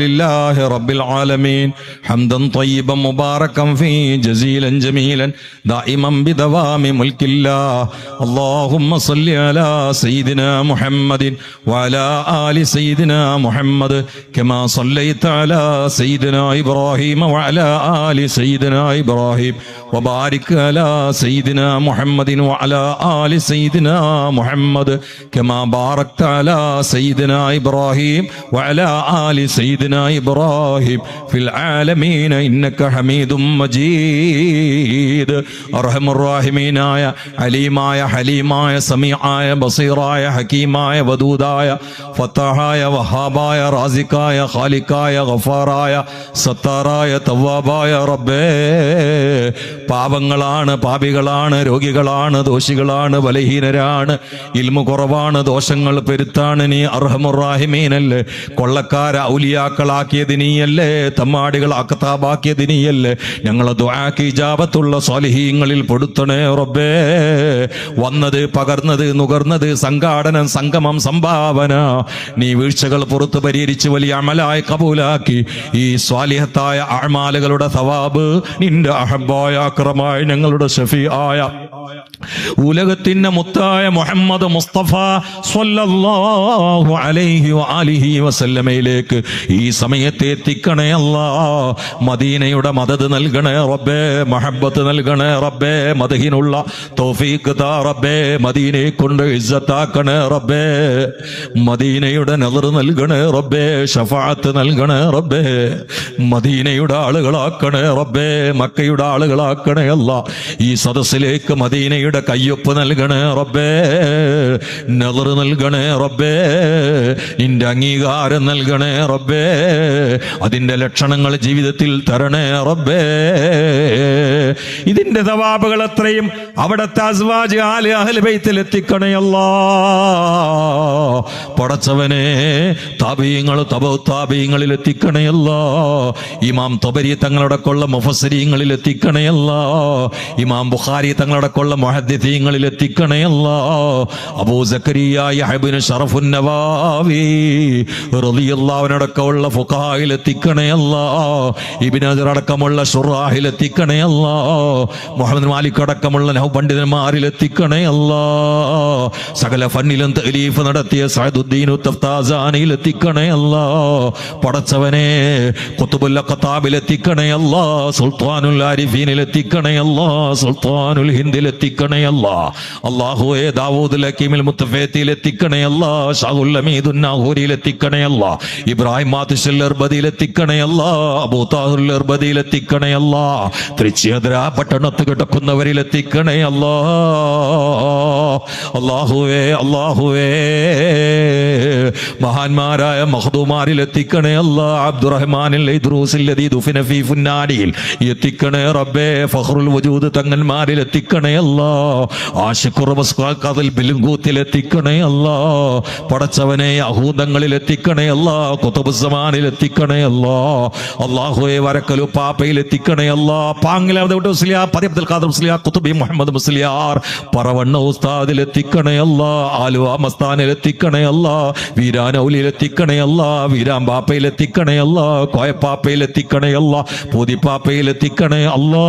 لله رب العالمين حمدا طيبا مباركا فيه جزيلا جميلا دائما بدوام ملك الله اللهم صل على سيدنا محمد وعلى آل سيدنا محمد كما صليت على سيدنا إبراهيم وعلى آل سيدنا إبراهيم وبارك على سيدنا محمد وعلى آل سيدنا محمد كما باركت على سيدنا إبراهيم وعلى آل سيدنا إبراهيم في العالمين إنك حميد مجيد أرحم الراحمين عليماയ ഹലീമായ സമീആയ ബസീറായ ഹകീമായ വദൂദായ ഫത്താഹായ വഹാബായ റാസിഖായ ഖാലിഖായ ഗഫാറായ സത്താറായ തവ്വാബായ റബ്ബേ പാപങ്ങളാണ്, പാപികളാണ്, രോഗികളാണ്, ദോഷികളാണ്, ബലഹീനരാണ്, ഇൽമു കുറവാണ്, ദോഷങ്ങൾ പെരുത്താണ്. നീ അർഹമുർ റഹീമീനല്ലേ. കൊള്ളക്കാര ഔലിയാക്കളാക്കിയത് നീയല്ലേ, തമ്മാടികൾ അക്താബാക്കിയത് നീയല്ലേ. ഞങ്ങളെ ദുആക്ക് ഇജാബത്തുള്ള സ്വാലിഹീങ്ങളിൽ പെടുത്തണേ റബ്ബേ. വന്നത്, പകർന്നത്, നുകർന്നത്, സംഘാടനം, സംഗമം, സംഭാവന നീ വീഴ്ചകൾ പുറത്ത് പരിഹരിച്ച് വലിയ അമലായി കബൂലാക്കി ഈ സ്വാലിഹത്തായ അഅ്മാലുകളുടെ സവാബ് നിന്റെ അഹബ്ബായ അക്രമായ ഞങ്ങളുടെ ഷഫീആയ ഉലകത്തിന്റെ മുത്തായ മുഹമ്മദ് മുസ്തഫ സ്വല്ലല്ലാഹു അലൈഹി വആലിഹി വസല്ലമയിലേക്ക് ഈ സമയത്തെ എത്തിക്കണേ അല്ലാ. മദീനയുടെ മദദ് നൽകണേ റബ്ബേ, മഹബ്ബത്ത് നൽകണേ റബ്ബേ, മദഹിനുള്ള തൗഫീഖ് താ റബ്ബേ, മദീനയെ കൊണ്ട് ഇസ്സത്താക്കണേ റബ്ബേ, മദീനയുടെ നദർ നൽകണേ റബ്ബേ, ശഫാഅത്ത് നൽകണേ റബ്ബേ, മദീനയുടെ ആളുകളാക്കണേ റബ്ബേ, മക്കയുടെ ആളുകളാക്കണേ അല്ലാ. ഈ സദസ്സിലേക്ക് മദീനയുടെ കയ്യൊപ്പ് നൽകണേ റബ്ബേ, നദർ നൽകണേ റബ്ബേ, നിന്റെ അംഗീകാരം നൽകണേ റബ്ബേ, അതിന്റെ ലക്ഷണങ്ങൾ ജീവിതത്തിൽ തരണേ റബ്ബേ. ഇതിന്റെ സവാബുകൾ അത്രയും അവിടത്തെ അസ്വാജ് ആല് അഹ്ലു ബൈത്തിൽ എത്തിക്കണേ അല്ലാ. പടച്ചവനെ താബീങ്ങൾ തബഉ താബീങ്ങളിൽ എത്തിക്കണേ അല്ലാ. ഇമാം തബരി തങ്ങളടക്കമുള്ള മുഫസ്സിരീങ്ങളിൽ എത്തിക്കണേ അല്ലാ. ഇമാം ബുഖാരി തങ്ങളടക്കമുള്ള മുഹദ്ദിഥീങ്ങളിൽ എത്തിക്കണേ അല്ലാ. അബൂ സക്കരിയ യഹ്യ ഇബ്നു ശറഫുൻ നവാവി റളിയല്ലാഹു അൻഹു അടക്കമുള്ള ഫുഖഹായിൽ എത്തിക്കണേ അല്ലാ. ഇബ്നു ഹജർ അടക്കമുള്ള ശുറാഹിൽ എത്തിക്കണേ അല്ലാ. മുഹമ്മദ് മാലിക് അടക്കമുള്ള നഹ്വ് പണ്ഡിതന്മാരിൽ എത്തിക്കണേ അല്ലാ. സകല ഫന്നിലും തഅലീഫ് നടത്തിയ സഅദുദ്ദീൻ തഫ്താസാനിയിൽ എത്തിക്കണേ അല്ലാ. പടച്ചവനെ ഖുത്ബുൽ ഖത്താബിൽ എത്തിക്കണേ അല്ലാ. സുൽത്താനുൽ ആരിഫീനിൽ എത്തിക്കണേ അല്ലാ. സുൽത്താനുൽ ഹിന്ദിൽ എത്തിക്കണേ അല്ലാ. അല്ലാഹുവേ ദാവൂദുൽ ഹകീമിൽ മുത്തഫീത്തിൽ എത്തിക്കണേ അല്ലാ. ഷാഹുൽ അമീദുൻ നാഹൂരിയിൽ എത്തിക്കണേ അല്ലാ. ഇബ്രാഹിം മാതിശൽ അർബദിയിൽ എത്തിക്കണേ അല്ലാ. അബൂ താഹിർ അർബദിയിൽ എത്തിക്കണേ അല്ലാ. തൃശ്ശിയദ്ര പട്ടണത്ത് കിടക്കുന്നവരിൽ എത്തിക്കണേ അല്ലാ. അല്ലാഹുവേ അല്ലാഹുവേ മഹാന്മാരായ മഖ്ദൂമാരിൽ എത്തിക്കണേ അല്ലാ. അബ്ദുറഹ്മാനിൽ ഇദ്രൂസിൽ ലദീ ദുഫിന ഫീ ഫുന്നാനിയിൽ എത്തിക്കണേ റബ്ബേ. ഫഖ്റുൽ വജൂദ് തങ്ങന്മാരിൽ എത്തിക്കണേ അല്ലാ. ആശിഖുർ വസ്ഖാഖിൽ ബിൽഗൂത്തിൽ എത്തിക്കണേ അല്ലാ. പടച്ചവനെ യഹൂദങ്ങളിൽ എത്തിക്കണേ അല്ലാ. ഖുതുബുസ് സമാനിൽ എത്തിക്കണേ അല്ലാ. അല്ലാഹുവേ വരക്കലു പാപ്പയിൽ എത്തിക്കണേ അല്ലാ. പാങ്ങിലാവദ മുസ്ലിയാർ പതി അബ്ദുൽ ഖാദർ മുസ്ലിയാർ ഖുതുബി മുഹമ്മദ് മുസ്ലിയാർ പറവണ്ണ ഉസ്താദിൽ എത്തിക്കണേ അല്ലാ. ആലുവ മസ്താനിൽ എത്തിക്കണേ അല്ലാ. വീരാനൗലിയിൽ എത്തിക്കണേ അല്ലാ. വീരാൻ പാപ്പയിൽ എത്തിക്കണേ അല്ലാ. കോയപ്പാപ്പയിൽ എത്തിക്കണേ അല്ലാ. പൂതിപ്പാപ്പയിൽ എത്തിക്കണേ അല്ലാ.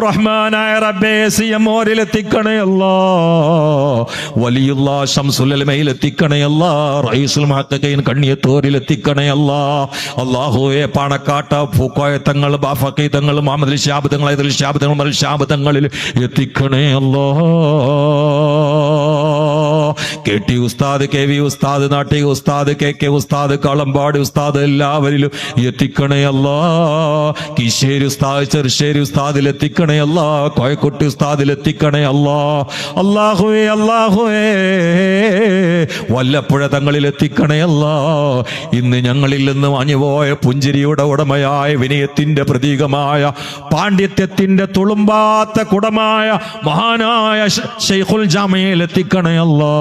റഹ്മാനായ റബ്ബേ സിയമോരിൽ എത്തിക്കണേ അല്ലാ. വലിയുല്ലാ ശംസുൽ അൽമയിൽ എത്തിക്കണേ അല്ലാ. റഈസുൽ മുഹഖഖീൻ കണ്ണിയത്തോരിൽ എത്തിക്കണേ അല്ലാ. അല്ലാഹുവേ പാണക്കാട്ട ഫൂക്കോയ തങ്ങൾ ബാഫഖി തങ്ങൾ മുഹമ്മദ് ശാബ് തങ്ങൾ ഐദൽ ശാബ് തങ്ങൾ മൽ ശാബ് തങ്ങളിൽ എത്തിക്കണേ അല്ലാ. കെട്ടി ഉസ്താദ്, കെ വി ഉസ്താദ്, നാട്ടി ഉസ്താദ്, കെ കെ ഉസ്താദ്, കളമ്പാട് ഉസ്താദ് എല്ലാവരിലും എത്തിക്കണേ അല്ലാ. കിശ്ശേരി ഉസ്താദ്, ചെറുശ്ശേരി ഉസ്താദിൽ എത്തിക്കണേ അല്ലാ. കോയക്കുട്ടി ഉസ്താദിൽ എത്തിക്കണേ അല്ലാ. അല്ലാഹുവേ അല്ലാഹുവേ വല്ലപ്പുഴ തങ്ങളിൽ എത്തിക്കണേ അല്ലാ. ഇന്ന് ഞങ്ങളിൽ നിന്ന് മാഞ്ഞുപോയ പുഞ്ചിരിയുടെ ഉടമയായ വിനയത്തിന്റെ പ്രതീകമായ പാണ്ഡിത്യത്തിന്റെ തുളുമ്പാത്ത കുടമായ മഹാനായ ശൈഖുൽ ജാമിയിൽ എത്തിക്കണേ അല്ലാ.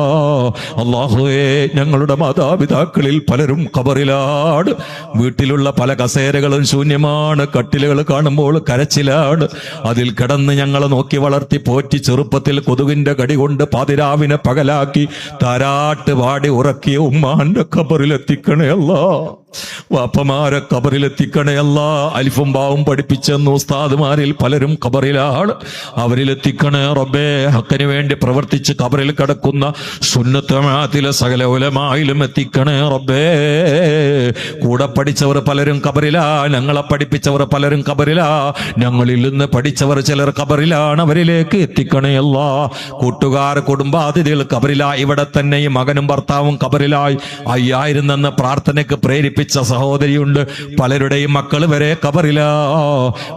അല്ലാഹുവേ, ഞങ്ങളുടെ മാതാപിതാക്കളിൽ പലരും ഖബറിലാണ്. വീട്ടിലുള്ള പല കസേരകളും ശൂന്യമാണ്. കട്ടിലുകൾ കാണുമ്പോൾ കരച്ചിലാണ്. അതിൽ കിടന്ന് ഞങ്ങളെ നോക്കി വളർത്തി പോറ്റി ചെറുപ്പത്തിൽ കൊതുകിന്റെ കടി കൊണ്ട് പാതിരാവിനെ പകലാക്കി താരാട്ട് പാടി ഉറക്കിയ ഉമ്മാന്റെ ഖബറിലെത്തിക്കണേ അല്ലാ. വാപ്പമാരെ ഖബറിലെത്തിക്കണേ അല്ലാ. അലിഫും ബാവും പഠിപ്പിച്ചെന്ന് ഉസ്താദുമാരിൽ പലരും ഖബറിലാണ്. അവരിലെത്തിക്കണേ റബ്ബേ. ഹക്കിന് വേണ്ടി പ്രവർത്തിച്ച് ഖബറിൽ കിടക്കുന്ന സുന്നത്ത് ജമാഅത്തിലെ സകല ഉലമായിലും എത്തിക്കണേ റബ്ബേ. കൂടെ പഠിച്ചവർ പലരും ഖബറിലാ. ഞങ്ങളെ പഠിപ്പിച്ചവർ പലരും ഖബറിലാ. ഞങ്ങളിൽ നിന്ന് പഠിച്ചവർ ചിലർ ഖബറിലാണ്. അവരിലേക്ക് എത്തിക്കണേ അല്ലാ. കൂട്ടുകാർ, കുടുംബാതിഥികൾ ഖബറിലാ. ഇവിടെ തന്നെ ഈ മകനും ഭർത്താവും ഖബറിലായി. 5000 നിന്ന് പ്രാർത്ഥനയ്ക്ക് പ്രേരിപ്പിച്ച സഹോദരിയുണ്ട്. പലരുടെയും മക്കൾ വരെ ഖബറിലാ.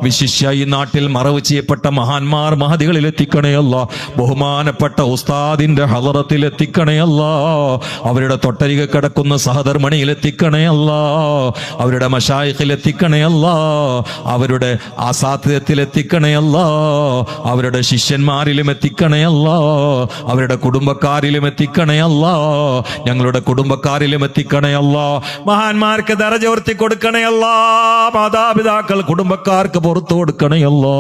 വിശിഷ്യ ഈ നാട്ടിൽ മറവ് ചെയ്യപ്പെട്ട മഹാന്മാർ മഹദികളിൽ എത്തിക്കണേ അല്ലാ. ബഹുമാനപ്പെട്ട ഉസ്താദിന്റെ ഹളറത്തിൽ എത്തിക്കണേ അല്ലാ. അവരുടെ തൊട്ടരികെ കിടക്കുന്ന സഹധർമ്മണിയിൽ എത്തിക്കണേ അല്ലാ. അവരുടെ മശായിഖിൽ എത്തിക്കണേ അല്ലാ. അവരുടെ ആസാത്തിയത്തിൽ എത്തിക്കണേ അല്ലാ. അവരുടെ ശിഷ്യന്മാരിലും എത്തിക്കണേ അല്ലാ. അവരുടെ കുടുംബക്കാരിലും എത്തിക്കണേ അല്ലാ. ഞങ്ങളുടെ കുടുംബക്കാരിലും എത്തിക്കണേ അല്ലാ. മഹാന്മാർക്ക് ദറജ ഉയർത്തി കൊടുക്കണേ അല്ലാ. മാതാപിതാക്കൾ കുടുംബക്കാർക്ക് പുറത്തു കൊടുക്കണേ അല്ലാ.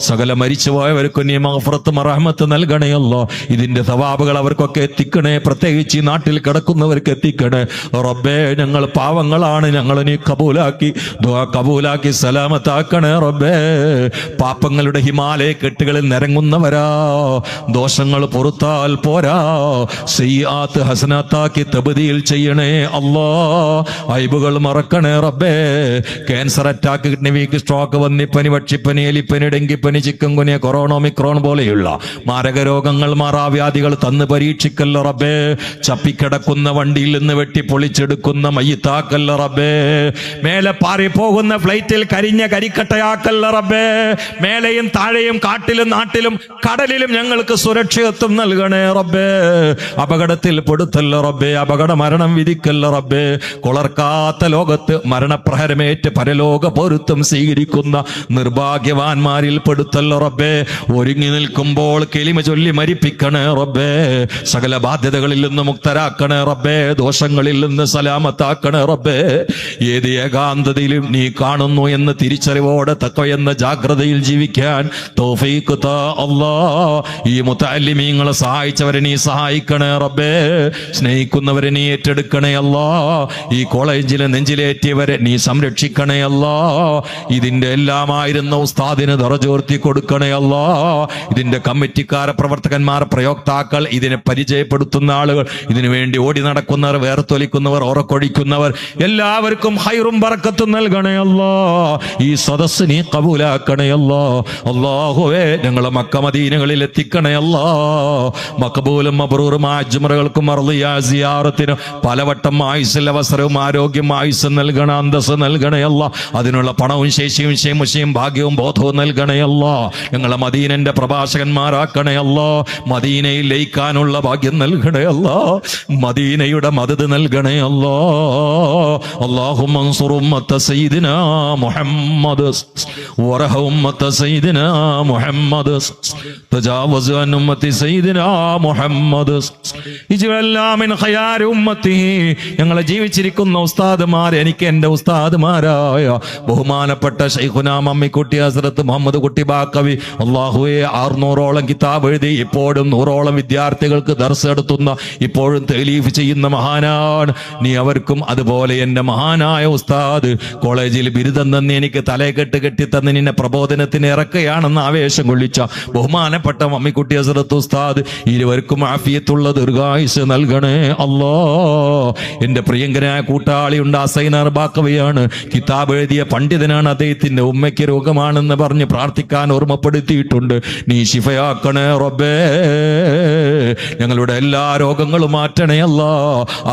സകല മരിച്ചുപോയവർക്ക് നീ മഗ്ഫിറത്ത് റഹ്മത്ത് നൽകണേ അല്ലാ. ഇതിന്റെ സവാബുകൾ അവർക്കൊക്കെ എത്തിക്കണേ. പ്രത്യേകിച്ച് ഈ നാട്ടിൽ കിടക്കുന്നവർക്ക് എത്തിക്കണേ റബ്ബേ. ഞങ്ങൾ പാവങ്ങളാണ്. ഞങ്ങൾ നീ കബൂലാക്കി ദുആ കബൂലാക്കി സലാമത്താക്കണേ റബ്ബേ. പാപങ്ങളുടെ ഹിമാലയ കെട്ടുകളിൽ നിരങ്ങുന്നവരാ. ദോഷങ്ങൾ പൊറുത്താൽ പോരാ, സയ്യിആത്ത് ഹസനാത്താക്കി തബ്ദീൽ ചെയ്യണേ അല്ലാ. ഐബുകൾ മറക്കണേ റബ്ബേ. Cancer attack, kidney weak, stroke, വന്നിപ്പനി, പക്ഷിപ്പനി, എലിപ്പനി, ഡെങ്കിപ്പനി, ചിക്കൻ ഗുനിയ, കൊറോണ, ഒമിക്രോൺ പോലെയുള്ള മാരക രോഗങ്ങൾ, മാറാവ്യാധികൾ തന്ന് പരീക്ഷിക്കല്ല റബ്ബേ. ചപ്പിക്കിടക്കുന്ന വണ്ടിയിൽ നിന്ന് വെട്ടി പൊളിച്ചെടുക്കുന്ന മയ്യിത്താക്കല്ല റബ്ബേ. മേലെ പാറിപ്പോകുന്ന ഫ്ലൈറ്റിൽ കരിഞ്ഞ കരിക്കട്ടയാക്കല്ല റബ്ബേ. മേലെയും താഴെയും കാട്ടിലും നാട്ടിലും കടലിലും ഞങ്ങൾക്ക് സുരക്ഷിതത്വം നൽകണേ റബ്ബേ. അപകടത്തിൽ പെടുത്തല്ല റബ്ബേ. അപകട മരണം വിധിക്കല്ല റബ്ബേ. കൊളർക്കാത്ത ലോകത്ത് മരണപ്രഹരമേറ്റ് പരലോക പൊരുത്തം സ്വീകരിക്കുന്ന നിർഭാഗ്യവാന്മാരിൽ പെടുത്തല്ല റബ്ബേ. ഒരുങ്ങി നിൽക്കുമ്പോൾ കെലിമ ചൊല്ലി മരിപ്പിക്കണേ റബ്ബേ. സകല ബാധ്യതകളിൽ നിന്ന് മുക്തരാക്കണേ റബ്ബേ. ദോഷങ്ങളിൽ നിന്ന് സലാമത്താക്കണേ റബ്ബേ. ഏത് ഏകാന്തതയിലും നീ കാണുന്നു എന്ന് തിരിച്ചറിവോടെ തഖ്വയെന്ന ജാഗ്രതയിൽ ജീവിക്കാൻ തൗഫീഖ് താ അല്ലാ. ഈ മുതഅല്ലിമീങ്ങളെ സഹായിച്ചവരെ നീ സഹായിക്കണേ റബ്ബേ. സ്നേഹിക്കുന്നവരെ നീ ഏറ്റെടുക്കണേ അല്ലാ. ഈ കോളേജിലെ നെഞ്ചിലേറ്റിയവരെ നീ സംരക്ഷിക്കണേ അല്ലാ. ഇതിന്റെ എല്ലാമായിരുന്ന ഉസ്താദിന് ദറജ ഉയർത്തി കൊടുക്കണേ അല്ലാ. ഇതിന്റെ കമ്മിറ്റിക്കാരെ, പ്രവർത്തകന്മാർ, പ്രയോക്താക്കൾ, ഇതിനെ പരിചയപ്പെടുത്തുന്ന ആളുകൾ, ഇതിനു വേണ്ടി ഓടി നടക്കുന്നവർ, വേർത്തൊലിക്കുന്നവർ, ഉറക്കൊഴിക്കുന്നവർ, എല്ലാവർക്കും ഹൈറും ബറക്കത്തും നൽകണേ അല്ലാ. ഈ സദസ്സ് നീ കബൂലാക്കണേ അല്ലാ. അല്ലാഹുവേ, ഞങ്ങളെ മക്ക മദീനകളിൽ എത്തിക്കണേ അല്ലാ. മഖബൂലും മബ്റൂറുമായ അജ്മറകൾക്കും അർളിയ സിയാറത്തിനും പലവട്ടം ആയുസ്സിൽ അവസരവും ആരോഗ്യം ആയുസ് നൽകണ, അന്തസ് നൽകണേ അല്ലാ. അതിനുള്ള പണവും ശേഷിയും ക്ഷേമശയും ഭാഗ്യവും ബോധവും നൽകണേ അല്ലാ. ഞങ്ങളെ മദീനന്റെ പ്രഭാഷകന്മാരാക്കണേ അല്ലാ. മദീനയിൽ ലയിക്കാനുള്ള ഭാഗ്യം നൽകണേ അല്ലാ. മദീനയുടെ മദദ് നൽകണേ അല്ലാ. അല്ലാഹുമ്മ അൻസുർ ഉമ്മത്ത സയ്യിദിനാ മുഹമ്മദ് വറഹ ഉമ്മത്ത സയ്യിദിനാ മുഹമ്മദ് തജാവസ് അൻ ഉമ്മത്തി സയ്യിദിനാ മുഹമ്മദ് ഇജ്അൽനാ മിൻ ഖയാരി ഉമ്മത്തിഹി. ഞങ്ങളെ ജീവിച്ചിരിക്കുന്ന ഉസ്താദുമാർ, എനിക്ക് എൻ്റെ ഉസ്താദുമാരായ ബഹുമാനപ്പെട്ട ശൈഖുനാ മമ്മിക്കുട്ടി ഹസ്രത്ത് മുഹമ്മദ് കുട്ടി ബാക്കവി, അല്ലാഹുവേ, 600ഓളം കിതാബ് എഴുതി ഇപ്പോഴും 100ഓളം വിദ്യാർത്ഥികൾക്ക് ദർസ് നടത്തുന്ന, ഇപ്പോഴും തൗലീഫ് ചെയ്യുന്ന മഹാനാണ്. നീ അവർക്കും അതുപോലെ എൻ്റെ മഹാനായ ഉസ്താദ് കോളേജിൽ ബിരുദം തന്നെ എനിക്ക് തലയെക്കെട്ട് കെട്ടിത്തന്ന് നിന്നെ പ്രബോധനത്തിന് ഇറക്കുകയാണെന്ന് ആവേശം കൊള്ളിച്ച ബഹുമാനപ്പെട്ട മമ്മിക്കുട്ടി ഹസ്രത്ത് ഉസ്താദ്, ഇരുവർക്കും ആഫിയത്തുള്ള ദീർഘായുസ് നൽകണേ അല്ലാ. എൻ്റെ പ്രിയങ്കനായ കൂട്ടാളിയുണ്ട് അസൈനാർ ബാക്കവിയാണ്, കിതാബ് എഴുതിയ പണ്ഡിതനാണ്. അദ്ദേഹത്തിന്റെ ഉമ്മയ്ക്ക് രോഗമാണെന്ന് പറഞ്ഞ് പ്രാർത്ഥിക്കാൻ ഓർമ്മപ്പെടുത്തിയിട്ടുണ്ട്. നീ ശിഫയാക്കണേ റബ്ബേ. ഞങ്ങളുടെ എല്ലാ രോഗങ്ങളും മാറ്റണേ അല്ലാ.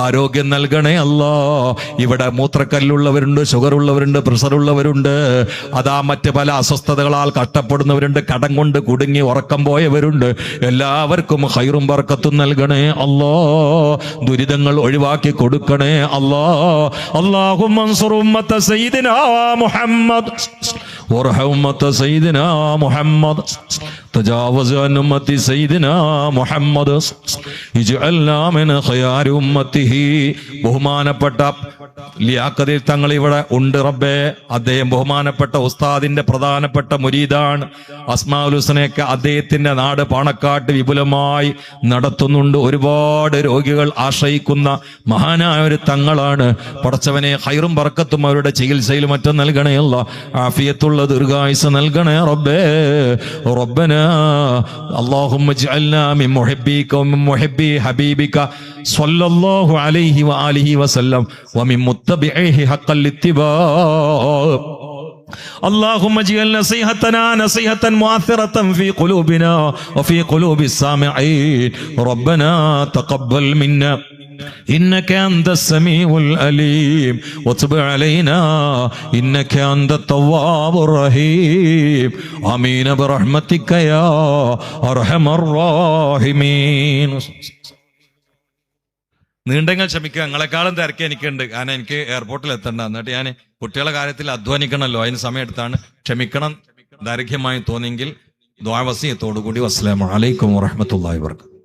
ആരോഗ്യം നൽകണേ അല്ലാ. ഇവിടെ മൂത്രക്കല്ലുള്ളവരുണ്ട്, ഷുഗർ ഉള്ളവരുണ്ട്, പ്രഷർ ഉള്ളവരുണ്ട്, അതാ മറ്റ് പല അസ്വസ്ഥതകളാൽ കഷ്ടപ്പെടുന്നവരുണ്ട്, കടം കൊണ്ട് കുടുങ്ങി ഉറക്കം പോയവരുണ്ട്. എല്ലാവർക്കും ഖൈറും ബർക്കത്തും നൽകണേ അല്ലാ. ദുരിതങ്ങൾ ഒഴിവാക്കി കൊടുക്കണേ അല്ലാ. അല്ലാഹുമ്മ അൻസുർ ഉമ്മത്ത സയ്യിദിനാ മുഹമ്മദ് وارحم أمة سيدنا محمد تجاوز عن أمة سيدنا محمد اجعلنا من خيار أمته. ബഹുമാനപ്പെട്ട ലിയാഖത്തിൽ തങ്ങൾ ഇവിടെ ഉണ്ട് റബ്ബേ. അദ്ദേഹം ബഹുമാനപ്പെട്ട ഉസ്താദിന്റെ പ്രധാനപ്പെട്ട മുരീദാണ്. അസ്മാഉൽ ഹുസ്നയൊക്കെ അദ്ദേഹത്തിന്റെ നാട് പാണക്കാട്ട് വിപുലമായി നടത്തുന്നുണ്ട്. ഒരുപാട് രോഗികൾ ആശ്രയിക്കുന്ന മഹാനായ ഒരു തങ്ങളാണ്. പടച്ചവനെ ഖൈറും ബർക്കത്തും അവരുടെ ചികിത്സയിൽ മറ്റും നൽകണേ അല്ലാ. ആഫിയത്തുള്ള ദീർഘായുസ്സ് നൽകണേ റബ്ബേ. റബ്ബനാ അല്ലാഹുമ്മ ഇജ്അൽനാ മിൻ മുഹിബ്ബിക വമിൻ മുഹിബ്ബി ഹബീബിക സ്വല്ലല്ലാഹു അലൈഹി വആലിഹി വസല്ലം വമിൻ മുത്തബിഇഹി ഹഖൽ ഇത്തിബാ. اللهم اجعل نصيحتنا نصيحة مؤثرة في قلوبنا وفي قلوب السامعين. ربنا تقبل منا إنك أنت السميع العليم وتب علينا إنك أنت التواب الرحيم. آمين برحمتك يا أرحم الراحمين. നീണ്ടെങ്കിൽ ക്ഷമിക്കുക, നിങ്ങളെക്കാളും തിരക്ക് എനിക്കുണ്ട്. കാരണം എനിക്ക് എയർപോർട്ടിൽ എത്തണ്ട. എന്നിട്ട് ഞാൻ കുട്ടികളുടെ കാര്യത്തിൽ അധ്വാനിക്കണമല്ലോ, അതിന് സമയം എടുത്താണ്. ക്ഷമിക്കണം. ദൈർഘ്യമായി തോന്നിയെങ്കിൽ ദുആ വസിയത്തോടുകൂടി. അസ്സലാമു അലൈക്കും വറഹ്മത്തുള്ളാഹി വബറകാതുഹു.